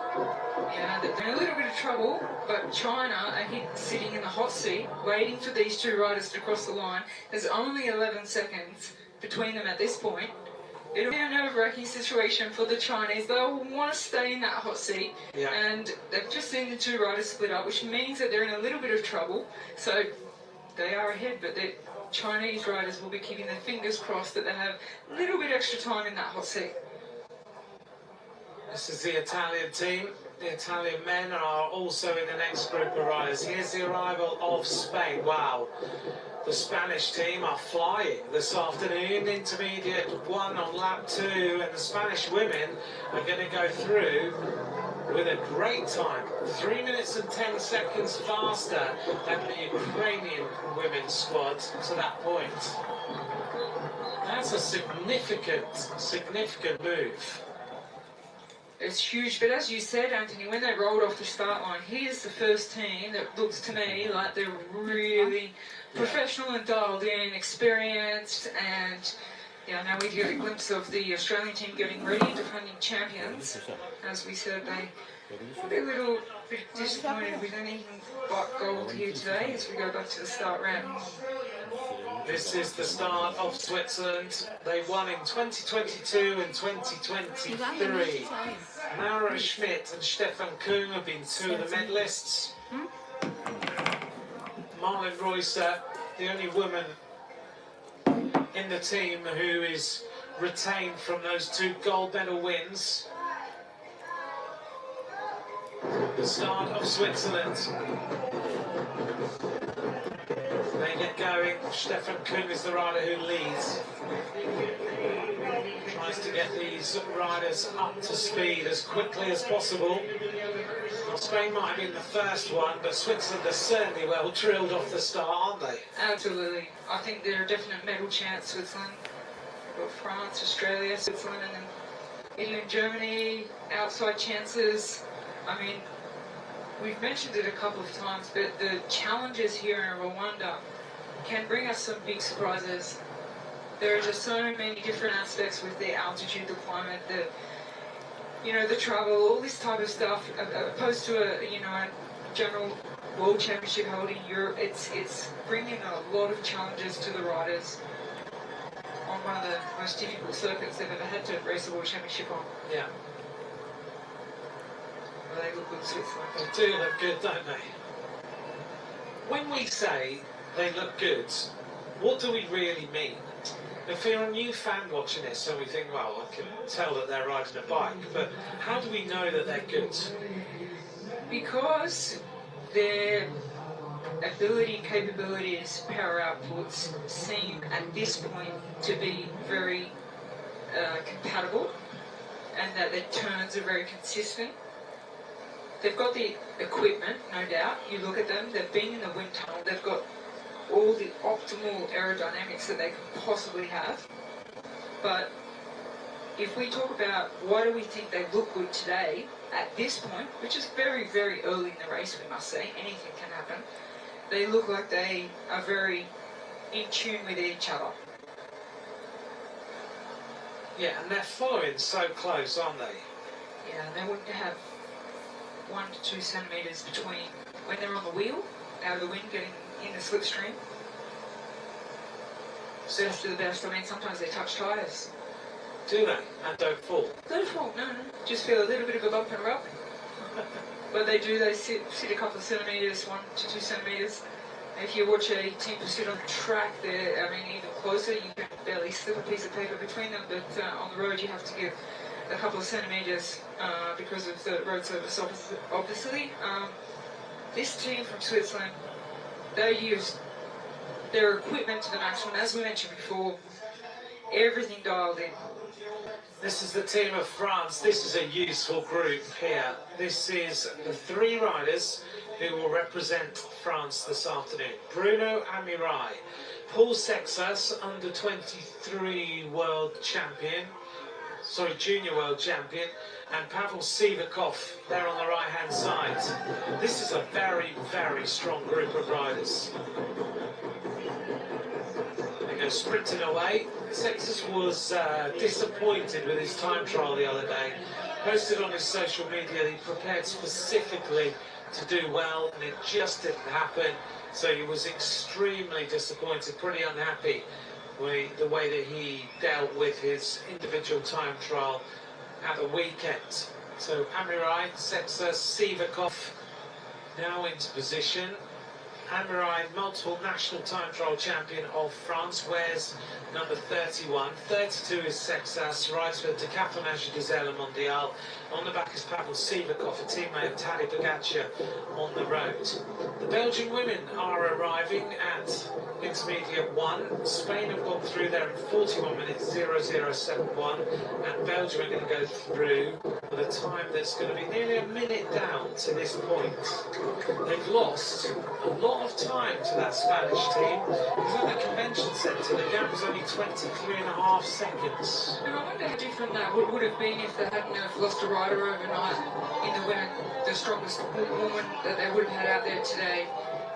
Yeah, they're in a little bit of trouble, but China are sitting in the hot seat, waiting for these two riders to cross the line. There's only 11 seconds between them at this point. It'll be a nerve-wracking situation for the Chinese. They'll want to stay in that hot seat, and they've just seen the two riders split up, which means that they're in a little bit of trouble. So they are ahead, but the Chinese riders will be keeping their fingers crossed that they have a little bit extra time in that hot seat. This is the Italian team. The Italian men are also in the next group of riders. Here's the arrival of Spain. Wow. The Spanish team are flying this afternoon. Intermediate 1 on lap 2, and the Spanish women are going to go through with a great time. 3 minutes and 10 seconds faster than the Ukrainian women's squad to that point. That's a significant move. It's huge, but as you said, Anthony, when they rolled off the start line, here's the first team that looks to me like they're really professional and dialed in, experienced, and now we get a glimpse of the Australian team getting ready, defending champions. As we said, they will be a little bit disappointed with anything but gold here today as we go back to the start round. This is the start of Switzerland. They won in 2022 and 2023. Maura Schmidt and Stefan Kuhn have been two of the medalists. Marlene Reusser, the only woman in the team who is retained from those two gold medal wins. The start of Switzerland. They get going. Stefan Kuhn is the rider who leads. Tries to get these riders up to speed as quickly as possible. Well, Spain might have been the first one, but Switzerland are certainly well drilled off the start, aren't they? Absolutely. I think they're a definite medal chance, Switzerland. We've got France, Australia, Switzerland, and then Italy and Germany, outside chances. I mean, we've mentioned it a couple of times, but the challenges here in Rwanda can bring us some big surprises. There are just so many different aspects with the altitude, the climate, the travel, all this type of stuff, opposed to a general world championship held in Europe. It's bringing a lot of challenges to the riders on one of the most difficult circuits they've ever had to race a world championship on. Yeah. Well, they look good, Switzerland. They do look good, don't they? When we say they look good, what do we really mean? If you're a new fan watching this and we think, well, I can tell that they're riding a bike, but how do we know that they're good? Because their ability, capabilities, power outputs seem at this point to be very compatible, and that their turns are very consistent. They've got the equipment, no doubt. You look at them, they've been in the wind tunnel, they've got all the optimal aerodynamics that they could possibly have. But if we talk about why do we think they look good today, at this point, which is very, very early in the race, we must say, anything can happen, they look like they are very in tune with each other. Yeah, and they're following so close, aren't they? Yeah, and they wouldn't have 1 to 2 centimetres between when they're on the wheel, out of the wind, getting in the slipstream. Best of the best. I mean, sometimes they touch tyres. Do they? And don't fall? Don't fall, no. Just feel a little bit of a bump and rub. But they do, they sit a couple of centimetres, 1 to 2 centimetres. If you watch a team pursuit on the track, they're, I mean, even closer, you can barely slip a piece of paper between them, but on the road you have to give a couple of centimetres because of the road surface, obviously. This team from Switzerland, they use their equipment to the maximum. As we mentioned before, everything dialed in. This is the team of France. This is a useful group here. This is the 3 riders who will represent France this afternoon. Bruno Amirai, Paul Sexas, under 23 world champion, junior world champion, and Pavel Sivakov there on the right hand side. This is a very, very strong group of riders. They go sprinting away. Sexas was disappointed with his time trial the other day. Posted on his social media that he prepared specifically to do well, and it just didn't happen. So he was extremely disappointed, pretty unhappy with the way that he dealt with his individual time trial at the weekend. So Amirai, Sexas, Sivakov now into position. Amirai, multiple national time trial champion of France, wears number 31. 32 is Sexas, rides for Decathlon Gazelle Mondial. On the back is Pavel Sivakov, a teammate of Tadej Pogačar on the road. The Belgian women are arriving at intermediate 1. Spain have gone through there in 41 minutes, 0071, and Belgium are going to go through with a time that's going to be nearly a minute down to this point. They've lost a lot of time to that Spanish team. It was at the convention centre, the gap was only 23.5 seconds. And I wonder how different that would have been if they hadn't have lost a rider overnight in the winter, the strongest woman that they would have had out there today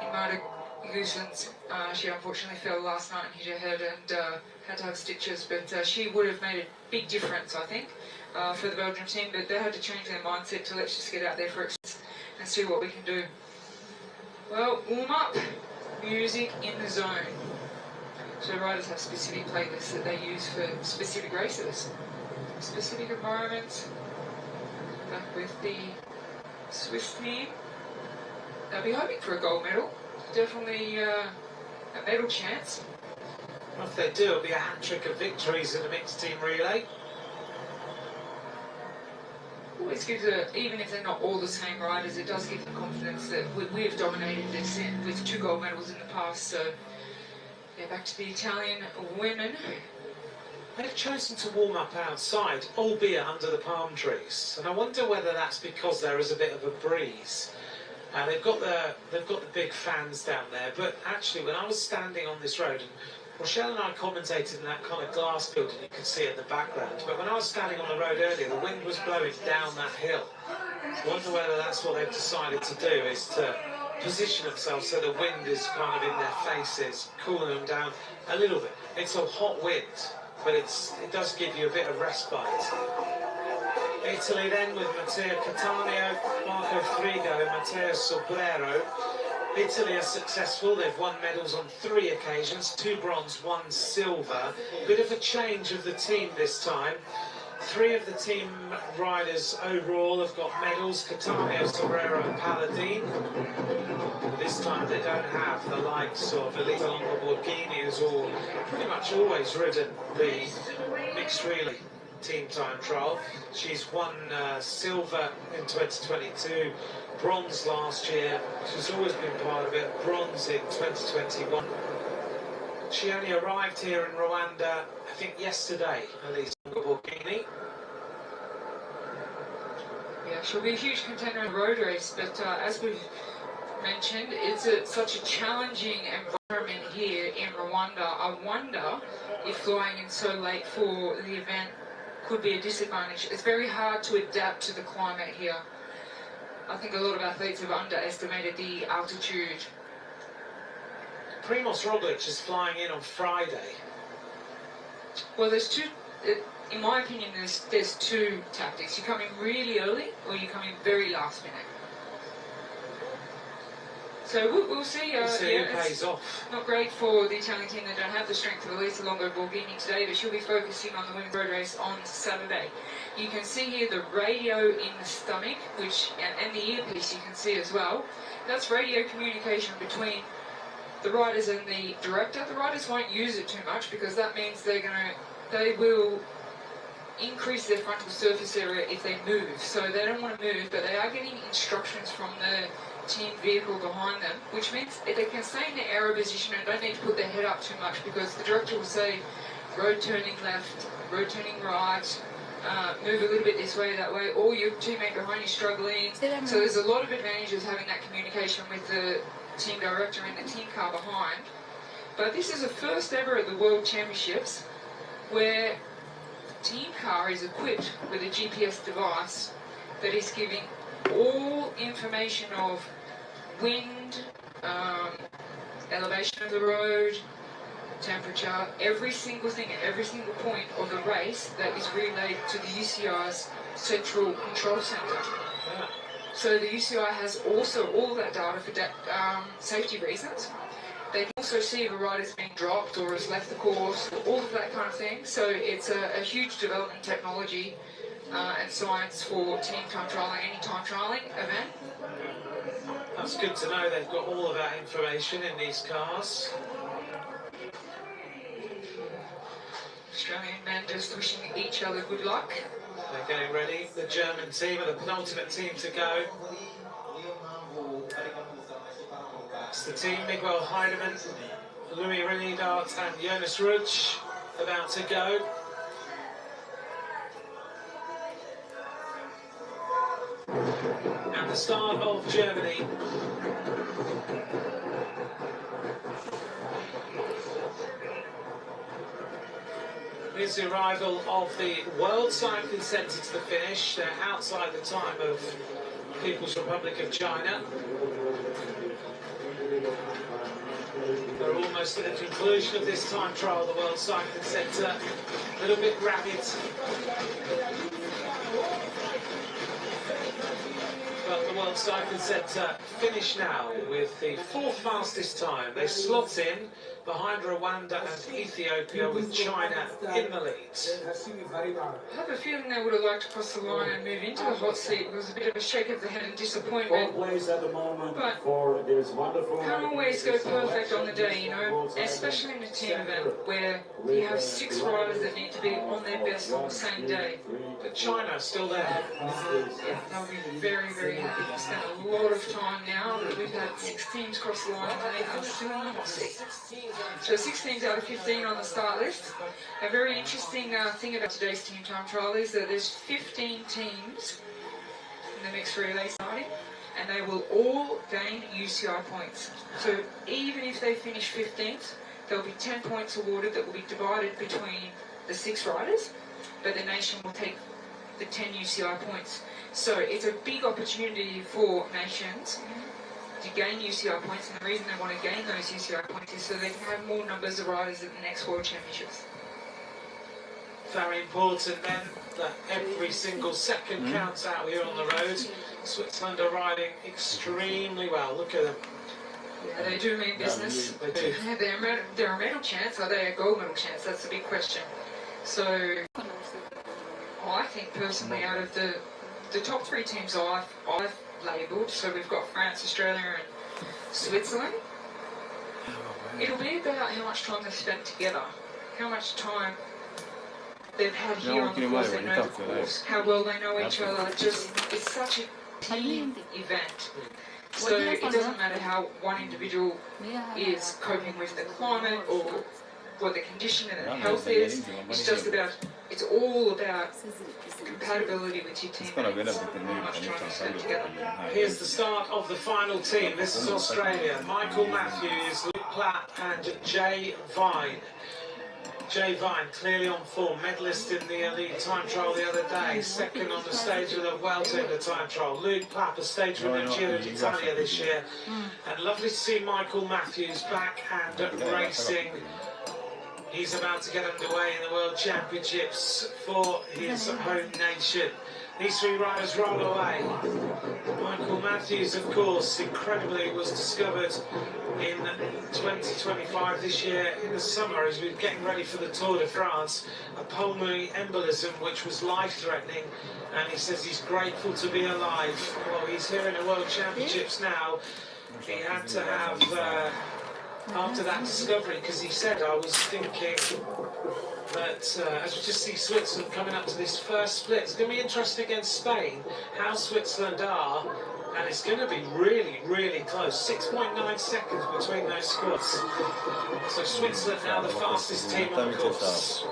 in Marta Guzman's. She unfortunately fell last night and hit her head and had to have stitches, but she would have made a big difference, I think, for the Belgian team, but they had to change their mindset to let's just get out there for it and see what we can do. Well, warm up, music in the zone. So riders have specific playlists that they use for specific races, specific environments. Back with the Swiss team. They'll be hoping for a gold medal. Definitely a medal chance. Well, if they do, it'll be a hat-trick of victories in the mixed team relay. Always gives even if they're not all the same riders, it does give them confidence that we have dominated this with 2 gold medals in the past, so Yeah, back to the Italian women. They've chosen to warm up outside, albeit under the palm trees, and I wonder whether that's because there is a bit of a breeze. They've got the big fans down there, but actually, when I was standing on this road, and Rochelle and I commentated in that kind of glass building you can see in the background, but when I was standing on the road earlier, the wind was blowing down that hill. I wonder whether that's what they've decided to do, is to position themselves so the wind is kind of in their faces, cooling them down a little bit. It's a hot wind, but it does give you a bit of respite. Italy then with Matteo Cattaneo, Marco Frigo and Matteo Sobrero. Italy are successful. They've won medals on 3 occasions, 2 bronze, 1 silver. Bit of a change of the team this time. 3 of the team riders overall have got medals, Cattaneo, Sobrero and Paladin. This time they don't have the likes of Elisa Longoborghini, who's pretty much always ridden the mixed relay team time trial. She's won silver in 2022, bronze last year. She's always been part of it, bronze in 2021. She only arrived here in Rwanda, I think yesterday, Elisa Longoborghini. Yeah, she'll be a huge contender in the road race, but as we've mentioned, it's such a challenging environment here in Rwanda. I wonder if flying in so late for the event could be a disadvantage. It's very hard to adapt to the climate here. I think a lot of athletes have underestimated the altitude. Primoz Roglic is flying in on Friday. Well, there's two, in my opinion, there's 2 tactics. You come in really early or you come in very last minute. So we'll see. We'll see yeah, who pays off. Not great for the Italian team. They don't have the strength of Elisa Longoborghini today, but she'll be focusing on the women's road race on Saturday. You can see here the radio in the stomach, and the earpiece you can see as well. That's radio communication between the riders and the director. The riders won't use it too much because that means they will increase their frontal surface area if they move. So they don't want to move, but they are getting instructions from the team vehicle behind them, which means they can stay in the aero position and don't need to put their head up too much, because the director will say road turning left, road turning right, move a little bit this way, that way, or your teammate behind you struggling. So there's a lot of advantages having that communication with the team director and the team car behind. But this is the first ever at the World Championships where the team car is equipped with a GPS device that is giving all information of wind, elevation of the road, temperature, every single thing at every single point of the race that is relayed to the UCI's central control centre. Yeah. So the UCI has also all that data for safety reasons. They can also see if a rider's been dropped or has left the course, all of that kind of thing. So it's a huge development in technology and science for team time trialling, any time trialling event. That's good to know they've got all of that information in these cars. Australian men just wishing each other good luck. They're getting ready. The German team are the penultimate team to go. It's the team, Miguel Heidemann, Louis Renidart and Jonas Rudge about to go. And the start of Germany. Here's the arrival of the World Cycling Centre to the finish. They're outside the time of People's Republic of China. They're almost at the conclusion of this time trial, the World Cycling Centre. A little bit rapid. But the World Cycling Centre finish now with the 4th fastest time. They slot in behind Rwanda and Ethiopia with China in the lead. I have a feeling they would have liked to cross the line and move into the hot seat. It was a bit of a shake of the head and disappointment. Place at the moment But for this wonderful. can't always go perfect on the day, you know, especially in a team event where you have 6 riders that need to be on their best on the same day. But China's still there. Yeah, they'll be very, very happy to spent a lot of time now. We've had 6 teams cross the line and they've still not 6. So 6 teams out of 15 on the start list. A very interesting thing about today's team time trial is that there's 15 teams in the mixed relay starting, and they will all gain UCI points. So even if they finish 15th, there'll be 10 points awarded that will be divided between the 6 riders, but the nation will take the 10 UCI points. So it's a big opportunity for nations to gain UCI points, and the reason they want to gain those UCI points is so they can have more numbers of riders at the next World Championships. Very important then that every single second counts out here on the road. Switzerland are riding extremely well. Look at them. Yeah, they do mean business. They do. They're a medal chance. Are they a gold medal chance? That's the big question. So I think personally, out of the top 3 teams I've labelled, so we've got France, Australia and Switzerland, it'll be about how much time they've spent together, how much time they've had here on the course, they know the course, how well they know each other. Just, it's such a team event. So it doesn't matter how one individual is coping with the climate or what the condition and the health is. It's just about, it's all about compatibility with your team. How much time you spend together. Here's the start of the final team. This is Australia. Michael Matthews, Luke Platt and Jay Vine. Jay Vine clearly on form, medalist in the elite time trial the other day, second on the stage of the Welter in the time trial. Luke Platt, a stage winner in Giro d'Italia this year. And lovely to see Michael Matthews back and racing. He's about to get underway in the World Championships for his home nation. These 3 riders roll away. Michael Matthews, of course, incredibly was discovered in 2025 this year in the summer as we were getting ready for the Tour de France, a pulmonary embolism which was life-threatening, and he says he's grateful to be alive. Well, he's here in the World Championships now. He had to have, after that discovery, because he said, I was thinking that as we just see Switzerland coming up to this first split, it's going to be interesting against Spain how Switzerland are, and it's going to be really, really close. 6.9 seconds between those squads. So Switzerland now the fastest team on the course.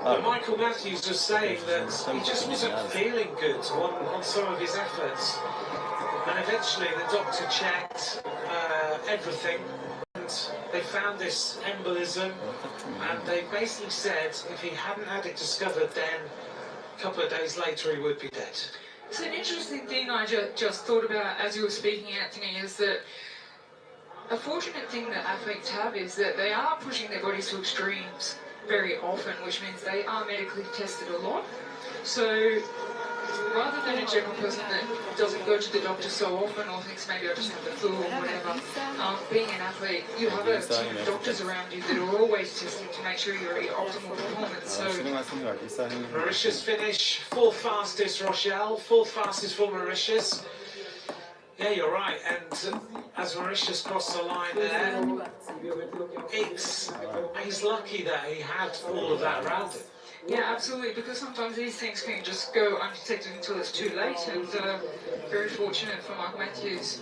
But Michael Matthews was saying that he just wasn't feeling good on some of his efforts, and eventually the doctor checked everything. They found this embolism, and they basically said if he hadn't had it discovered, then a couple of days later he would be dead. It's an interesting thing I just thought about as you were speaking, Anthony, is that a fortunate thing that athletes have is that they are pushing their bodies to extremes very often, which means they are medically tested a lot. So rather than a general person that doesn't go to the doctor so often or thinks maybe I just have the flu or whatever, being an athlete, you have a team of doctors around you that are always testing to make sure you're at your optimal performance. So Mauritius finish, 4th fastest Rochelle, 4th fastest for Mauritius. Yeah, you're right, and as Mauritius crossed the line there, he's lucky that he had all of that around him. Yeah, absolutely, because sometimes these things can just go undetected until it's too late, and very fortunate for Michael Matthews.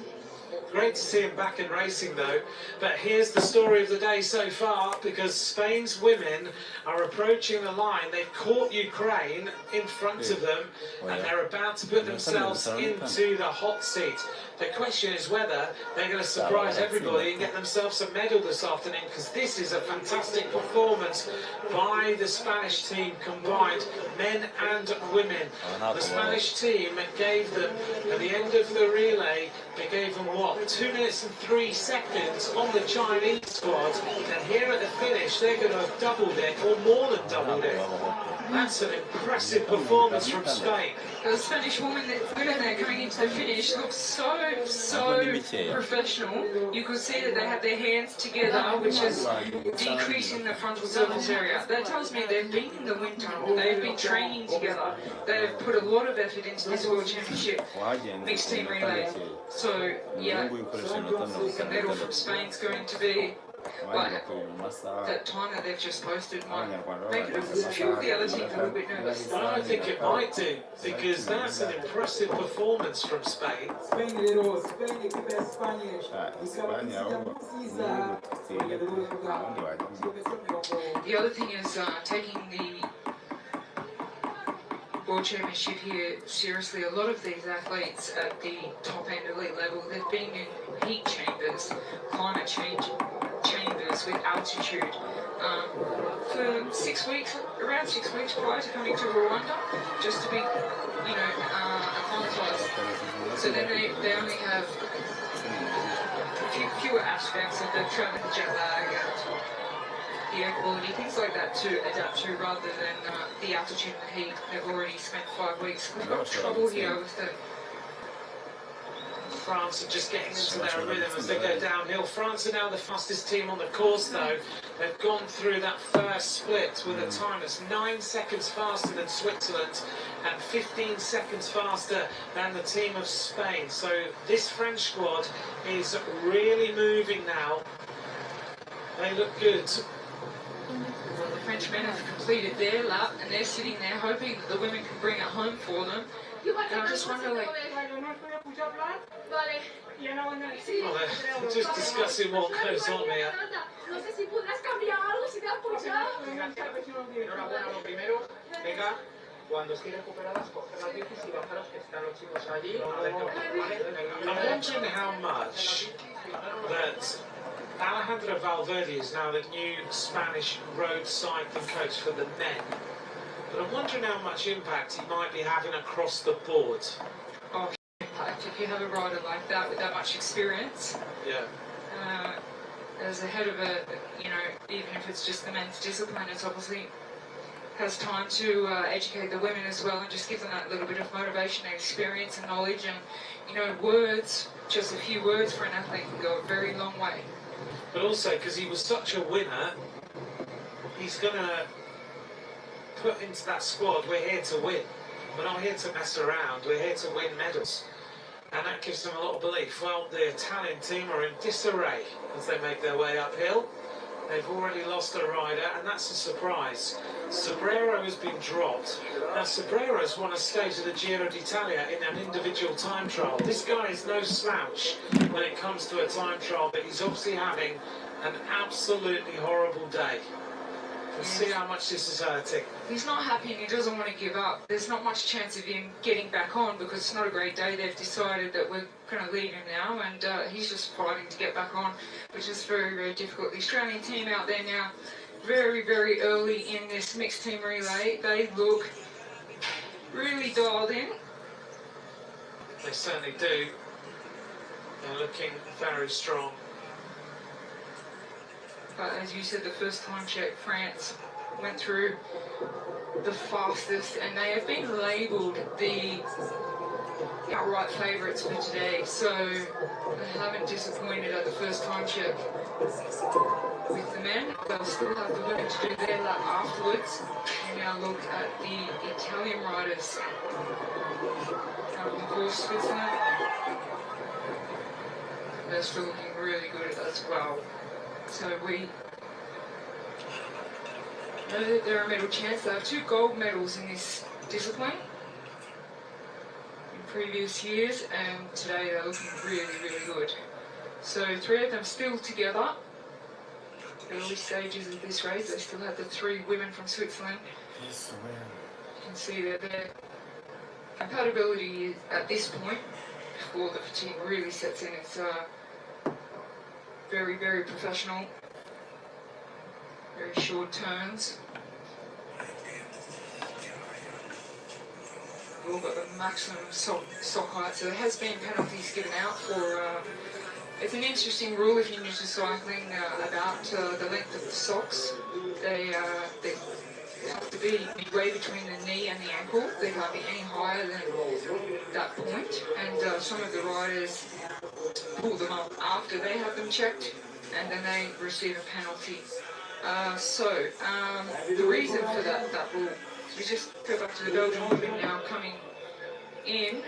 Great to see him back in racing though, but here's the story of the day so far, because Spain's women are approaching the line. They've caught Ukraine in front of them and they're about to put themselves into the hot seat. The question is whether they're going to surprise everybody and get themselves a medal this afternoon, because this is a fantastic performance by the Spanish team combined, men and women. The Spanish team gave them, at the end of the relay, they gave them what, 2 minutes and 3 seconds on the Chinese squad, and here at the finish they're going to have doubled it, or more than doubled it. That's an impressive performance from Spain. The Spanish woman that's good in there coming into the finish looks so professional. You could see that they have their hands together, which is decreasing the frontal surface area. That tells me they've been in the wind tunnel, they've been training together, they've put a lot of effort into this World Championship mixed team relay. So, yeah, the medal from Spain's going to be abandi bakorera mu masaha That time that they've just posted might abanyarwanda make baba a few of the other teams a little bit nervous. Well, I think it might do, because that's an impressive performance from Spain. Spain rero Spain ekipe ya Espagne ikaba Espanya ifite ahubwo nziza niyo gutsinda abandi bajya The other thing is taking the World Championship here seriously. A lot of these athletes at the top end elite level, they've been in heat chambers, climate change chambers with altitude for 6 weeks, around 6 weeks prior to coming to Rwanda, just to be, acclimatized. So then they only have fewer aspects of the travel, the jet lag, and the air quality, things like that to adapt to, rather than the altitude and the heat. They've already spent 5 weeks. We've got trouble here with the France are just getting into their rhythm as they go downhill. France are now the fastest team on the course, though. They've gone through that first split with a time that's 9 seconds faster than Switzerland and 15 seconds faster than the team of Spain. So this French squad is really moving now. They look good. Well, the French men have completed their lap and they're sitting there hoping that the women can bring it home for them. And I just wonder, like, Well, they're just discussing what goes on here. I'm wondering how much that Alejandro Valverde is now the new Spanish road cycling coach for the men. But I'm wondering how much impact he might be having across the board. oh, impact if you have a rider like that with that much experience. Yeah. As a head of a, even if it's just the men's discipline, it's obviously has time to educate the women as well and just give them that little bit of motivation and experience and knowledge and, words, just a few words for an athlete can go a very long way. But also, because he was such a winner, he's going to put into that squad, we're here to win. We're not here to mess around, we're here to win medals. And that gives them a lot of belief. Well, the Italian team are in disarray as they make their way uphill. They've already lost a rider, and that's a surprise. Sobrero has been dropped. Now, Sobrero's won a stage of the Giro d'Italia in an individual time trial. This guy is no slouch when it comes to a time trial, but he's obviously having an absolutely horrible day. You can see how much this is hurting. He's not happy and he doesn't want to give up. There's not much chance of him getting back on because it's not a great day. They've decided that we're going to leave him now, and he's just fighting to get back on, which is very, very difficult. The Australian team out there now, very, very early in this mixed team relay, they look really dialed in. They certainly do. They're looking very strong. But as you said, the first time check, France went through the fastest, and they have been labelled the outright favourites for today. So they haven't disappointed at the first time check with the men. They'll still have the women to do their lap afterwards. And now look at the Italian riders. Of course, Switzerland. They're still looking really good as well. So we know that they're a medal chance. They have 2 gold medals in this discipline in previous years, and today they're looking really, really good. So 3 of them still together. Early stages of this race, they still have the 3 women from Switzerland. You can see that their compatibility at this point, before the fatigue really sets in, it's very, very professional, very short turns. We've all got the maximum sock height, so there has been penalties given out for, it's an interesting rule if you're new to cycling about the length of the socks. They have to be midway between the knee and the ankle. They can't be any higher than that point, and some of the riders pull them up after they have them checked, and then they receive a penalty. The reason for that rule, we just go back to the Belgian women now coming in.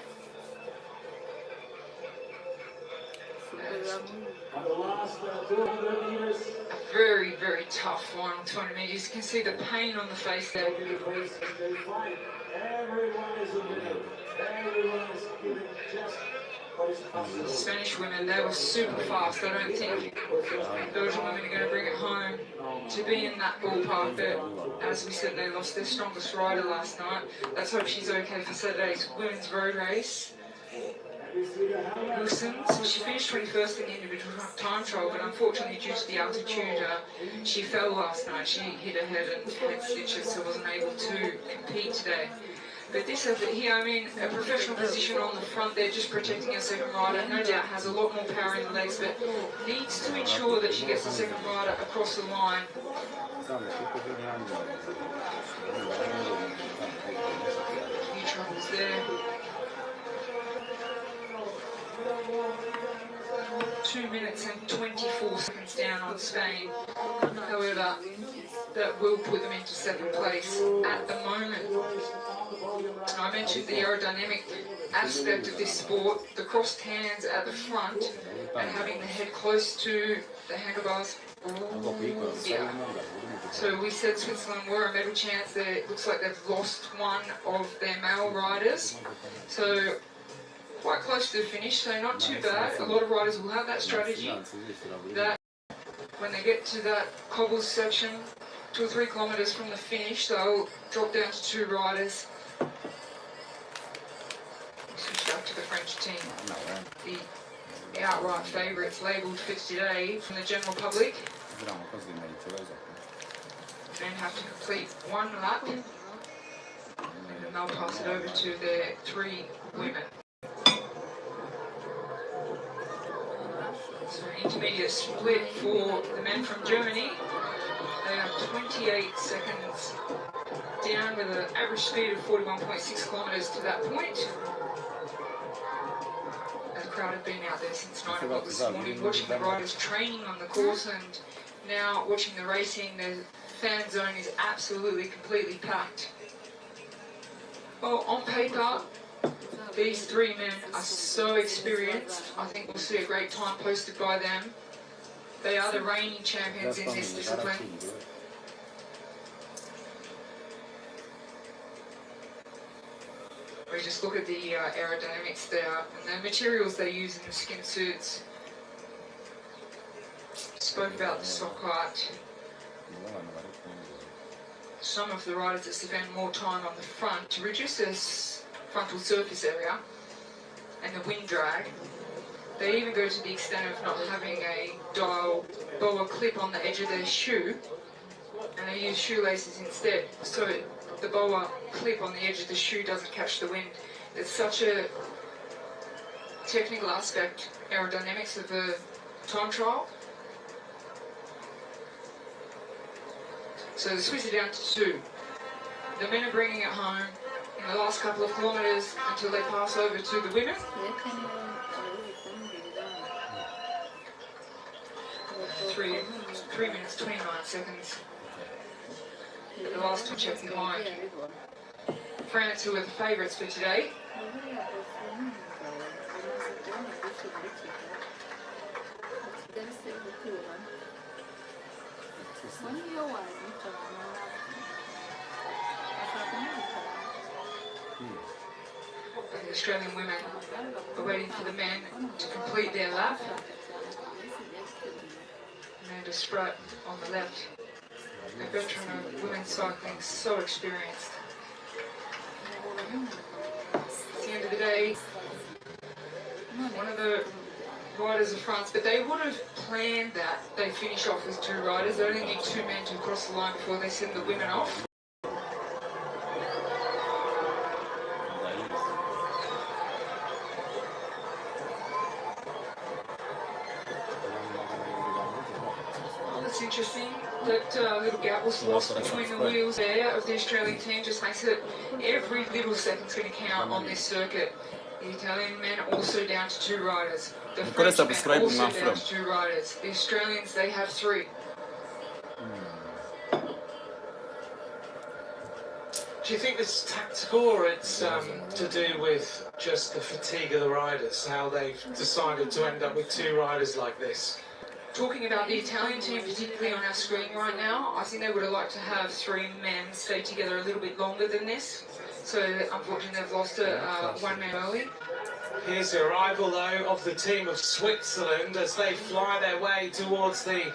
And the last 200 meters. A very, very tough final 20 meters. You can see the pain on the face there. Everyone is a winner. Everyone is giving just what is possible. Spanish women, they were super fast. I don't think Belgian women are going to bring it home to be in that ballpark. But as we said, they lost their strongest rider last night. Let's hope she's okay for Saturday's women's road race. Wilsons, she finished 21st in the individual time trial, but unfortunately due to the altitude, she fell last night. She hit her head and had stitches, so wasn't able to compete today. But this effort here, I mean, a professional position on the front there, just protecting her second rider, no doubt has a lot more power in the legs, but needs to ensure that she gets the second rider across the line. A few troubles there. 2 minutes and 24 seconds down on Spain. However, that will put them into second place at the moment. I mentioned the aerodynamic aspect of this sport, the crossed hands at the front and having the head close to the handlebars. Yeah. So we said Switzerland were a medal chance. It looks like they've lost one of their male riders. So quite close to the finish, so not too bad. A lot of riders will have that strategy, that when they get to that cobbled section, 2 or 3 kilometres from the finish, they'll drop down to 2 riders. Switch back to the French team. The outright favourites labelled for today from the general public. Then have to complete 1 lap, and then they'll pass it over to their 3 women. So intermediate split for the men from Germany. They are 28 seconds down with an average speed of 41.6 kilometres to that point. And the crowd have been out there since 9 o'clock this morning, watching the riders training on the course, and now watching the racing. The fan zone is absolutely completely packed. Well, on paper, these 3 men are so experienced. I think we'll see a great time posted by them. They are the reigning champions in this discipline. We just look at the aerodynamics there and the materials they use in the skin suits. Spoke about the sock height. Some of the riders that spend more time on the front to reduce their frontal surface area and the wind drag. They even go to the extent of not having a dial boa clip on the edge of their shoe, and they use shoelaces instead, so the boa clip on the edge of the shoe doesn't catch the wind. It's such a technical aspect, aerodynamics of the time trial. So the Swiss are down to 2. The men are bringing it home in the last couple of kilometres until they pass over to the women. 3 minutes 29 seconds. But the last 2 check behind. France, who are the favourites for today. The Australian women are waiting for the men to complete their lap. Amanda Spratt on the left, a veteran of women's cycling, so experienced. At the end of the day, one of the riders of France, but they would have planned that they finish off with 2 riders. They only need 2 men to cross the line before they send the women off. That's interesting. That little gap was lost between the wheels there of the Australian team. Just makes it every little second's going to count on this circuit. The Italian men also down to 2 riders. The French men also down to 2 riders. The Australians, they have 3. Do you think this is tactical, or it's to do with just the fatigue of the riders, how they've decided to end up with two riders like this? Talking about the Italian team, particularly on our screen right now, I think they would have liked to have three men stay together a little bit longer than this. So unfortunately they've lost one man early. Here's the arrival, though, of the team of Switzerland as they fly their way towards the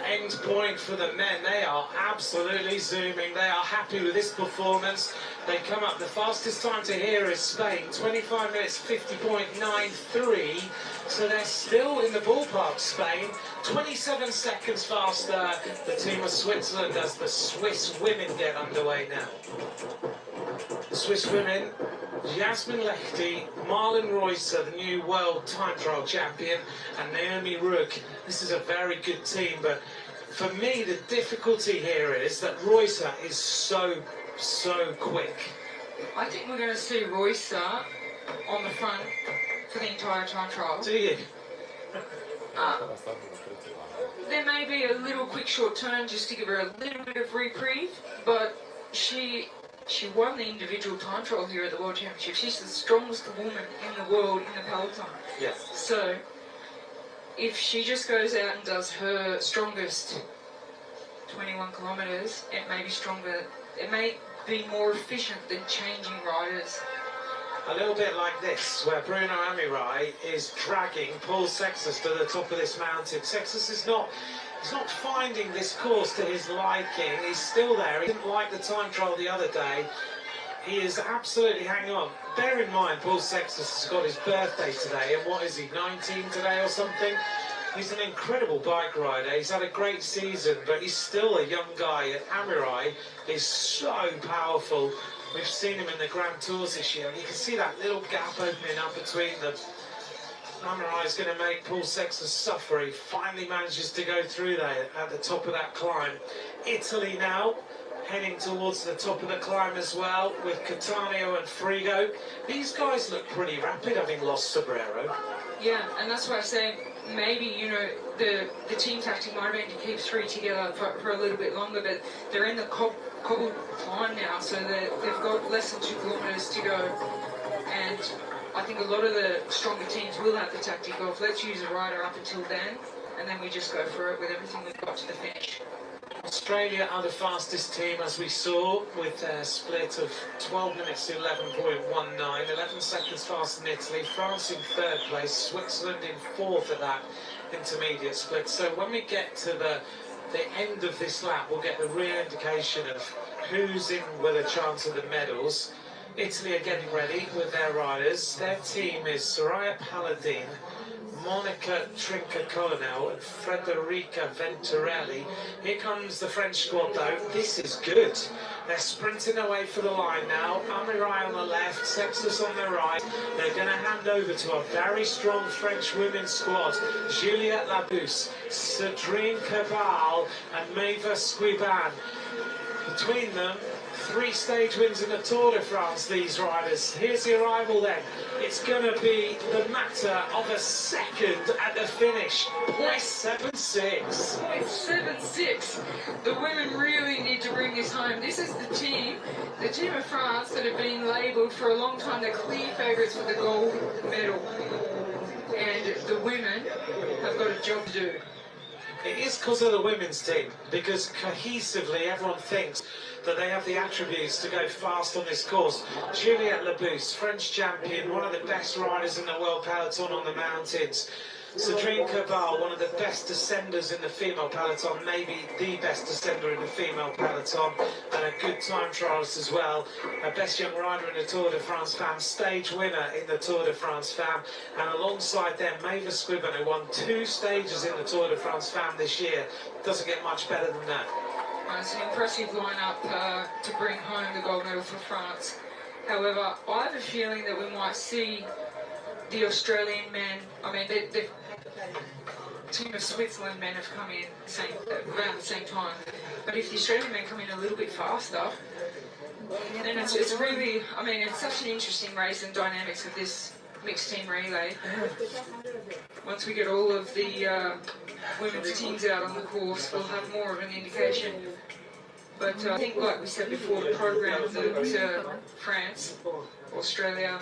end point for the men. They are absolutely zooming. They are happy with this performance. They come up, the fastest time to here is Spain, 25 minutes 50.93. So they're still in the ballpark, Spain. 27 seconds faster, the team of Switzerland, as the Swiss women get underway now. The Swiss women, Jasmin Lechty, Marlon Reusser, the new world time trial champion, and Naomi Rugg. This is a very good team, but for me the difficulty here is that Reusser is so quick. I think we're going to see Reusser on the front for the entire time trial. Do you? There may be a little quick short turn just to give her a little bit of reprieve, but she won the individual time trial here at the World Championship. She's the strongest woman in the world in the peloton. Yes. So if she just goes out and does her strongest 21 kilometres, it may be stronger. It may be more efficient than changing riders. A little bit like this, where Bruno Amirai is dragging Paul Sextus to the top of this mountain. Sextus is not finding this course to his liking. He's still there. He didn't like the time trial the other day. He is absolutely hanging on. Bear in mind, Paul Sextus has got his birthday today, and what is he, 19 today or something? He's an incredible bike rider. He's had a great season, but he's still a young guy. And Amirai is so powerful. We've seen him in the Grand Tours this year, and you can see that little gap opening up between them. Amirai is going to make Paul Sextus suffer. He finally manages to go through there at the top of that climb. Italy now heading towards the top of the climb as well, with Cattaneo and Frigo. These guys look pretty rapid, having lost Sobrero. Yeah, and that's why I say maybe, you know, the team tactic might have been to keep three together for a little bit longer, but they're in the cobbled climb now, so they've got less than 2 kilometres to go. And I think a lot of the stronger teams will have the tactic of let's use a rider up until then, and then we just go for it with everything we've got to the finish. Australia are the fastest team, as we saw, with a split of 12 minutes to 11.19, 11 seconds faster than Italy, France in third place, Switzerland in fourth at that intermediate split. So when we get to the end of this lap, we'll get the real indication of who's in with a chance of the medals. Italy are getting ready with their riders. Their team is Soraya Palladin, Monica Trinca-Colonel and Frederica Venturelli. Here comes the French squad, though. This is good. They're sprinting away for the line now. Amirai on the left, Sextus on the right. They're going to hand over to a very strong French women's squad. Juliette Labousse, Cédrine Cabal and Maeva Squiban. Between them, 3 stage wins in the Tour de France, these riders. Here's the arrival then. It's going to be the matter of a second at the finish. 0.76. 0.76. The women really need to bring this home. This is the team of France that have been labelled for a long time the clear favourites for the gold medal. And the women have got a job to do. It is because of the women's team, because cohesively everyone thinks that they have the attributes to go fast on this course. Juliette Labousse, French champion, one of the best riders in the world peloton on the mountains. Cédrine Cabal, one of the best descenders in the female peloton, maybe the best descender in the female peloton, and a good time trialist as well. A best young rider in the Tour de France Femme, stage winner in the Tour de France Femme, and alongside them, Maeva Squiban, who won 2 stages in the Tour de France Femme this year. Doesn't get much better than that. It's an impressive lineup to bring home the gold medal for France. However, I have a feeling that we might see the Australian men, I mean, the team of Switzerland men have come in around the same time. But if the Australian men come in a little bit faster, then it's really, I mean, it's such an interesting race and dynamics of this mixed team relay. Once we get all of the women's teams out on the course, we'll have more of an indication. But I think, like we said before, the program that France, Australia,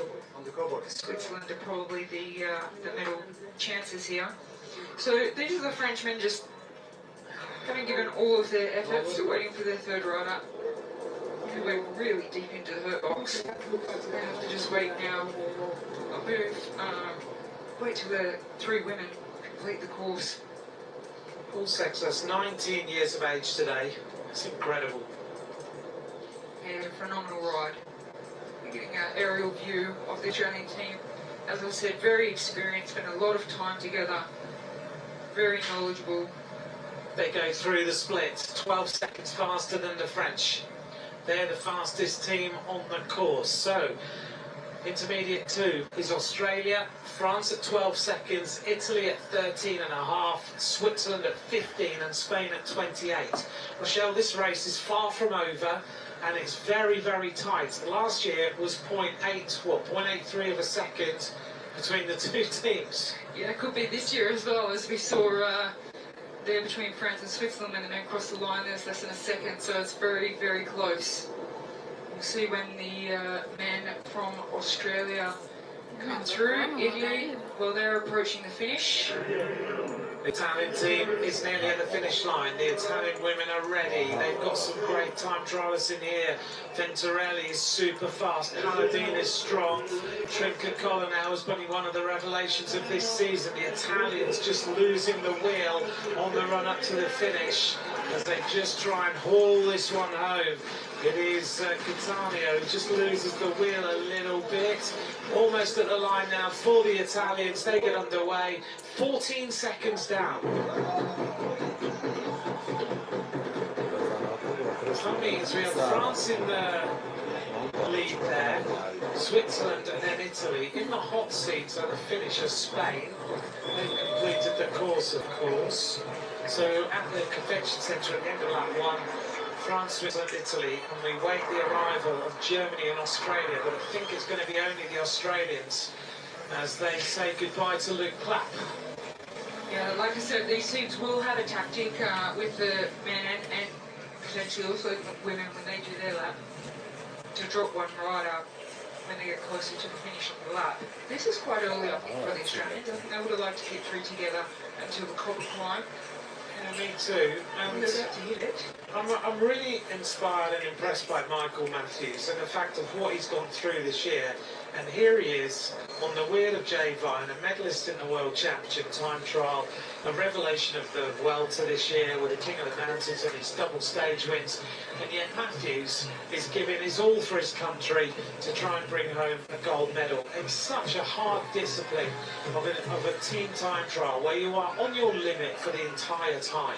Switzerland are probably the medal chances here. So these are the Frenchmen just having given all of their effort, still waiting for their third rider, who went really deep into the hurt box. They have to just wait now. I'll move, wait till the three women complete the course. All sexless, 19 years of age today. It's incredible. Yeah, phenomenal ride. We're getting an aerial view of the Australian team. As I said, very experienced, spent a lot of time together, very knowledgeable. They go through the split, 12 seconds faster than the French. They're the fastest team on the course. So, intermediate 2 is Australia, France at 12 seconds, Italy at 13.5, Switzerland at 15 and Spain at 28. Rochelle, this race is far from over and it's very, very tight. Last year it was 0.83 of a second between the two teams. Yeah, it could be this year as well, as we saw there between France and Switzerland, and then across the line there's less than a second, so it's very, very close. We'll see when the men from Australia come through. Italy, well, they're approaching the finish. The Italian team is nearly at the finish line. The Italian women are ready. They've got some great time trialists in here. Venturelli is super fast. Paladin is strong. Trinket Colonel has been one of the revelations of this season. The Italians just losing the wheel on the run up to the finish as they just try and haul this one home. It is Catania who just loses the wheel a little bit. Almost at the line now for the Italians. They get underway. 14 seconds down. That means we have France in the lead there, Switzerland and then Italy. In the hot seats are the finisher Spain. They've completed the course, of course. So at the convention centre at the end of lap 1, France, Switzerland, Italy, and we wait the arrival of Germany and Australia, but I think it's going to be only the Australians as they say goodbye to Luke Clapp. Yeah, like I said, these teams will have a tactic with the men and potentially also the women when they do their lap to drop one rider when they get closer to the finish of the lap. This is quite early, I think, for the Australians. I think they would have liked to keep three together until the cobbled climb. Yeah, me too. And they're about to hit it. I'm really inspired and impressed by Michael Matthews and the fact of what he's gone through this year. And here he is on the wheel of Jay Vine, a medalist in the World Championship time trial, a revelation of the Welter this year with the King of the Mountains and his double stage wins. And yet Matthews is giving his all for his country to try and bring home a gold medal. It's such a hard discipline of a team time trial where you are on your limit for the entire time.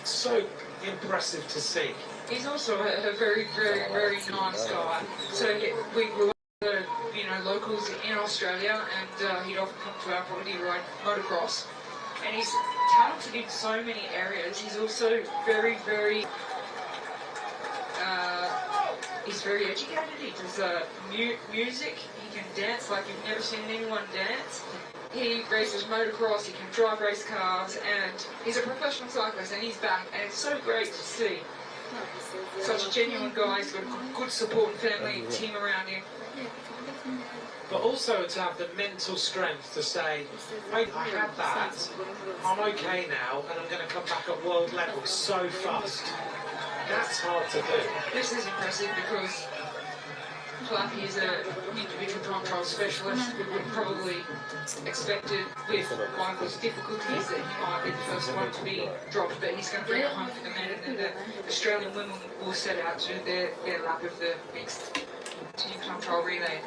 It's so impressive to see. He's also a very, very, very nice guy. So we grew up, locals in Australia, and he'd often come to our property ride motocross. And he's talented in so many areas. He's also very, very, he's very educated. He does music. He can dance like you've never seen anyone dance. He races motocross, he can drive race cars, and he's a professional cyclist, and he's back, and it's so great to see. Such a genuine guy, he's got a good support family and team around him. But also to have the mental strength to say, I had that, I'm okay now, and I'm going to come back at world level so fast. That's hard to do. This is impressive because Flappy is an individual time trial specialist. We would probably expected with Michael's difficulties that he might be the first one to be dropped, but he's going to bring it home for the men, and then the Australian women will set out to do their lap of the mixed team time trial relay.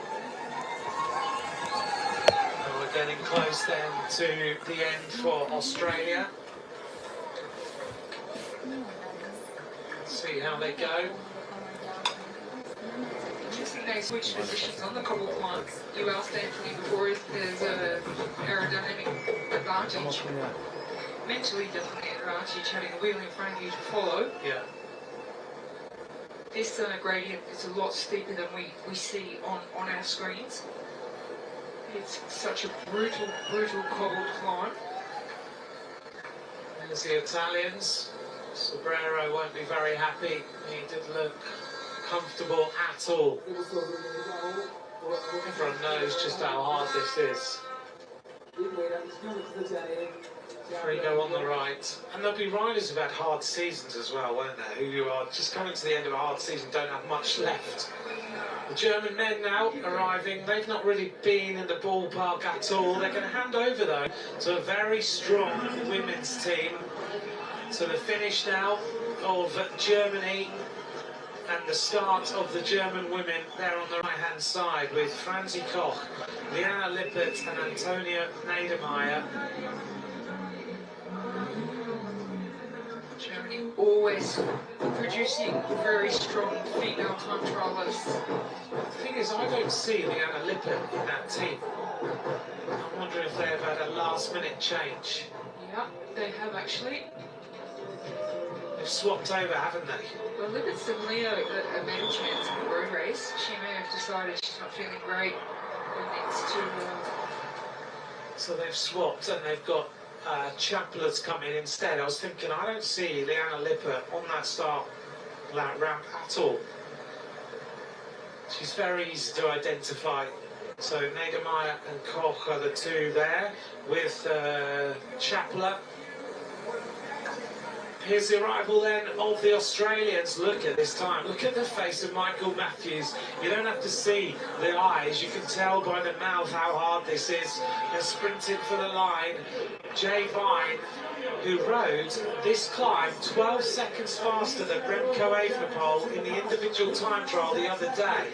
And we're getting close then to the end for Australia. Let's see how they go. They switch positions on the cobble climb. You asked Anthony before if there's an aerodynamic advantage. Mentally, definitely an advantage having a wheel in front of you to follow. Yeah. This gradient is a lot steeper than we see on our screens. It's such a brutal, brutal cobbled climb. There's the Italians. Sobrero won't be very happy. He didn't look comfortable at all. Everyone knows just how hard this is. Free go on the right. And there'll be riders who've had hard seasons as well, won't there? Who are just coming to the end of a hard season, don't have much left. The German men now arriving. They've not really been in the ballpark at all. They're going to hand over, though, to a very strong women's team. So the finish now of Germany and the start of the German women there on the right-hand side with Franzi Koch, Liana Lippert and Antonia Niedermeyer. Germany always producing very strong female time trialers. The thing is, I don't see Liana Lippert in that team. I'm wondering if they've had a last-minute change. Yeah, they have actually. They've swapped over, haven't they? Well, Lippert's definitely a medal chance in the road race. She may have decided she's not feeling great and needs to... So they've swapped and they've got Chapler's come in instead. I was thinking, I don't see Liana Lippert on that start ramp at all. She's very easy to identify. So Niedermeyer and Koch are the two there with Chapler. Here's the arrival then of the Australians. Look at this time. Look at the face of Michael Matthews. You don't have to see the eyes. You can tell by the mouth how hard this is. They're sprinting for the line. Jay Vine, who rode this climb 12 seconds faster than Remco Evenepoel in the individual time trial the other day.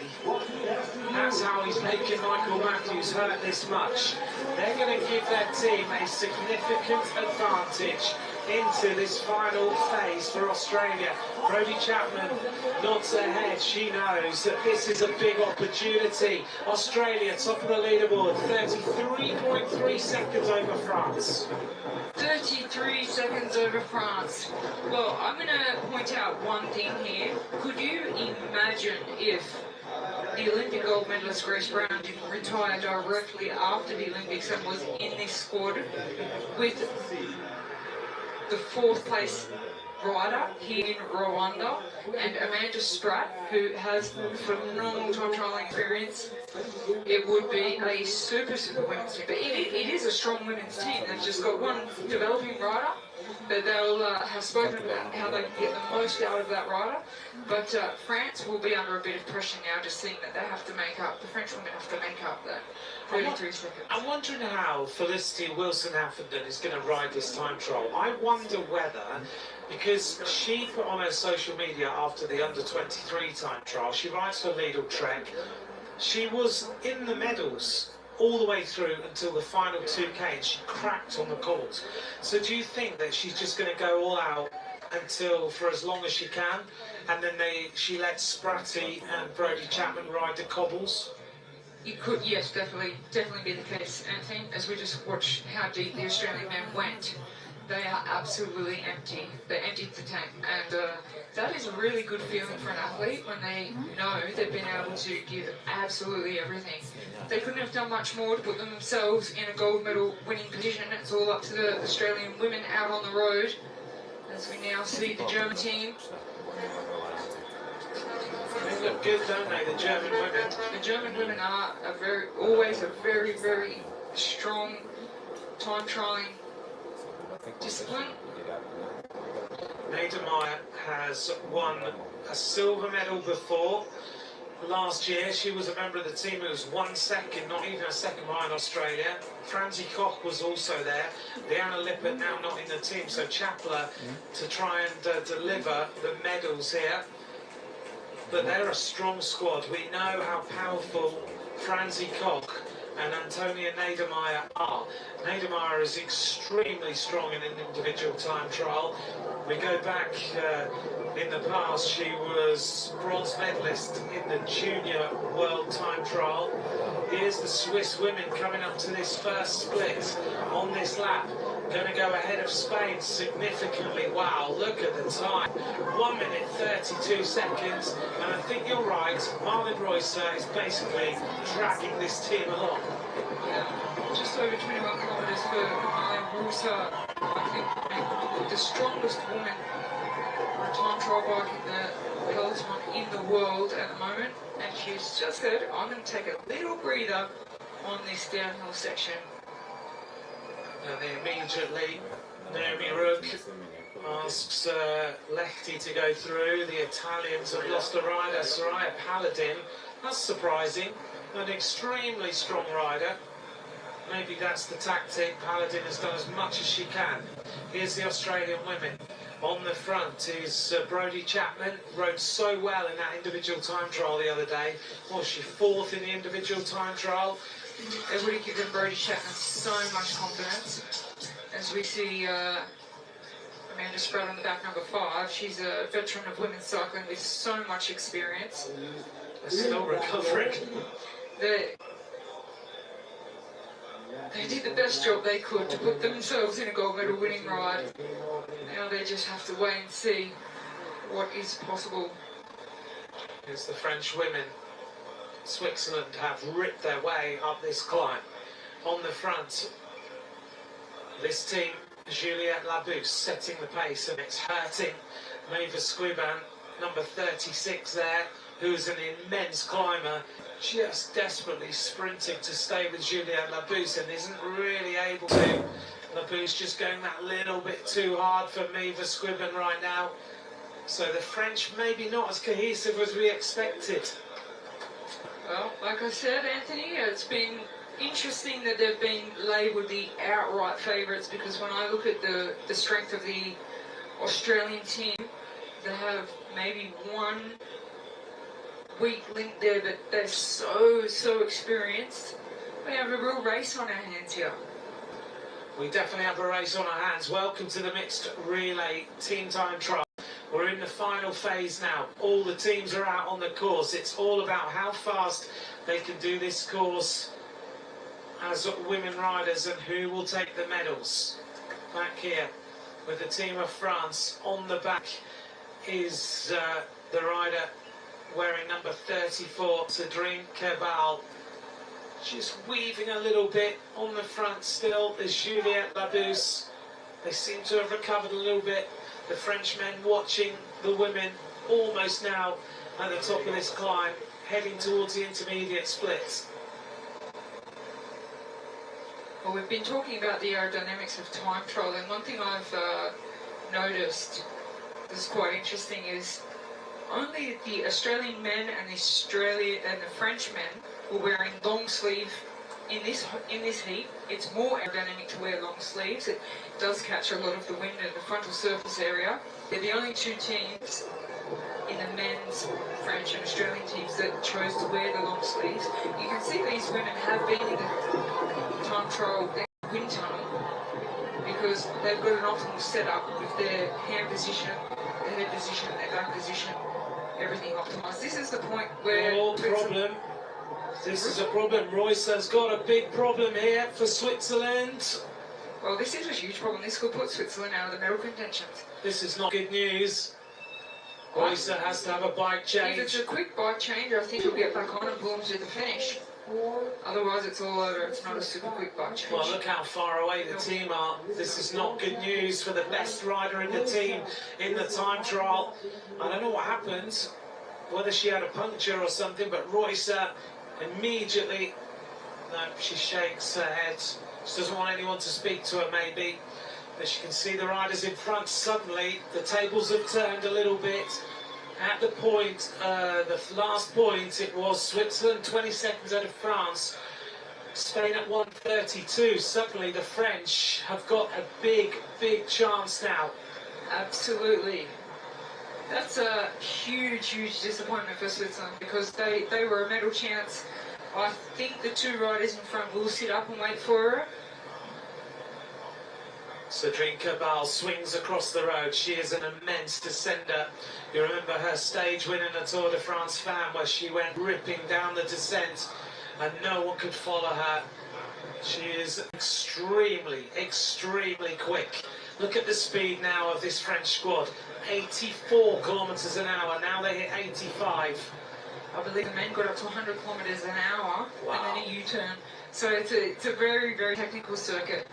That's how he's making Michael Matthews hurt this much. They're going to give their team a significant advantage into this final phase for Australia. Brodie Chapman nods her head. She knows that this is a big opportunity. Australia, top of the leaderboard, 33.3 seconds over France. 33 seconds over France. Well, I'm going to point out one thing here. Could you imagine if the Olympic gold medalist Grace Brown didn't retire directly after the Olympics and was in this squad with the fourth place rider here in Rwanda and Amanda Spratt, who has phenomenal time trialling experience? It would be a super women's team. But it is a strong women's team. They've just got one developing rider, but they'll have spoken about how they can get the most out of that rider. But France will be under a bit of pressure now, just seeing that they have to make up, the French women have to make up that 33 seconds. I'm wondering how Felicity Wilson-Huffenden is going to ride this time trial. I wonder whether, because she put on her social media after the under-23 time trial, she rides for Lidl Trek. She was in the medals all the way through until the final 2K and she cracked on the cobbles. So do you think that she's just going to go all out until for as long as she can, and then she lets Spratty and Brodie Chapman ride the cobbles? It could, yes, definitely be the case, Anthony. As we just watched how deep the Australian men went, they are absolutely empty. They emptied the tank, and that is a really good feeling for an athlete when they know they've been able to give absolutely everything. They couldn't have done much more to put themselves in a gold medal winning position. It's all up to the Australian women out on the road, as we now see the German team. They look good, don't they, the German women? The German women are always a very, very strong time trialling discipline. Niedermeyer has won a silver medal before. Last year, she was a member of the team who was 1 second, not even a second behind Australia. Franzi Koch was also there. Liana Lippert now not in the team, so Chapler to try and deliver the medals here. But they're a strong squad. We know how powerful Franzi Koch and Antonia Niedermeyer are. Niedermeyer is extremely strong in an individual time trial. We go back in the past, she was bronze medalist in the junior world time trial. Here's the Swiss women coming up to this first split on this lap. Going to go ahead of Spain significantly. Wow, look at the time. 1 minute 32 seconds. And I think you're right, Marvin Reusser is basically dragging this team along. Yeah, just over 21 kilometres for Marvin Reusser. I think the strongest woman a time trial bike in the peloton in the world at the moment, and she's just said, I'm going to take a little breather on this downhill section. And immediately, Naomi Rook asks Lechty to go through. The Italians have lost a rider, Soraya Paladin. That's surprising. An extremely strong rider. Maybe that's the tactic. Paladin has done as much as she can. Here's the Australian women. On the front is Brodie Chapman. Rode so well in that individual time trial the other day. Was she fourth in the individual time trial? They've really given Brodie Chapman so much confidence. As we see Amanda Spratt on the back, number 5. She's a veteran of women's cycling with so much experience. They're still recovering. They did the best job they could to put themselves in a gold medal winning ride. Now they just have to wait and see what is possible. Here's the French women. Switzerland have ripped their way up this climb. On the front, this team, Juliette Labousse, setting the pace, and it's hurting Mavis Squiban, number 36 there, who's an immense climber, just desperately sprinting to stay with Juliette Labousse and isn't really able to. Labousse just going that little bit too hard for Mavis Squiban right now. So the French maybe not as cohesive as we expected. Well, like I said, Anthony, it's been interesting that they've been labelled the outright favourites, because when I look at the strength of the Australian team, they have maybe one weak link there, but they're so experienced. We have a real race on our hands here. We definitely have a race on our hands. Welcome to the mixed relay team time trial. We're in the final phase now. All the teams are out on the course. It's all about how fast they can do this course as women riders and who will take the medals. Back here with the team of France. On the back is the rider wearing number 34, Cédrine Kerbal. Just weaving a little bit. On the front still is Juliette Labousse. They seem to have recovered a little bit. The Frenchmen watching the women almost now at the top of this climb, heading towards the intermediate splits. Well, we've been talking about the aerodynamics of time trial, and one thing I've noticed that's quite interesting is only the Australian men and the French men were wearing long sleeve in this heat. It's more aerodynamic to wear long sleeves. It does catch a lot of the wind in the frontal surface area. They're the only two teams in the men's French and Australian teams that chose to wear the long sleeves. You can see these women have been in the time trial wind tunnel because they've got an optimal setup with their hand position, their head position, their back position, everything optimised. This is the point where... This is a problem. Royce has got a big problem here for Switzerland. Well, this is a huge problem. This could put Switzerland out of the medal contention. This is not good news. Royce has to have a bike change. If it's a quick bike change, I think he'll get back on and pull him to the finish. Otherwise, it's all over. It's not a super quick bike change. Well, look how far away the team are. This is not good news for the best rider in the team in the time trial. I don't know what happened, whether she had a puncture or something, but Royce immediately, no, she shakes her head. She doesn't want anyone to speak to her, maybe. As you can see the riders in front, suddenly the tables have turned a little bit. At the point, the last point, it was Switzerland 20 seconds out of France. Spain at 1:32. Suddenly the French have got a big chance now. Absolutely. That's a huge disappointment for Switzerland because they were a medal chance. I think the two riders in front will sit up and wait for her. Cédrine Kerbal swings across the road. She is an immense descender. You remember her stage win in the Tour de France Femme where she went ripping down the descent and no one could follow her. She is extremely quick. Look at the speed now of this French squad. 84 kilometres an hour. Now they hit 85. I believe the men got up to 100 kilometres an hour. Wow. And then a U-turn. So it's a very technical circuit.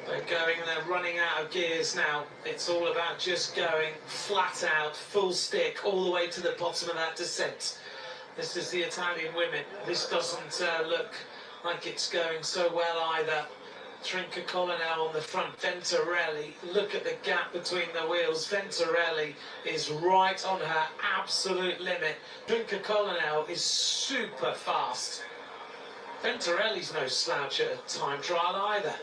They're going and they're running out of gears now. It's all about just going flat out, full stick, all the way to the bottom of that descent. This is the Italian women. This doesn't look like it's going so well either. Trinca Colonel on the front, Venturelli, look at the gap between the wheels. Venturelli is right on her absolute limit. Trinca Colonel is super fast. Venturelli's no slouch at a time trial either.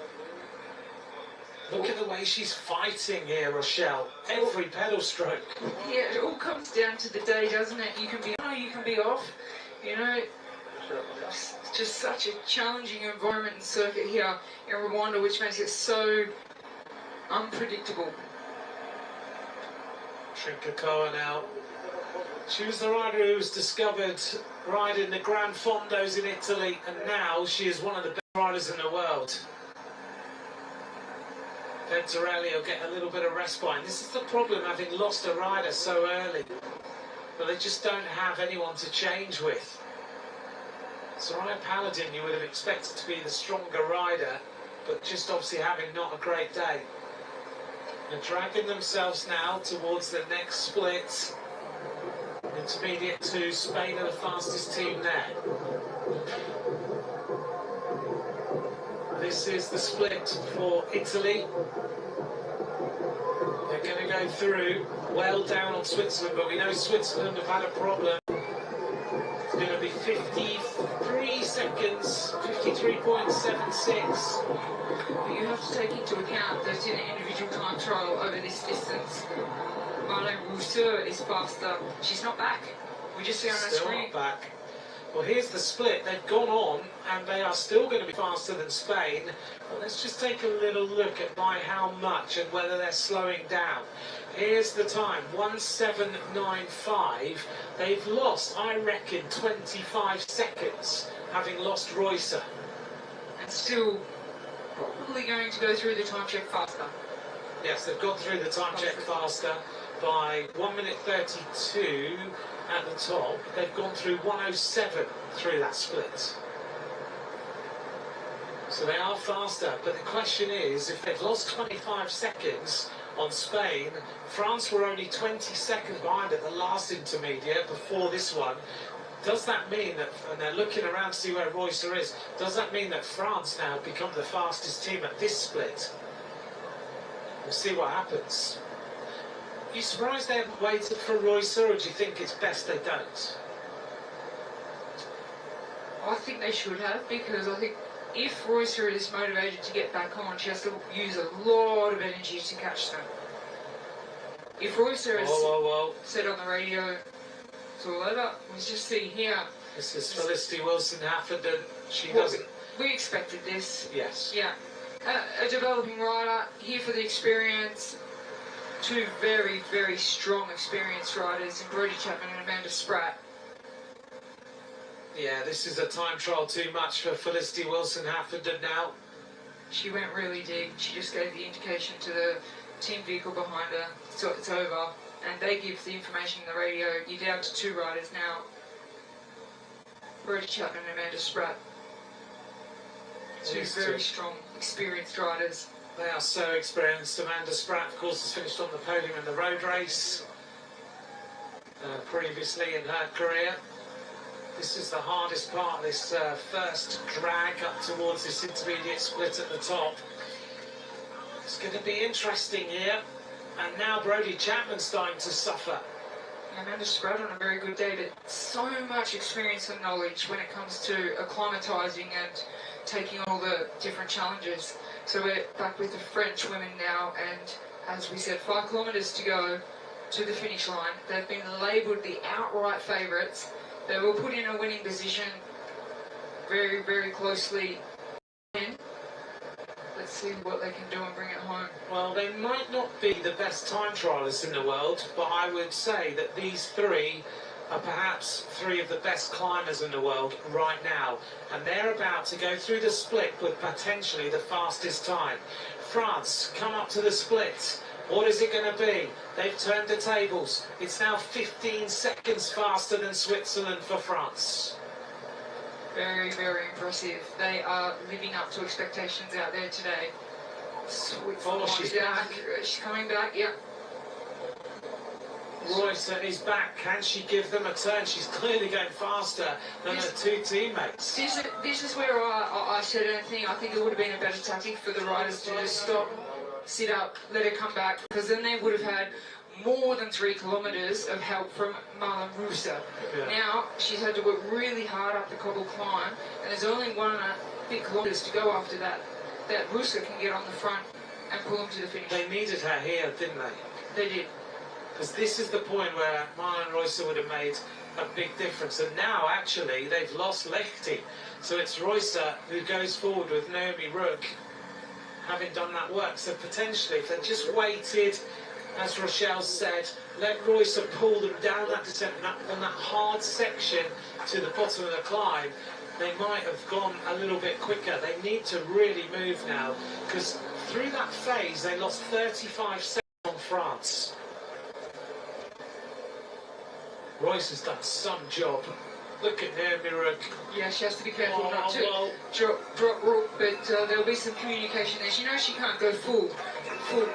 Look at the way she's fighting here, Rochelle. Every pedal stroke. Yeah, it all comes down to the day, doesn't it? You can be on, you can be off. You know, it's just such a challenging environment and circuit here in Rwanda, which makes it so unpredictable. Trinca Colonel. She was the rider who was discovered riding the Gran Fondos in Italy, and now she is one of the best riders in the world. Venturelli will get a little bit of respite. This is the problem, having lost a rider so early. But they just don't have anyone to change with. Soraya Paladin, you would have expected to be the stronger rider, but just obviously having not a great day. They're dragging themselves now towards the next split. Intermediate 2, Spain are the fastest team there. This is the split for Italy. They're going to go through well down on Switzerland, but we know Switzerland have had a problem. It's going to be 53 seconds, 53.76. You have to take into account that in an individual time trial over this distance, Marlene Rousseau is faster. She's not back. We just see her on the Still screen. not back. Well, here's the split. They've gone on, and they are still going to be faster than Spain. But let's just take a little look at by how much and whether they're slowing down. Here's the time, 1:7.95. They've lost, I reckon, 25 seconds, having lost Reusser. And still probably going to go through the time check faster. Yes, they've gone through the time check faster by 1:32 at the top. They've gone through 1:07 through that split. So they are faster, but the question is, if they've lost 25 seconds on Spain, France were only 20 seconds behind at the last intermediate before this one. Does that mean that, and they're looking around to see where Reusser is, does that mean that France now have become the fastest team at this split? We'll see what happens. Are you surprised they haven't waited for Reusser, or do you think it's best they don't? I think they should have, because I think if Reusser is motivated to get back on, she has to use a lot of energy to catch them. If Reusser is said on the radio, it's all over. We just see here. This is Felicity Wilson-Hafferden. She doesn't... We expected this. Yes. Yeah. A developing rider, here for the experience. Two very, very strong experienced riders in Brodie Chapman and Amanda Spratt. Yeah, this is a time trial too much for Felicity Wilson-Hafferden now. She went really deep. She just gave the indication to the team vehicle behind her, so it's over. And they give the information in the radio. You're down to two riders now. Brodie Chapman and Amanda Spratt. Two very strong, experienced riders. They are so experienced. Amanda Spratt, of course, has finished on the podium in the road race previously in her career. This is the hardest part, this first drag up towards this intermediate split at the top. It's going to be interesting here. And now Brodie Chapman's starting to suffer. Amanda Spratt on a very good day, but so much experience and knowledge when it comes to acclimatising and taking all the different challenges. So we're back with the French women now, and as we said, 5 kilometres to go to the finish line. They've been labelled the outright favourites. They were put in a winning position very, very closely in. Let's see what they can do and bring it home. Well, they might not be the best time trialists in the world, but I would say that these three are perhaps 3 of the best climbers in the world right now. And they're about to go through the split with potentially the fastest time. France come up to the split. What is it going to be? They've turned the tables. It's now 15 seconds faster than Switzerland for France. Very, very impressive. They are living up to expectations out there today. Sweet. Oh, she's back. She's coming back, yeah. Royce is back. Can she give them a turn? She's clearly going faster than her two teammates. This is where I said anything. I think it would have been a better tactic for the riders to just stop, sit up, let her come back, because then they would have had more than 3 kilometres of help from Marlon Rusa. Yeah. Now she's had to work really hard up the cobble climb, and there's only 1.5 kilometres to go after that. That Rusa can get on the front and pull them to the finish. They needed her here, didn't they? They did. Because this is the point where Marlon Royce would have made a big difference. And now, actually, they've lost Lechty. So it's Royce who goes forward with Naomi Rook, having done that work. So potentially, if they just waited, as Rochelle said, let Royce pull them down that descent on that hard section to the bottom of the climb, they might have gone a little bit quicker. They need to really move now, because through that phase, they lost 35 seconds on France. Royce has done some job. Look at Naomi Rook. Yeah, she has to be careful not to drop Rook, but there'll be some communication there. She knows she can't go full.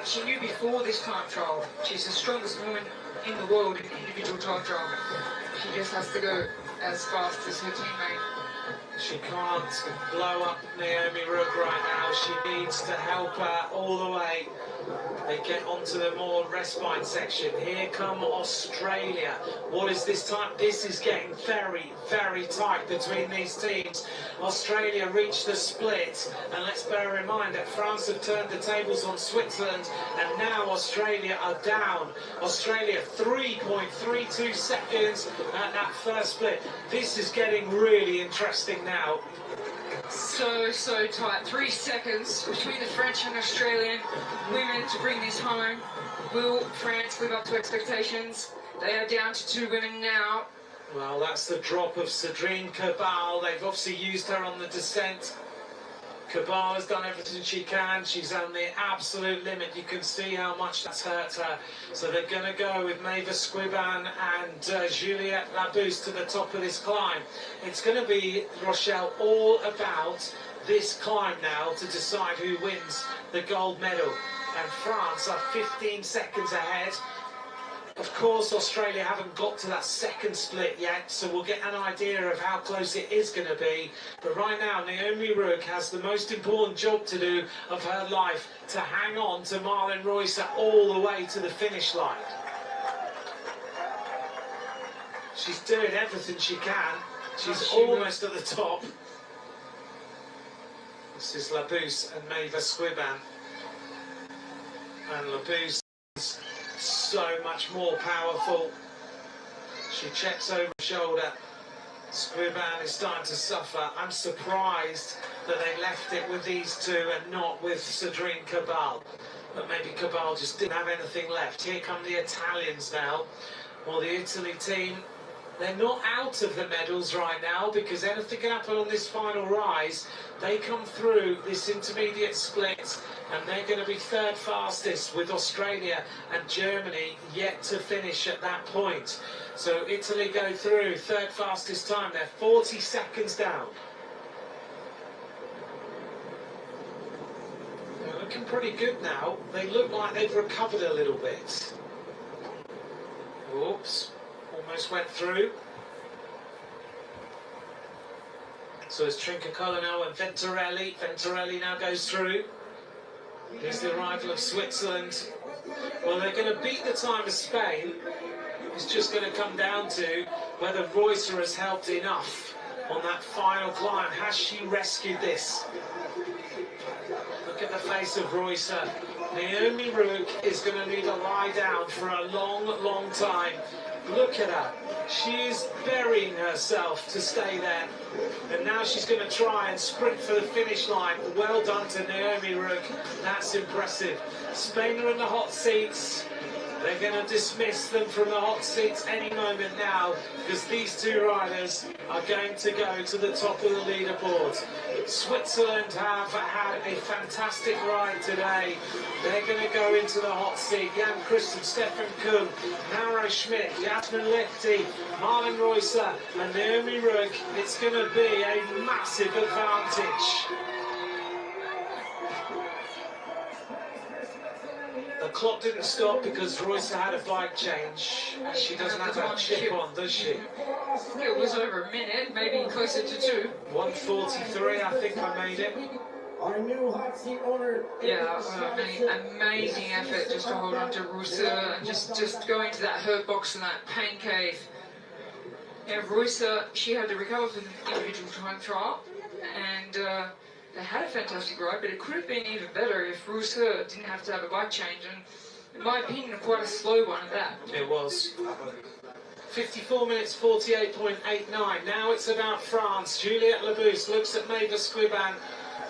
She knew before this time trial. She's the strongest woman in the world in individual time trial. She just has to go as fast as her teammate. She can't blow up Naomi Rook right now. She needs to help her all the way. They get onto the more respite section. Here come Australia. What is this time? This is getting very, very tight between these teams. Australia reached the split, and let's bear in mind that France have turned the tables on Switzerland, and now Australia are down. Australia 3.32 seconds at that first split. This is getting really interesting now. So tight. 3 seconds between the French and Australian women to bring this home. Will France live up to expectations? They are down to 2 women now. Well, that's the drop of Cedrine Cabal. They've obviously used her on the descent. Cabal has done everything she can. She's on the absolute limit. You can see how much that's hurt her. So they're going to go with Mavis Squiban and Juliette Labousse to the top of this climb. It's going to be, Rochelle, all about this climb now to decide who wins the gold medal. And France are 15 seconds ahead. Of course, Australia haven't got to that second split yet, so we'll get an idea of how close it is going to be. But right now, Naomi Rook has the most important job to do of her life, to hang on to Marlon Royce all the way to the finish line. She's doing everything she can. She's almost at the top. This is Labousse and Mavis Squiban. And Labousse is so much more powerful. She checks over her shoulder. Squiban is starting to suffer. I'm surprised that they left it with these two and not with Cedrine Cabal. But maybe Cabal just didn't have anything left. Here come the Italians now. Well, the Italy team, they're not out of the medals right now, because anything can happen on this final rise. They come through this intermediate split, and they're going to be third fastest, with Australia and Germany yet to finish at that point. So Italy go through third fastest time. They're 40 seconds down. They're looking pretty good now. They look like they've recovered a little bit. Oops. Almost went through. So it's Trinca-Colonel and Venturelli. Venturelli now goes through. Here's the arrival of Switzerland. Well, they're going to beat the time of Spain. It's just going to come down to whether Reusser has helped enough on that final climb. Has she rescued this? Look at the face of Reusser. Naomi Rook is going to need to lie down for a long, long time. Look at her. She is burying herself to stay there. And now she's going to try and sprint for the finish line. Well done to Naomi Rook. That's impressive. Spain are in the hot seats. They're going to dismiss them from the hot seats any moment now, because these two riders are going to go to the top of the leaderboard. Switzerland have had a fantastic ride today. They're going to go into the hot seat. Jan Christen, Stefan Kuhn, Mauro Schmidt, Jasmin Lechty, Marlon Reusser and Naomi Rook. It's going to be a massive advantage. clock didn't stop because Royce had a bike change. And she doesn't have that chip on, does she? It was over a minute, maybe closer to 2. 1:43, I think I made it. Our new hot seat owner. Yeah, amazing effort just to hold on to Rusa and just go into that hurt box and that pain cave. Yeah, Rusa, she had to recover from the individual time trial, and they had a fantastic ride, but it could have been even better if Rusa didn't have to have a bike change, and in my opinion, quite a slow one at that. It was. 54 minutes 48.89. Now it's about France. Juliette Labousse looks at Maeva Squiban.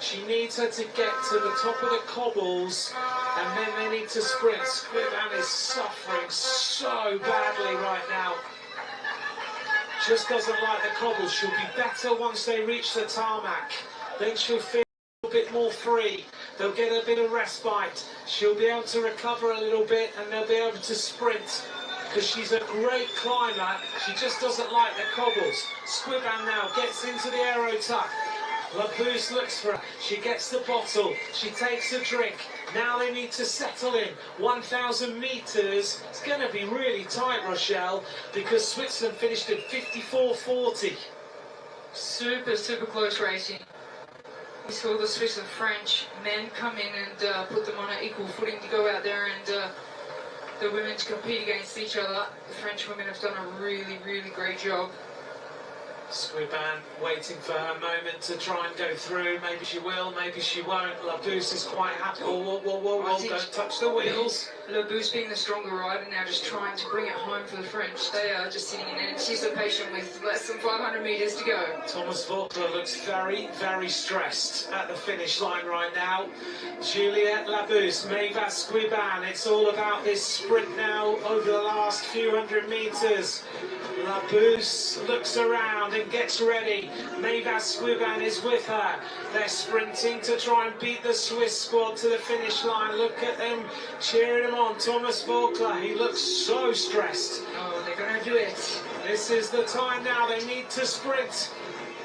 She needs her to get to the top of the cobbles, and then they need to sprint. Squiban is suffering so badly right now. Just doesn't like the cobbles. She'll be better once they reach the tarmac. Then she'll feel a bit more free. They'll get a bit of respite. She'll be able to recover a little bit, and they'll be able to sprint. Because she's a great climber. She just doesn't like the cobbles. Squiban now gets into the aero tuck. Labousse looks for her. She gets the bottle. She takes a drink. Now they need to settle in. 1,000 metres. It's going to be really tight, Rochelle, because Switzerland finished at 54.40. Super close racing. We saw the Swiss and French men come in and put them on an equal footing to go out there and the women to compete against each other. The French women have done a really great job. Squiban waiting for her moment to try and go through. Maybe she will, maybe she won't. Labousse is quite happy. Whoa, don't touch the wheels. Labousse being the stronger rider now, just trying to bring it home for the French. They are just sitting in anticipation with less than 500 metres to go. Thomas Vogler looks very stressed at the finish line right now. Juliette Labousse, Maeva Squiban. It's all about this sprint now over the last few hundred metres. Labousse looks around and gets ready. Maeva Squiban is with her. They're sprinting to try and beat the Swiss squad to the finish line. Look at them cheering him on. Thomas Vogler, he looks so stressed. Oh, they're going to do it. This is the time now. They need to sprint.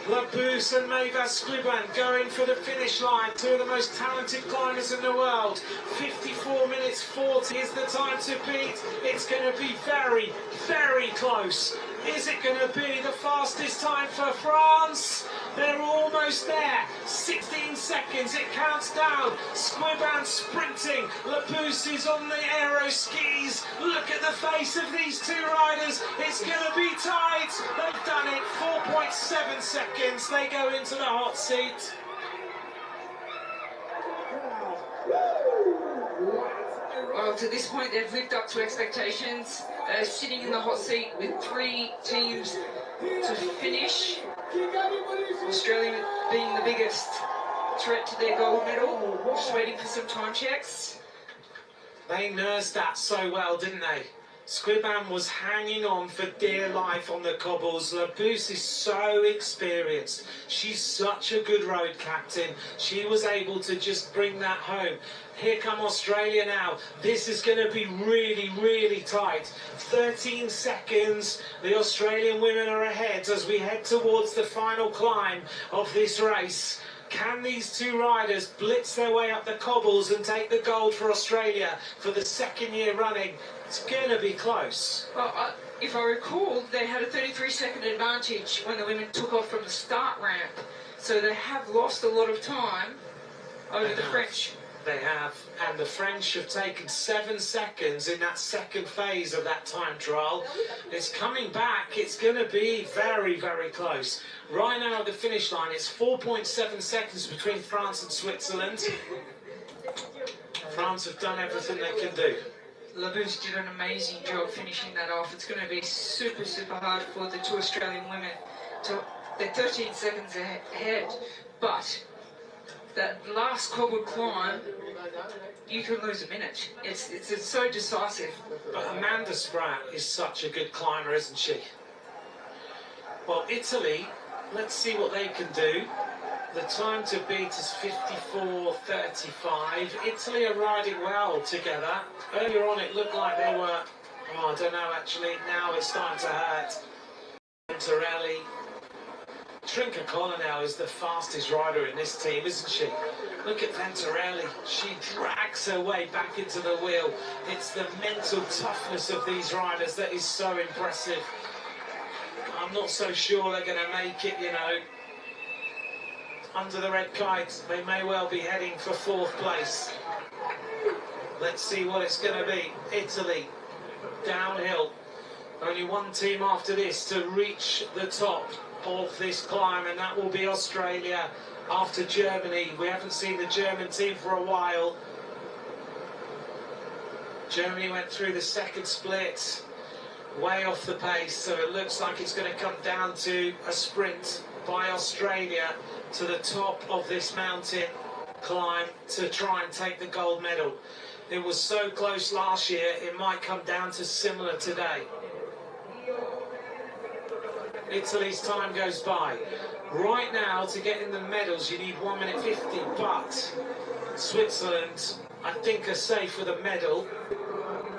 Labousse and Maeva Squiban going for the finish line. Two of the most talented climbers in the world. 54 minutes 40 is the time to beat. It's going to be very close. Is it going to be the fastest time for France? They're almost there. 16 seconds, it counts down. Squiban sprinting. Labousse is on the aero skis. Look at the face of these two riders. It's going to be tight. They've done it. 4.7 seconds. They go into the hot seat. Well, to this point, they've lived up to expectations. They're sitting in the hot seat with 3 teams to finish. Australia being the biggest threat to their gold medal. Just waiting for some time checks. They nursed that so well, didn't they? Squiban was hanging on for dear life on the cobbles. Labousse is so experienced. She's such a good road captain. She was able to just bring that home. Here come Australia now. This is going to be really tight. 13 seconds. The Australian women are ahead as we head towards the final climb of this race. Can these two riders blitz their way up the cobbles and take the gold for Australia for the second year running? It's going to be close. Well, if I recall, they had a 33-second advantage when the women took off from the start ramp. So they have lost a lot of time over the French. They have, and the French have taken 7 seconds in that second phase of that time trial. It's coming back. It's going to be very close. Right now at the finish line, it's 4.7 seconds between France and Switzerland. France have done everything they can do. Labousse did an amazing job finishing that off. It's going to be super hard for the 2 Australian women. They're 13 seconds ahead, but that last cobbled climb, you can lose a minute. It's so decisive. But Amanda Spratt is such a good climber, isn't she? Well, Italy, let's see what they can do. The time to beat is 54.35. Italy are riding well together. Earlier on it looked like they were, oh, I don't know actually, now it's starting to hurt. Torelli Strinker-Collar now is the fastest rider in this team, isn't she? Look at Venturelli. She drags her way back into the wheel. It's the mental toughness of these riders that is so impressive. I'm not so sure they're going to make it, you know. Under the red kite, they may well be heading for 4th place. Let's see what it's going to be. Italy, downhill. Only one team after this to reach the top of this climb, and that will be Australia after Germany. We haven't seen the German team for a while. Germany went through the second split, way off the pace, so it looks like it's going to come down to a sprint by Australia to the top of this mountain climb to try and take the gold medal. It was so close last year, it might come down to similar today. Italy's time goes by. Right now, to get in the medals, you need 1 minute 50, but Switzerland, I think, are safe with a medal.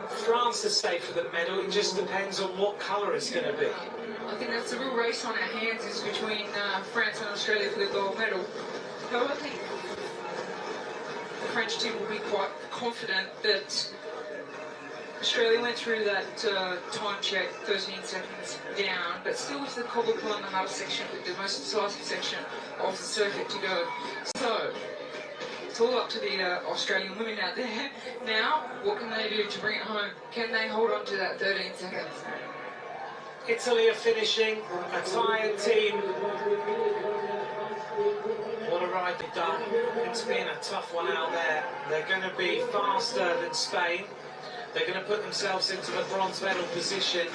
France is safe with a medal. It just depends on what colour it's going to be. I think that's a real race on our hands is between France and Australia for the gold medal. However, I think the French team will be quite confident that Australia went through that time check, 13 seconds down, but still with the cobbled on the hardest section, with the most decisive section of the circuit to go. So, it's all up to the Australian women out there. Now, what can they do to bring it home? Can they hold on to that 13 seconds? Italy are finishing, a tired team. What a ride they've done. It's been a tough one out there. They're going to be faster than Spain. They're going to put themselves into the bronze medal position.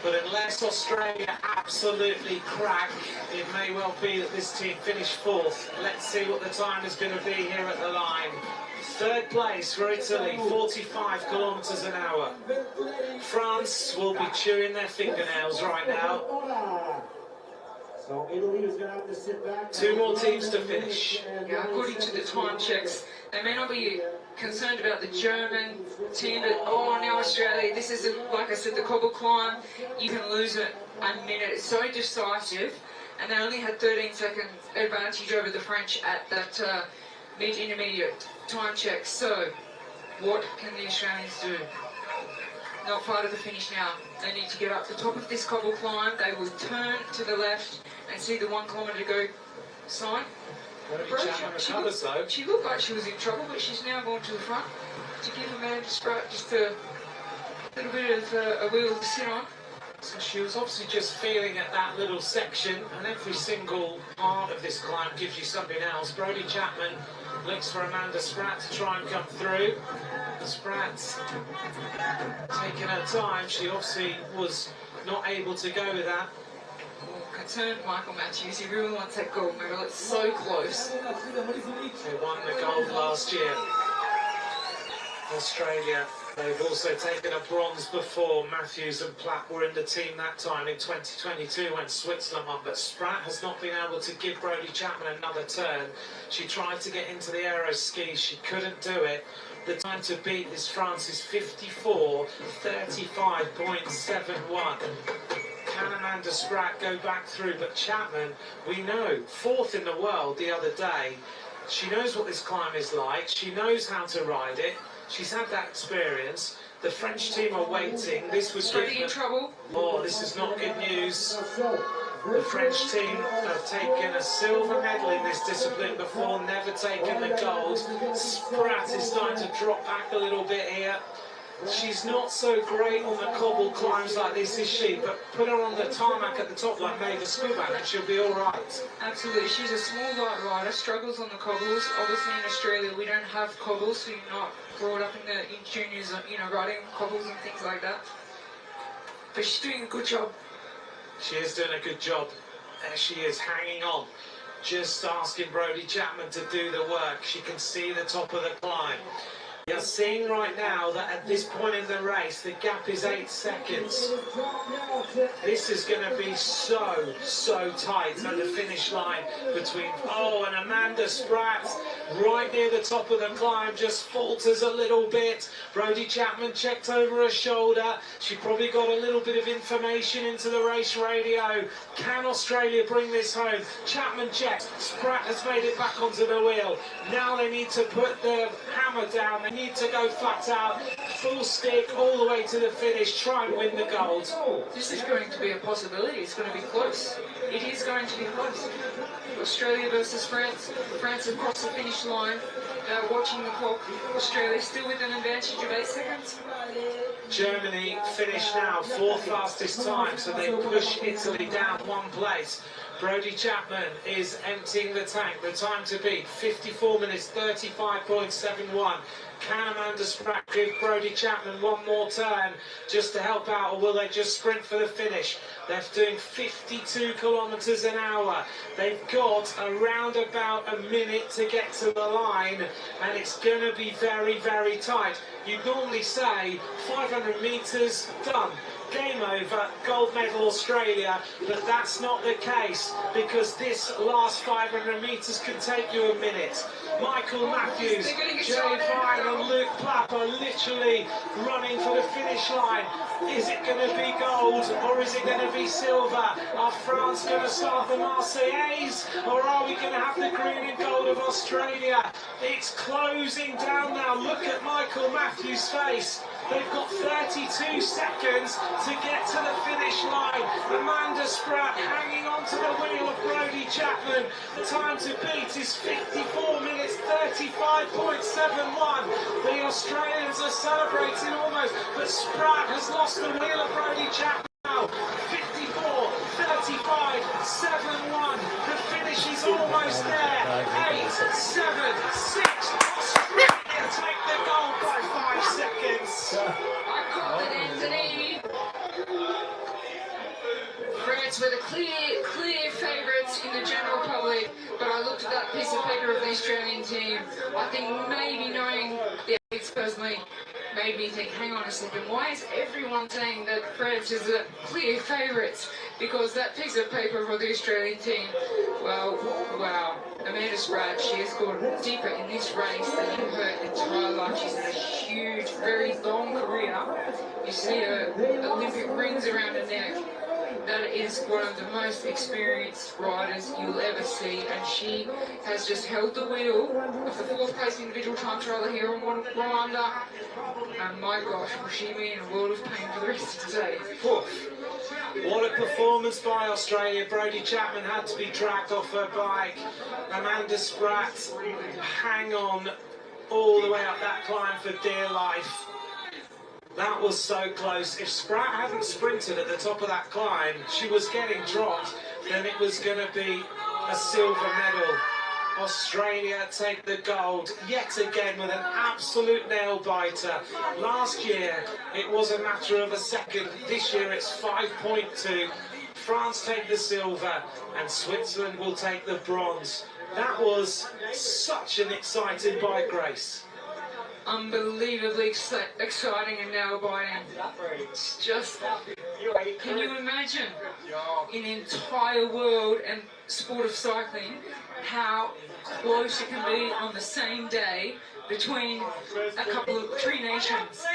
But unless Australia absolutely crack, it may well be that this team finish 4th. Let's see what the time is going to be here at the line. 3rd place for Italy, 45 kilometers an hour. France will be chewing their fingernails right now. So Italy is going to have to sit back. 2 more teams to finish. Yeah, according to the time checks, they may not be concerned about the German team, but oh, now Australia, this is, like I said, the cobble climb, you can lose it a minute. It's so decisive, and they only had 13 seconds advantage over the French at that mid-intermediate time check. So, what can the Australians do? Not far to the finish now. They need to get up the top of this cobble climb. They will turn to the left and see the 1 kilometre to go sign. She looked like she was in trouble, but she's now gone to the front to give Amanda Spratt just a little bit of a wheel to sit on. So she was obviously just feeling at that little section, and every single part of this climb gives you something else. Brodie Chapman looks for Amanda Spratt to try and come through. Spratt's taking her time. She obviously was not able to go with that. Concerned Michael Matthews, he really wants that gold medal, it's so close. They won the gold last year. Australia, they've also taken a bronze before. Matthews and Platt were in the team that time in 2022 when Switzerland won, but Spratt has not been able to give Brodie Chapman another turn. She tried to get into the Aero skis, she couldn't do it. The time to beat is France's 54:35.71. Can Amanda Spratt go back through? But Chapman, we know, 4th in the world the other day. She knows what this climb is like. She knows how to ride it. She's had that experience. The French team are waiting. This was in trouble. Oh, this is not good news. The French team have taken a silver medal in this discipline before, never taken the gold. Spratt is starting to drop back a little bit here. She's not so great on the cobble climbs like this, is she? But put her on the tarmac at the top like Mavis Skuban and she'll be all right. Absolutely. She's a small light rider, struggles on the cobbles. Obviously in Australia we don't have cobbles, so you're not brought up in juniors, you know, riding cobbles and things like that. But she's doing a good job. She is doing a good job. There she is, hanging on. Just asking Brodie Chapman to do the work. She can see the top of the climb. You're seeing right now that at this point in the race, the gap is 8 seconds. This is going to be so tight at the finish line between, and Amanda Spratt right near the top of the climb just falters a little bit. Brodie Chapman checked over her shoulder. She probably got a little bit of information into the race radio. Can Australia bring this home? Chapman checks. Spratt has made it back onto the wheel. Now they need to put the hammer down. They need to go flat out, full stick all the way to the finish, try and win the gold. This is going to be a possibility. It's going to be close. It is going to be close. Australia versus France. France have crossed the finish line. Watching the clock. Australia still with an advantage of 8 seconds. Germany finished now 4th fastest time, so they push Italy down 1 place. Brodie Chapman is emptying the tank. The time to beat, 54 minutes 35.71. Can Amanda Spratt give Brodie Chapman one more turn just to help out, or will they just sprint for the finish? They're doing 52 kilometres an hour. They've got around about a minute to get to the line, and it's going to be very tight. You'd normally say 500 metres, done. Game over, gold medal Australia, but that's not the case because this last 500 metres can take you a minute. Michael Matthews, Jay Vine and Luke Plapp are literally running for the finish line. Is it going to be gold or is it going to be silver? Are France going to start the Marseillaise or are we going to have the green and gold of Australia? It's closing down now. Look at Michael Matthews' face. They've got 32 seconds to get to the finish line. Amanda Spratt hanging onto the wheel of Brodie Chapman. The time to beat is 54 minutes 35.71. The Australians are celebrating almost, but Spratt has lost the wheel of Brodie Chapman now. 54, 35, 7-1. The finish is almost there. 8, 7, 6. Australia take the gold by 5 seconds. I called it, Anthony. France were the clear favourites in the general public, but I looked at that piece of paper of the Australian team. I think maybe knowing the athletes personally made me think, hang on a second, why is everyone saying that France is the clear favourites? Because that piece of paper for the Australian team, well, wow. Amanda Spratt, she has gone deeper in this race than in her entire life. She's had a huge, very long career. You see her Olympic rings around her neck. That is one of the most experienced riders you'll ever see, and she has just held the wheel of the 4th place individual time trial here in Rwanda. And my gosh, will she be in a world of pain for the rest of the day? Poof. What a performance by Australia. Brodie Chapman had to be dragged off her bike. Amanda Spratt hang on all the way up that climb for dear life. That was so close. If Spratt hadn't sprinted at the top of that climb, she was getting dropped, then it was going to be a silver medal. Australia take the gold yet again with an absolute nail-biter. Last year it was a matter of a second. This year it's 5.2. France take the silver and Switzerland will take the bronze. That was such an exciting bike race. Unbelievably exciting and nail-biting. It's just, can you imagine in the entire world and sport of cycling how close it can be on the same day between three nations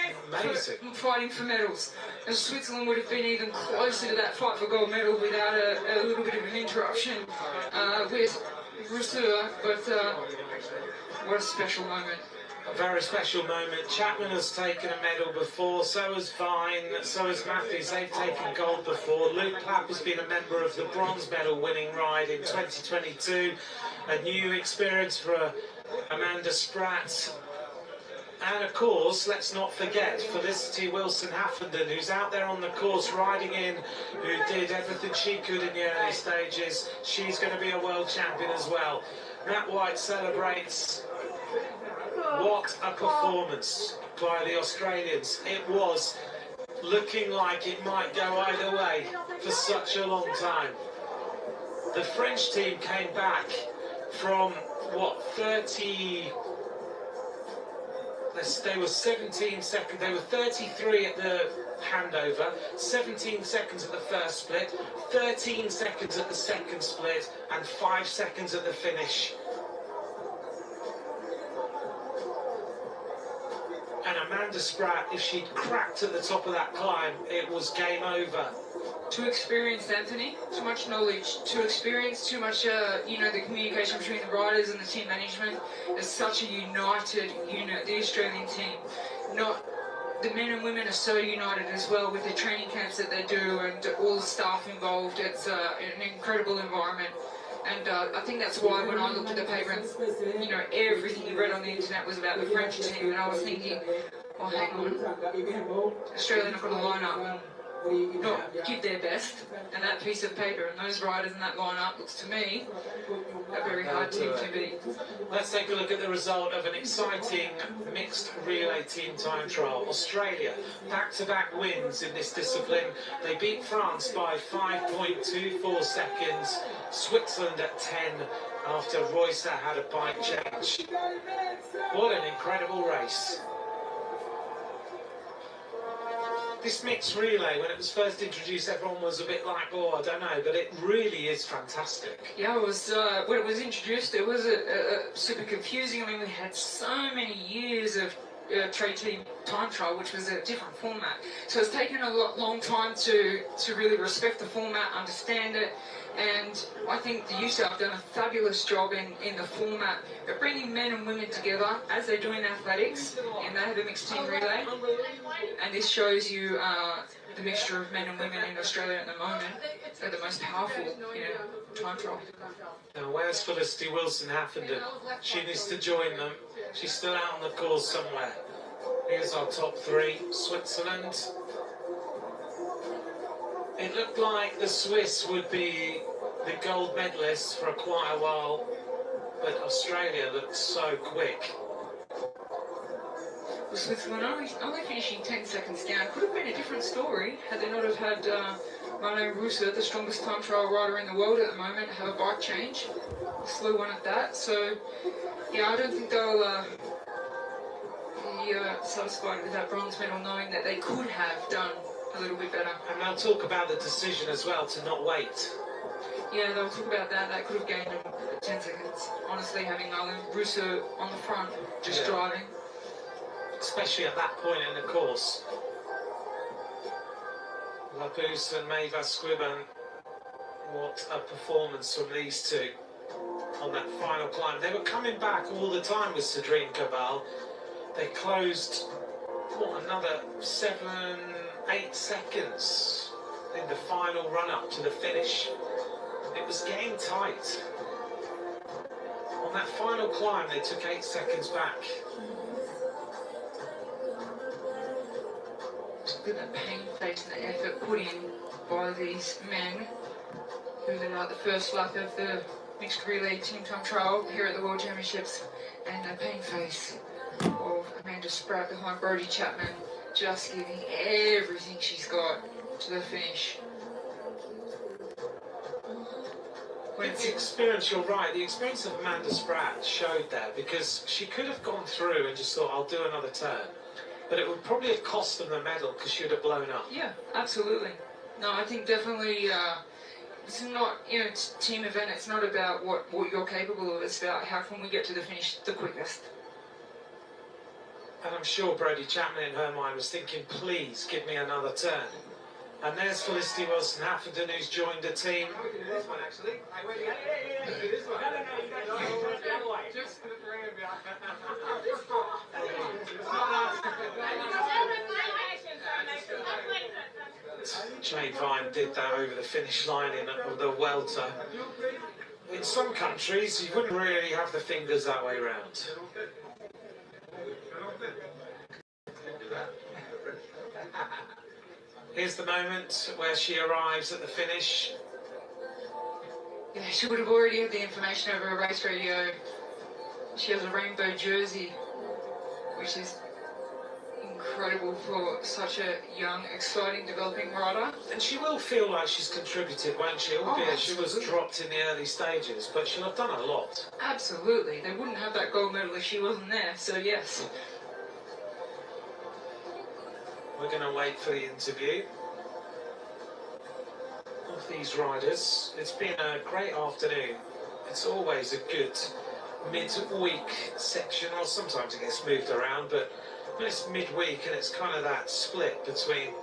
fighting for medals? And Switzerland would have been even closer to that fight for gold medal without a little bit of an interruption with Rousseau, but what a special moment. A very special moment. Chapman has taken a medal before, so has Vine, so has Matthews. They've taken gold before. Luke Plapp has been a member of the bronze medal winning ride in 2022. A new experience for Amanda Spratt. And of course, let's not forget Felicity Wilson-Haffenden, who's out there on the course riding in, who did everything she could in the early stages. She's going to be a world champion as well. Matt White celebrates. What a performance by the Australians. It was looking like it might go either way for such a long time. The French team came back from, what, 30 They were 17 seconds, they were 33 at the handover, 17 seconds at the first split, 13 seconds at the second split, and 5 seconds at the finish. And Amanda Spratt, if she'd cracked at the top of that climb, it was game over. Too experienced, Anthony. Too much knowledge. Too experienced. Too much, the communication between the riders and the team management. It's such a united unit, the Australian team. The men and women are so united as well with the training camps that they do and all the staff involved. It's an incredible environment. And I think that's why when I looked at the paper and, everything you read on the internet was about the French team, and I was thinking, well, hang on, Australia are not going to line up. Not give their best, and that piece of paper and those riders in that lineup looks to me a very hard team to beat. Let's take a look at the result of an exciting mixed relay team time trial. Australia, back-to-back wins in this discipline. They beat France by 5.24 seconds, Switzerland at 10 after Reusser had a bike change. What an incredible race. This mixed relay, when it was first introduced, everyone was a bit like, oh, I don't know, but it really is fantastic. Yeah, it was, when it was introduced, it was super confusing. I mean, we had so many years of trade team time trial, which was a different format. So it's taken a long time to really respect the format, understand it, and I think the USAF have done a fabulous job in the format of bringing men and women together as they do in athletics, and they have a mixed team relay, and this shows you the mixture of men and women in Australia at the moment are the most powerful time trial. Now, where's Felicity Wilson-Haffenden? She needs to join them. She's still out on the course somewhere. Here's our top three. Switzerland. It looked like the Swiss would be the gold medalists for quite a while, but Australia looked so quick. Well, Switzerland only finishing 10 seconds down. Could have been a different story had they not have had Mano Rusa, the strongest time trial rider in the world at the moment, have a bike change. A slow one at that. So, yeah, I don't think they'll be satisfied with that bronze medal, knowing that they could have done a little bit better. And they'll talk about the decision as well to not wait. Yeah, they'll talk about that. That could have gained them 10 seconds. Honestly, having Russo on the front, just driving. Especially at that point in the course. Labus and Maeva Scriban, what a performance from these two on that final climb. They were coming back all the time with Cedrine Cabal. They closed, another 7-8 seconds in the final run-up to the finish. It was game tight. On that final climb, they took 8 seconds back. Look at that pain face and the effort put in by these men who are the first lap of the mixed relay team time trial here at the World Championships, and the pain face of Amanda Spratt behind Brodie Chapman, just giving everything she's got to the finish. The experience, you're right, the experience of Amanda Spratt showed there, because she could have gone through and just thought, I'll do another turn. But it would probably have cost them the medal because she would have blown up. Yeah, absolutely. No, I think definitely it's not, it's a team event. It's not about what you're capable of. It's about how can we get to the finish the quickest. And I'm sure Brodie Chapman in her mind was thinking, please give me another turn. And there's Felicity Wilson-Haffenden, who's joined the team. This one actually. This one. Just for the Jade Vine did that over the finish line in the welter. In some countries, you wouldn't really have the fingers that way round. Here's the moment where she arrives at the finish. Yeah, she would have already had the information over her race radio. She has a rainbow jersey, which is incredible for such a young, exciting, developing rider. And she will feel like she's contributed, won't she? Albeit she was dropped in the early stages, but she'll have done a lot. Absolutely. They wouldn't have that gold medal if she wasn't there, so yes. We're going to wait for the interview of these riders. It's been a great afternoon. It's always a good mid-week section, or sometimes it gets moved around, but when it's midweek and it's kind of that split between...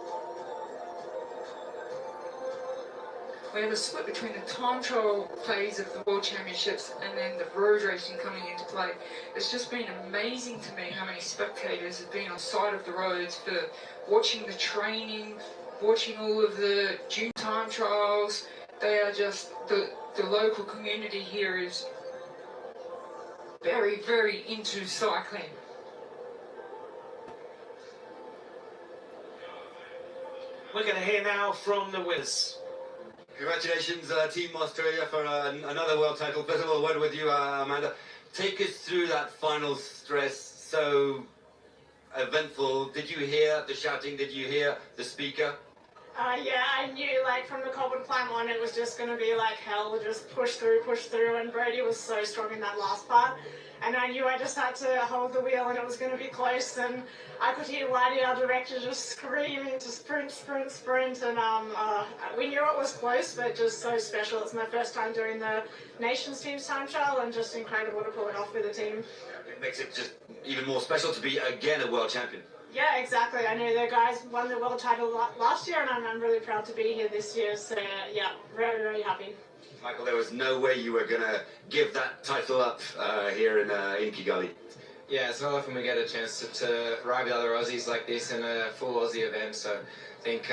We have a split between the time trial phase of the World Championships and then the road racing coming into play. It's just been amazing to me how many spectators have been on side of the roads for watching the training, watching all of the June time trials. They are just, the local community here is very, very into cycling. We're going to hear now from the winners. Congratulations, Team Australia, for another world title. First of all, a word with you, Amanda. Take us through that final stress, so eventful. Did you hear the shouting? Did you hear the speaker? Yeah, I knew, like, from the cobbled climb on, it was just going to be like hell, just push through, and Brady was so strong in that last part. And I knew I just had to hold the wheel and it was going to be close, and I could hear Whitey, our director, just screaming to sprint, and we knew it was close, but just so special. It's my first time doing the Nations Teams time trial, and just incredible to pull it off with the team. It makes it just even more special to be, again, a world champion. Yeah, exactly. I know the guys won the world title last year, and I'm really proud to be here this year, so yeah, very, very happy. Michael, there was no way you were going to give that title up here in Kigali. Yeah, it's not often we get a chance to ride with other Aussies like this in a full Aussie event, so I think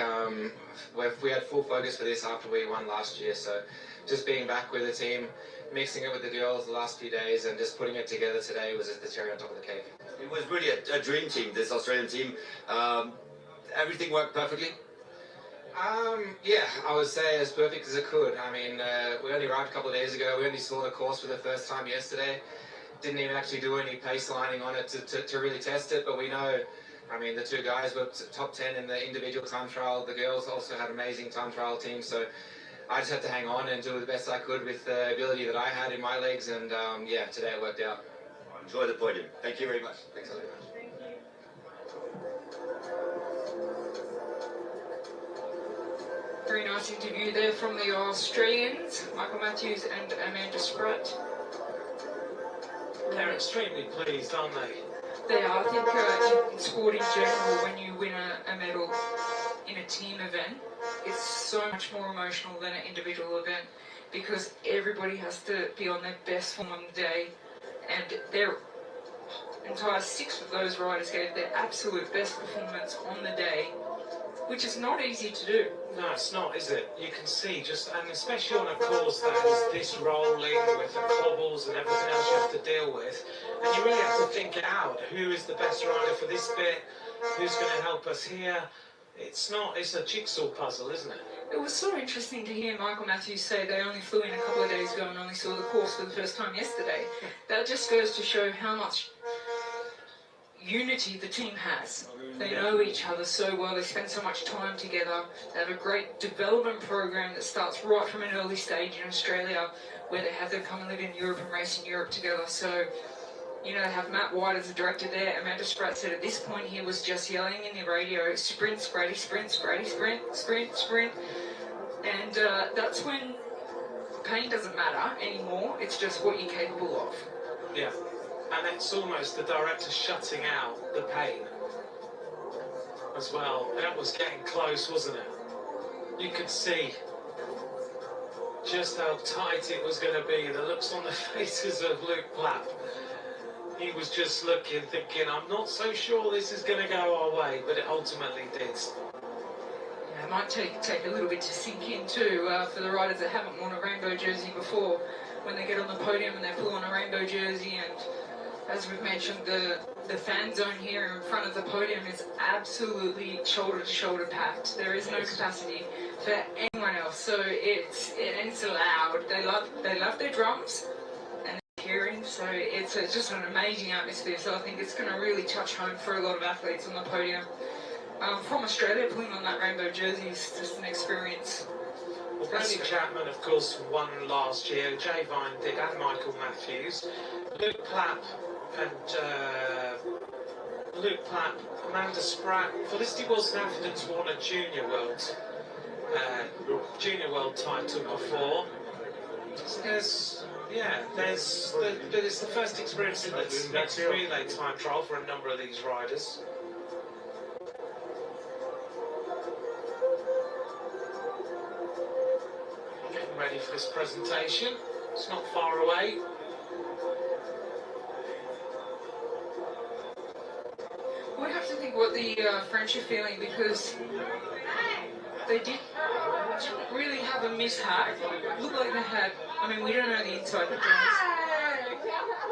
we had full focus for this after we won last year, so just being back with the team, mixing it with the girls the last few days and just putting it together today was the cherry on top of the cake. It was really a dream team, this Australian team. Everything worked perfectly? Yeah, I would say as perfect as it could. I mean, we only arrived a couple of days ago. We only saw the course for the first time yesterday. Didn't even actually do any pace lining on it to really test it, but we know, I mean, the two guys were top 10 in the individual time trial. The girls also had amazing time trial teams, so I just had to hang on and do the best I could with the ability that I had in my legs, and yeah, today it worked out. Enjoy the podium. Thank you very much. Thanks very much. Very nice interview there from the Australians, Michael Matthews and Amanda Spratt. They're extremely pleased, aren't they? They are. I think in sport in general, when you win a medal in a team event, it's so much more emotional than an individual event, because everybody has to be on their best form on the day, and their entire 6 of those riders gave their absolute best performance on the day, which is not easy to do. No, it's not, is it? You can see just, and especially on a course that is this rolling with the cobbles and everything else you have to deal with, and you really have to think it out. Who is the best rider for this bit? Who's going to help us here? It's not, it's a jigsaw puzzle, isn't it? It was so interesting to hear Michael Matthews say they only flew in a couple of days ago and only saw the course for the first time yesterday. That just goes to show how much unity the team has. They know each other so well, they spend so much time together. They have a great development program that starts right from an early stage in Australia, where they have them come and live in Europe and race in Europe together. So, you know, they have Matt White as the director there. Amanda Spratt said at this point he was just yelling in the radio, sprint, Spratty, sprint, Spratty, sprint, sprint, sprint. And that's when pain doesn't matter anymore, it's just what you're capable of. Yeah. And it's almost the director shutting out the pain as well. That was getting close, wasn't it? You could see just how tight it was going to be. The looks on the faces of Luke Plapp. He was just looking, thinking, I'm not so sure this is going to go our way, but it ultimately did. Yeah, it might take a little bit to sink in too, for the riders that haven't worn a rainbow jersey before. When they get on the podium and they pull on a rainbow jersey, and as we've mentioned, the fan zone here in front of the podium is absolutely shoulder to shoulder packed. There is no capacity for anyone else, so it's loud. They love their drums and their hearing, so it's just an amazing atmosphere. So I think it's going to really touch home for a lot of athletes on the podium. From Australia, putting on that rainbow jersey is just an experience. Well, Bradley Chapman, of course, won last year. Jay Vine did, and Michael Matthews. Luke Plapp and Luke Platt, Amanda Spratt. Felicity Wilson-Atherton's won a junior world title before. So there's it's the first experience in the next relay time trial for a number of these riders. Getting ready for this presentation. It's not far away. We have to think what the French are feeling, because they did really have a mishap. It looked like they had, I mean, we don't know the inside details,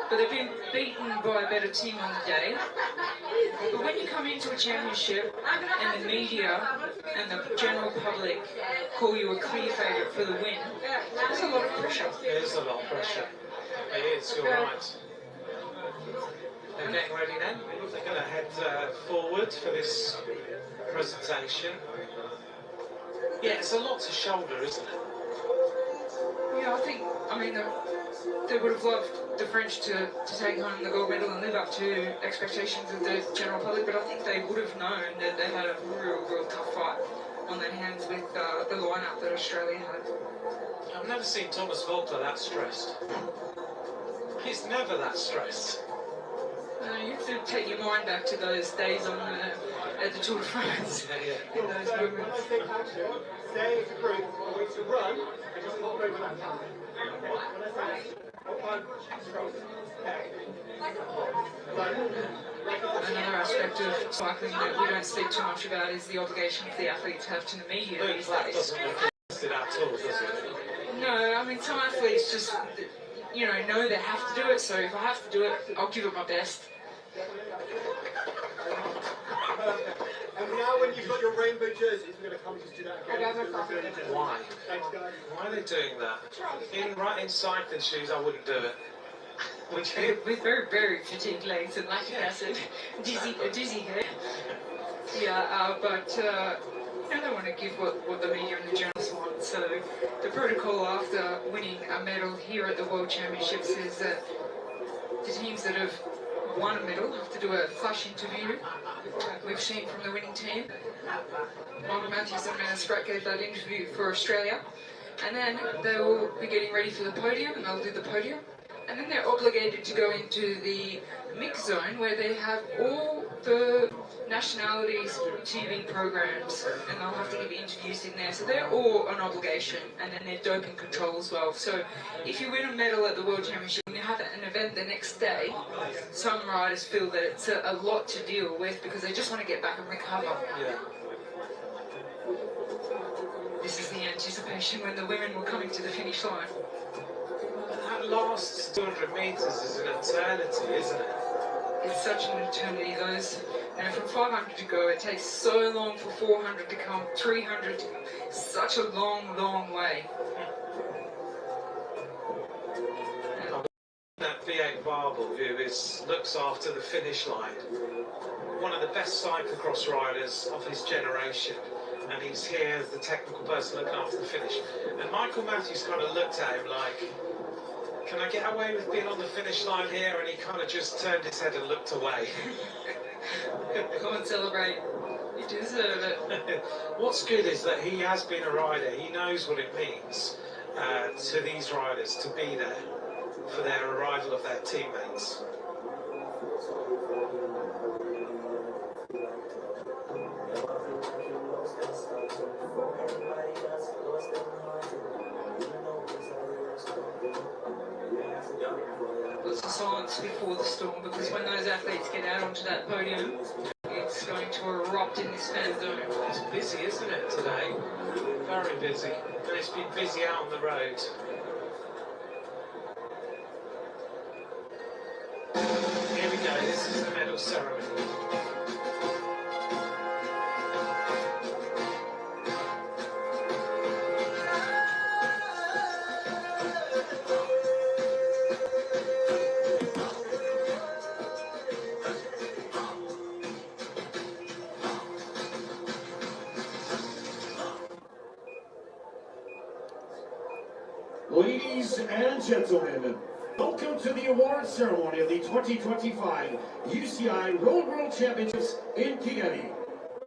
but they've been beaten by a better team on the day. But when you come into a championship and the media and the general public call you a clear favourite for the win, there's a lot of pressure. There is a lot of pressure. It is, you're right. They're getting ready then. They're going to head forward for this presentation. Yeah, it's a lot to shoulder, isn't it? Yeah, I mean, they would have loved the French to take home the gold medal and live up to expectations of the general public, but I think they would have known that they had a real tough fight on their hands with the lineup that Australia had. I've never seen Thomas Vogler that stressed. He's never that stressed. You have to take your mind back to those days at the Tour de France. Yeah. In those moments. Take action, stay as a group, or to run, and just walk over that time. Another aspect of cycling that we don't speak too much about is the obligations the athletes have to the media these That days. doesn't look interested at all, does it? No, I mean, some athletes just, know they have to do it, so if I have to do it, I'll give it my best. And now when you've got your rainbow jerseys, we're going to come just do that again. Why? Thanks, guys. Why are they doing that? Right in cycling shoes, I wouldn't do it. Would you? With very fatigued legs and lactic acid, dizzy head. Yeah, but they want to give what the media and the journalists want. So the protocol after winning a medal here at the World Championships is that the teams that have won a medal have to do a flash interview. We've seen from the winning team, Michael Matthews and Amanda Spratt gave that interview for Australia, and then they will be getting ready for the podium, and they'll do the podium, and then they're obligated to go into the mix zone where they have all the nationalities' TV programs, and they'll have to give interviews in there. So they're all an obligation, and then they're doping control as well. So if you win a medal at the World Championship and you have an event the next day, some riders feel that it's a lot to deal with because they just want to get back and recover. Yeah. This is the anticipation when the women were coming to the finish line. That last 200 metres is an eternity, isn't it? It's such an eternity. From 500 to go, it takes so long for 400 to come, 300, such a long way. That V8 Barbel who looks after the finish line, one of the best cyclocross riders of his generation, and he's here as the technical person looking after the finish. And Michael Matthews kind of looked at him like, can I get away with being on the finish line here? And he kind of just turned his head and looked away. Come and celebrate. You deserve it. What's good is that he has been a rider. He knows what it means to these riders to be there for their arrival of their teammates. Lots of silence before the storm, because when those athletes get out onto that podium, it's going to erupt in this fan zone. It's busy, isn't it, today? Very busy. And it's been busy out on the road. Here we go, this is the medal ceremony. Ladies and gentlemen, Welcome to the award ceremony of the 2025 UCI Road World Championships in Kigali.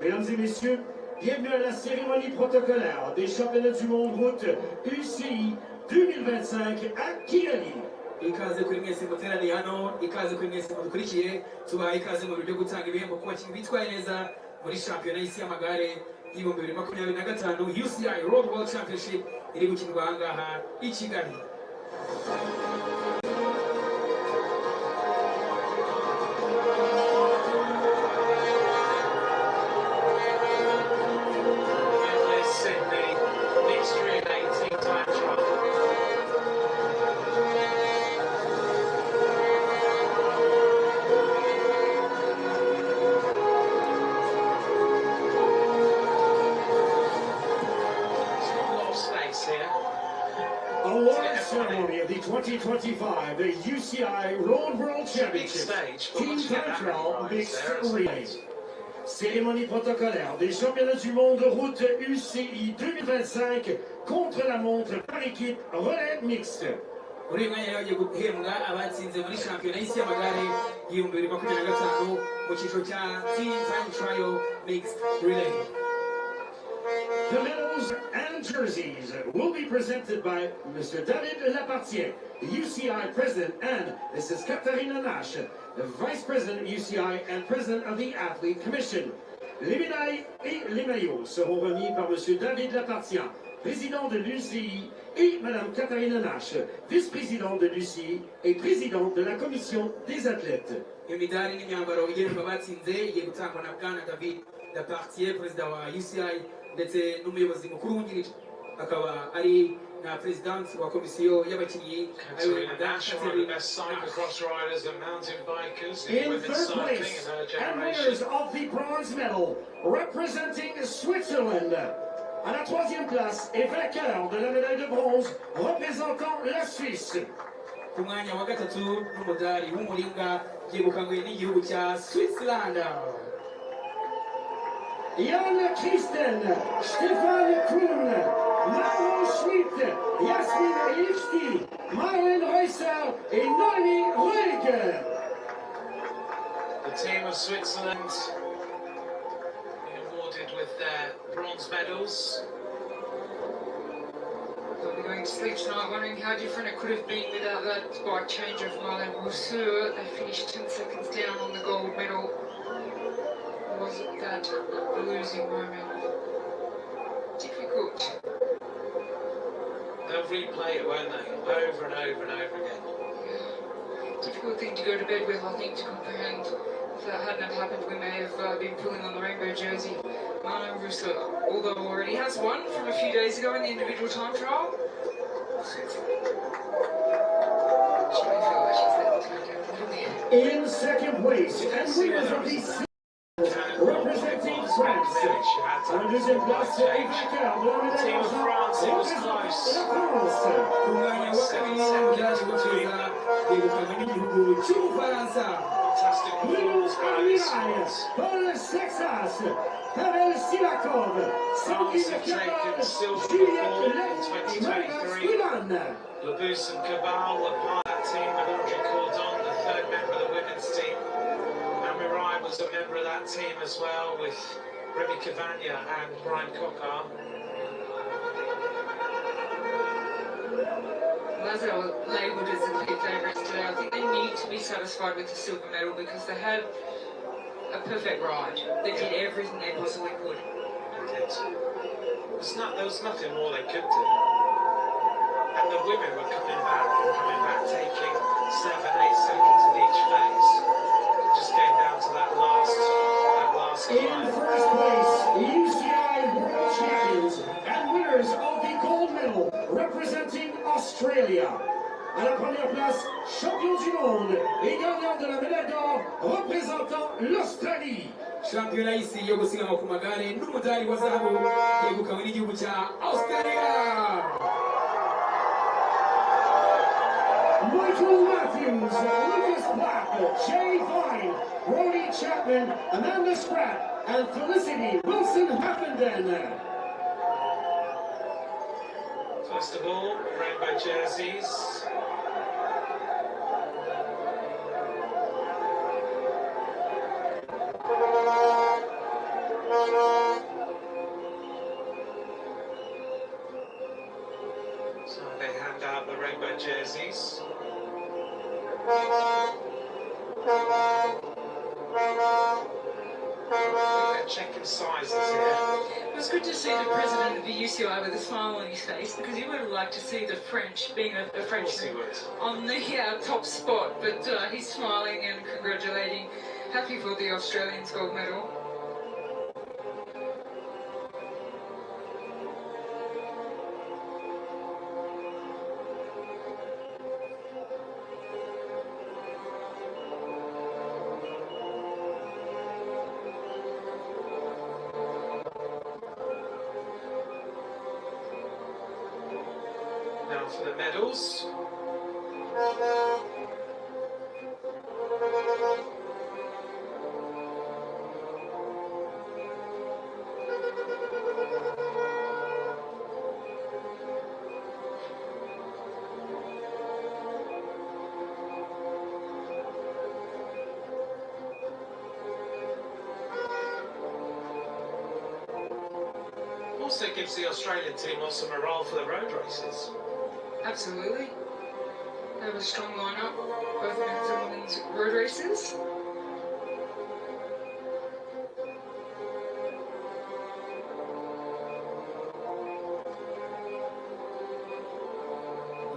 Mesdames et messieurs, bienvenue à la cérémonie protocolaire des championnats du monde route UCI 2025 à Kigali. Ikaze kuri mwese muteraniye hano, ikaze kuri mwese mudukurikiye, tubaha ikaze mu buryo gutanga ibihembo ku bakinnyi bitwaye neza muri shampiyona y'isi y'amagare y'ibihumbi 2025 UCI Road World Championship iri gukinirwa aha ngaha i Kigali. Award ceremony of the 2025 UCI Road World Championship Team Time Trial Mixed Relay. Cérémonie protocolaire des championnats du monde route UCI 2025 contre la montre par équipe relais mixte. Muri uyu mwanya yagiye guhembwa abatsinze muri shampiyona y'isi y'amagare y'ibihumbi 2025 mu cyiciro cya Team Time Trial Mixed Relay. The medals and jerseys will be presented by Mr. David Lapartier, UCI President, and Mrs. Katharina Nash, the Vice President UCI and President of the Athlete Commission. Les médailles et les maillots seront remis par Mr. David Lapartier, Président de l'UCI, et Madame Katharina Nash, Vice-Présidente de l'UCI et Présidente de la Commission des athlètes. Imidari n'imyambaro igenerwa abatsinze igiye gutangwa na Bwana David Lapartier, Perezida wa UCI ndetse n'umuyobozi mukuru wungirije akaba ari na president wa komisiyo y'abakinnyi Katharina Nash, one of the best cyclocross riders and mountain bikers in women's cycling in her And winners generation. of the bronze medal, representing Switzerland. À la troisième place et vainqueur de la médaille de bronze, représentant la Suisse. ku mwanya wa gatatu n'umudari w'umuringa yegukanywe n'igihugu cya Switzerland. Jan Christen, Stefan Kuhn, Mauro Schmidt, Yasmin Lifti, Marlene Reusser et Noemi Rueg. The team of Switzerland being awarded with their bronze medals. They'll be going to sleep tonight wondering how different it could have been without that bike change of Marlene Rousseau. They finished 10 seconds down on the gold medal. Was it that losing moment? Difficult. They'll replay it, won't they? Over and over and over again. Yeah. Difficult thing to go to bed with, I think, to comprehend. If that hadn't have happened, we may have been pulling on the rainbow jersey. Marlene Rousseau, although already has one from a few days ago in the individual time trial. She may feel like she's let the time down a little bit. In second place, and winners of the representing France. En deuxième place, et vainqueur de la médaille Team of France, it was close. ku mwanya wa kabiri n'umudari w'ifeza yegukanywe n'igihugu cy'Ubufaransa. Fantastic performance by the Swiss. Paul Sexas, Pavel Sivakov, France have taken silver before in 2023. Labus and Cabal were part of that team with Audrey Cordon, the third member of the women's team. Mirai was a member of that team as well, with Remy Cavagna and Brian Coquart. Lazaro was labelled as the clear favourites today. I think they need to be satisfied with the silver medal because they had a perfect ride. They did everything they possibly could. There was nothing more they could do. And the women were coming back, taking 7-8 seconds in each phase. It just came down to that last In climb. first place, UCI World Champions and winners of the gold medal representing Australia. À la première place, champion du monde et gagnant de la médaille d'or représentant l'Australie. Shampiyona y'isi yo gusiganwa ku magare n'umudari wa zahabu yegukanywe n'igihugu cya Australia. Michael Matthews, Lucas Black, Jay Vine, Brody Chapman, Amanda Spratt, and Felicity Wilson Haffenden. First of all, rainbow jerseys. Rwanda jerseys. They're checking sizes here. It was good to see the president of the UCI with a smile on his face, because you would have liked to see the French, being a Frenchman, on the top spot, but he's smiling and congratulating, happy for the Australians' gold medal. Now for the medals. Also gives the Australian team lots of morale for the road races. Absolutely. They have a strong lineup, both men's and women's road races.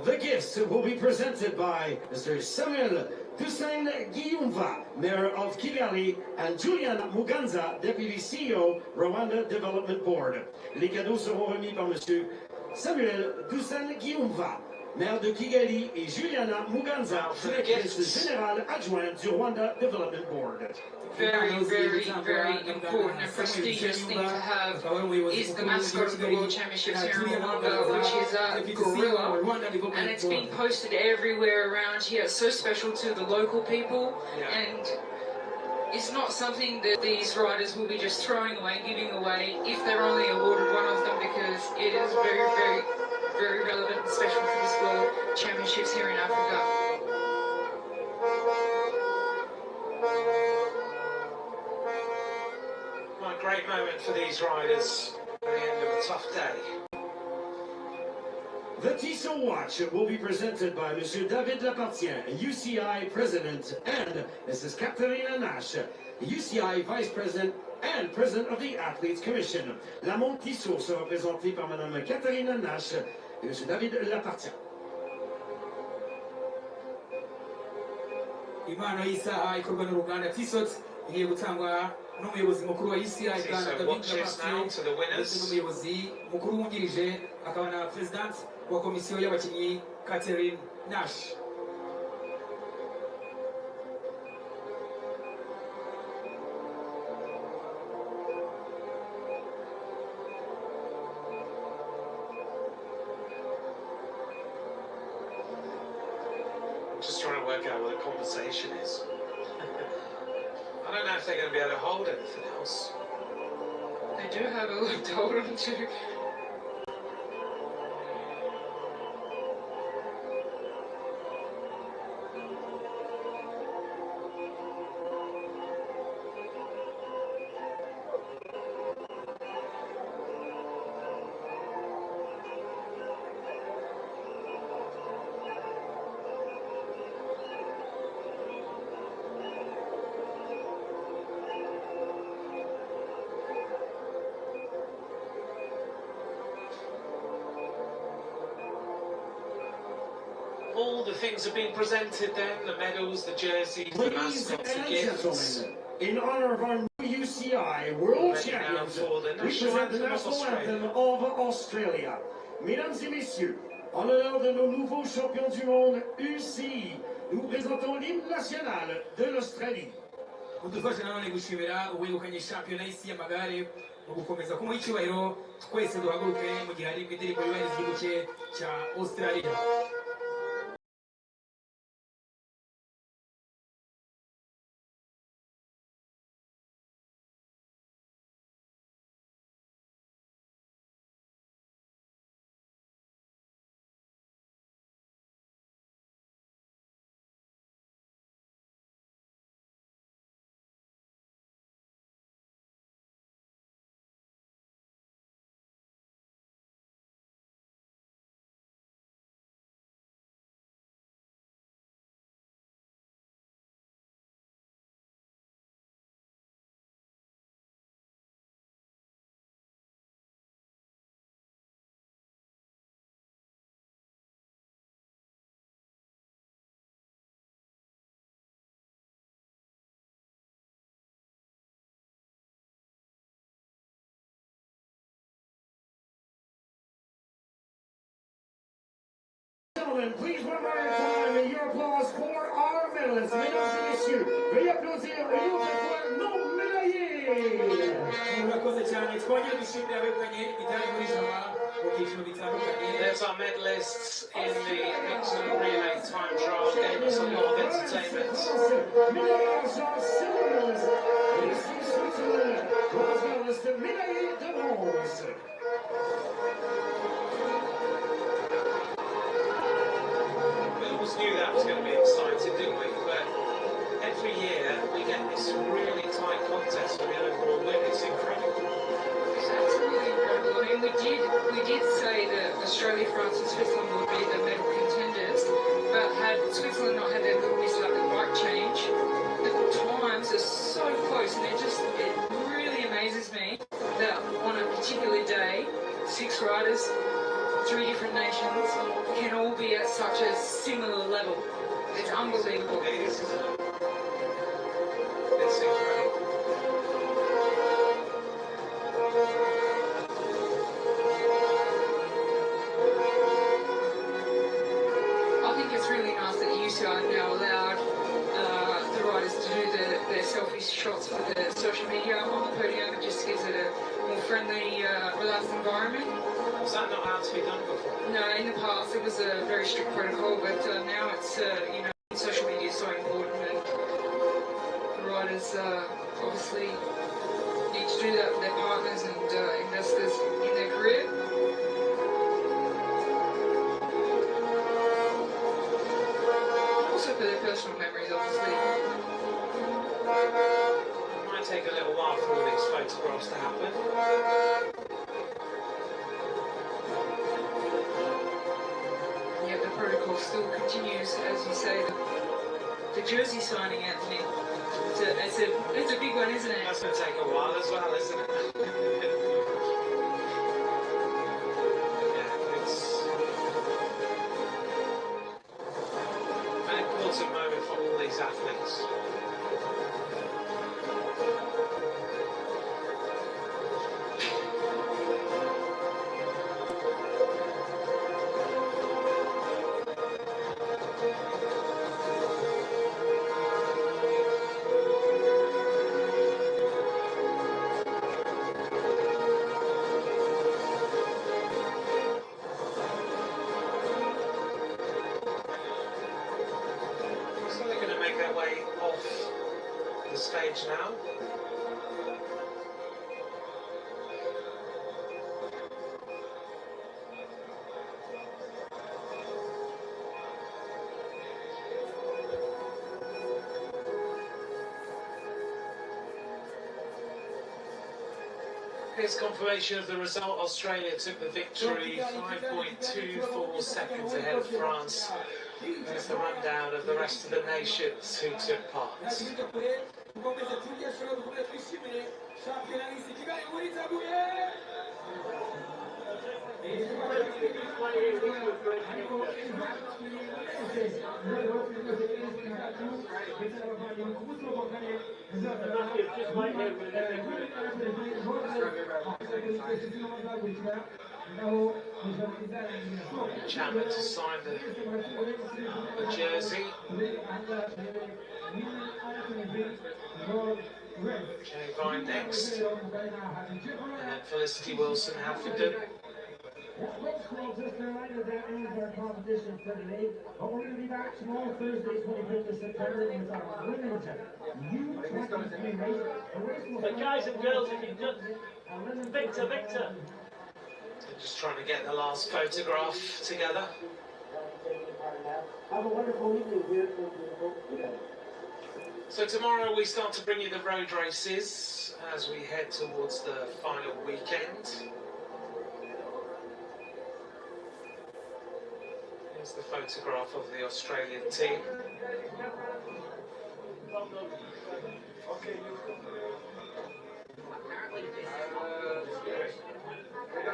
The gifts will be presented by Mr. Samuel Hussein Giyumva, Mayor of Kigali, and Julian Muganza, Deputy CEO, Rwanda Development Board. Les cadeaux seront remis par Mr. Samuel Hussein Giyumva, Maire de Kigali, et Juliana Muganza, Directrice Générale Adjointe du Rwanda Development Board. Very, very, very important and prestigious thing to have is the mascot of the World Championships here in Rwanda, which is a gorilla, and it's been posted everywhere around here. It's so special to the local people, and it's not something that these riders will be just throwing away, giving away, if they're only awarded one of them, because it is very, very, very relevant and special for this World Championships here in Africa. A great moment for these riders at the end of a tough day. The Tissot watch will be presented by Mr. David Lapartien, UCI President, and Mrs. Katerina Nash, UCI Vice President and President of the Athletes Commission. La montre Tissot sera présentée par Madame Katerina Nash et Mr. David Lapartien. impano y'isaha ikorwa n'uruganda Tissot igiye gutangwa n'umuyobozi mukuru wa UCI Uganda David Lapartien ndetse n'umuyobozi mukuru wungirije akaba na president wa komisiyo y'abakinnyi Catherine Nash. I'm just trying to work out what the conversation is. I don't know if they're going to be able to hold anything else. They do have a lot to hold on to. All the things are being presented then, the medals, the jerseys, the Ladies mascots, the and gifts. gentlemen, in honor of our new UCI World Champions, we present the national anthem of Australia. Mesdames et messieurs, en l'honneur de nos nouveaux champions du monde UCI, nous présentons l'hymne national de l'Australie. Mudufashe nanone gushimira uwegukanye shampiyona y'isi y'amagare mu gukomeza kumuha icyubahiro twese duhaguruke mu gihe hari indirimbo yubahiriza igihugu cye cya Australia. gentlemen, please one more time, your applause for our medalists. Mesdames et messieurs, veuillez applaudir une autre fois nos médaillés. Murakoze cyane, twongere dushimire abegukanye imidari muri jama mu byiciro bitandukanye. There's our medalists in the mixed relay time trial, gave us a lot of entertainment. Médaillage en silver medalist, ici Switzerland, bronze medalist, médaillé de bronze. We always knew that was going to be exciting, didn't we? But every year we get this really tight contest for the overall win. It's incredible. It's absolutely incredible. I mean, we did say that Australia, France, and Switzerland would be the medal contenders, but had Switzerland not had their little miss at the right change, the times are so close, and it really amazes me that on a particular day, 6 riders, 3 different nations, can all be at such a similar level. It's unbelievable. It is, isn't it? It's incredible. I think it's really nice that UCI have now allowed the riders to do their selfie shots for the social media on the podium. It just gives it a more friendly, relaxed environment. Was that not allowed to be done before? No, in the past it was a very strict protocol, but now it's, social media is so important, and the riders obviously need to do that for their partners and investors in their career. Also for their personal memories, obviously. It might take a little while for all these photographs to happen. Yeah, the protocol still continues, as you say, the jersey signing, Anthony. It's a big one, isn't it? That's going to take a while as well, isn't it? Yeah, it's an important moment for all these athletes. Stage now. Here's confirmation of the result. Australia took the victory, 5.24 seconds ahead of France. There's the rundown of the rest of the nations who took part. Chapman to sign the jersey. Jenny Vine next. And then Felicity Wilson, Haffenden. Just a reminder that ends our competition for today, but we're going to be back tomorrow, Thursday, 25th of September, with our women's U23 race. But guys and girls, if you just Victor. Just trying to get the last photograph together. Have a wonderful evening here. So tomorrow we start to bring you the road races as we head towards the final weekend. Here's the photograph of the Australian team.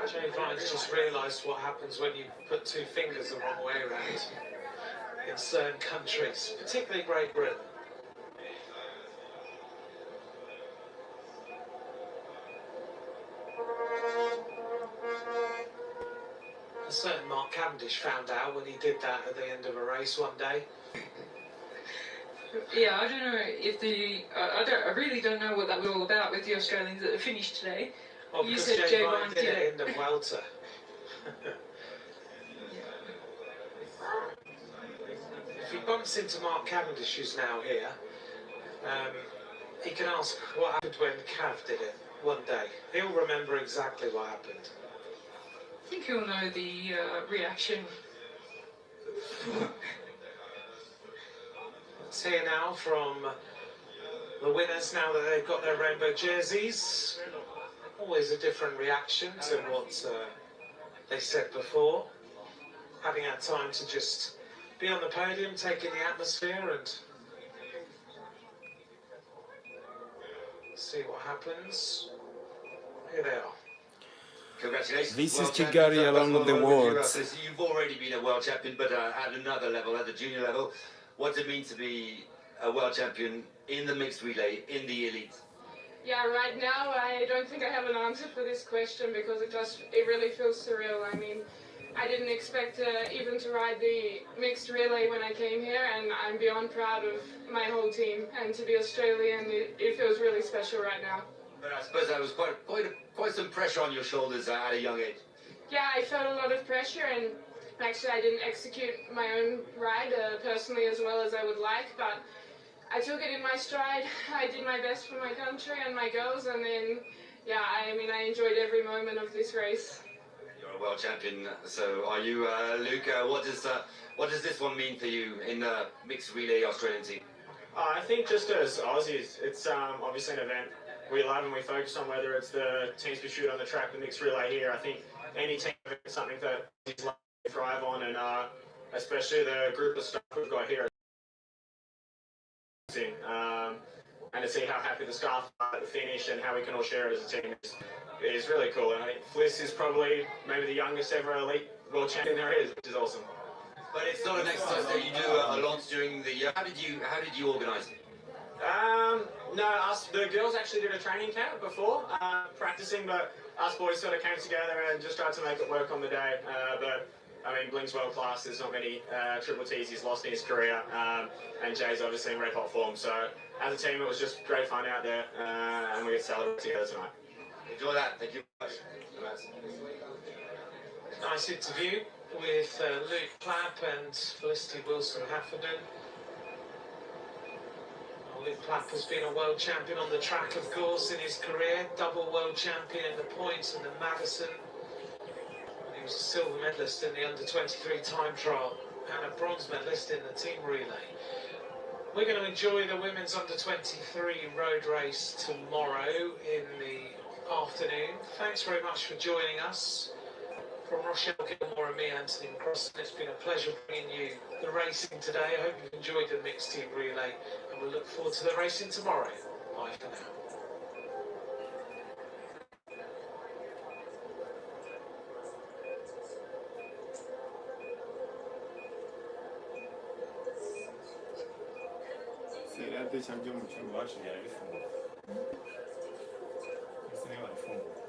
Jay Vine's just realised what happens when you put 2 fingers the wrong way around in certain countries, particularly Great Britain. A certain Mark Cavendish Cavendish found out when he did that at the end of a race one day. Yeah, I don't know if I really don't know what that was all about with the Australians that finished today. Oh, You because said Jay J1 Ryan did did it it. in the welter. If he bumps into Mark Cavendish, who's now here, he can ask what happened when Cav did it one day. He'll remember exactly what happened. I think he'll know the reaction. It's here now from the winners now that they've got their rainbow jerseys. Always a different reaction to what they said before. Having had time to just be on the podium, taking the atmosphere and see what happens. Here they are. Congratulations. This World is champions. Kigali along with the world. So you've already been a world champion, but at another level, at the junior level. What does it mean to be a world champion in the mixed relay, in the elite? Yeah, right now I don't think I have an answer for this question because it really feels surreal. I mean, I didn't expect even to ride the mixed relay when I came here, and I'm beyond proud of my whole team. And to be Australian, it feels really special right now. But I suppose that was quite some pressure on your shoulders at a young age. Yeah, I felt a lot of pressure, and actually I didn't execute my own ride personally as well as I would like, but I took it in my stride. I did my best for my country and my girls, and then, yeah, I mean, I enjoyed every moment of this race. You're a world champion, so are you, Luke? What does this one mean for you in the mixed relay Australian team? I think just as Aussies, it's obviously an event we love and we focus on, whether it's the teams we shoot on the track, the mixed relay here. I think any team is something that Aussies love to thrive on, and especially the group of staff we've got here. And to see how happy the staff are at the finish and how we can all share it as a team is really cool. And I think Fliss is probably maybe the youngest ever elite world champion there is, which is awesome. But it's not an exercise that you do a lot during the year. How did you organise it? No, the girls actually did a training camp before practicing, but us boys sort of came together and just tried to make it work on the day. But I mean, Bling's world class. There's not many triple T's he's lost in his career, and Jay's obviously in red hot form. So as a team, it was just great fun out there, and we get to celebrate together tonight. Enjoy that. Thank you very much. Nice interview with Luke Clapp and Felicity Wilson-Hafferden. Luke Clapp has been a world champion on the track, of course, in his career. Double world champion in the points and the Madison. He was a silver medalist in the under-23 time trial and a bronze medalist in the team relay. We're going to enjoy the women's under-23 road race tomorrow in the afternoon. Thanks very much for joining us. From Rochelle Gilmore and me, Anthony Crossan, it's been a pleasure bringing you the racing today. I hope you've enjoyed the mixed team relay, and we'll look forward to the racing tomorrow. Bye for now. Será deixar de motivo baixo e aí fundo. Esse nem vai fundo.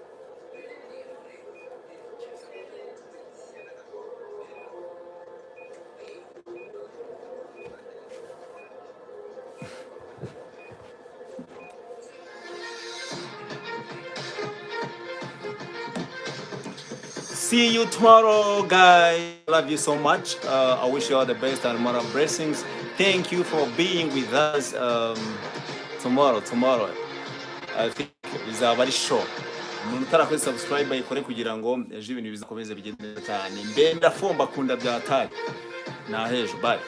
See you tomorrow, guys. Love you so much. I wish you all the best and more blessings. Thank you for being with us tomorrow. I think bizaba ari show. Umuntu utarakora subscribe ayikore kugira ngo ejo ibintu bizakomeze bigende cyane. Mbe ndafomba kunda byatari. Na hejo bye.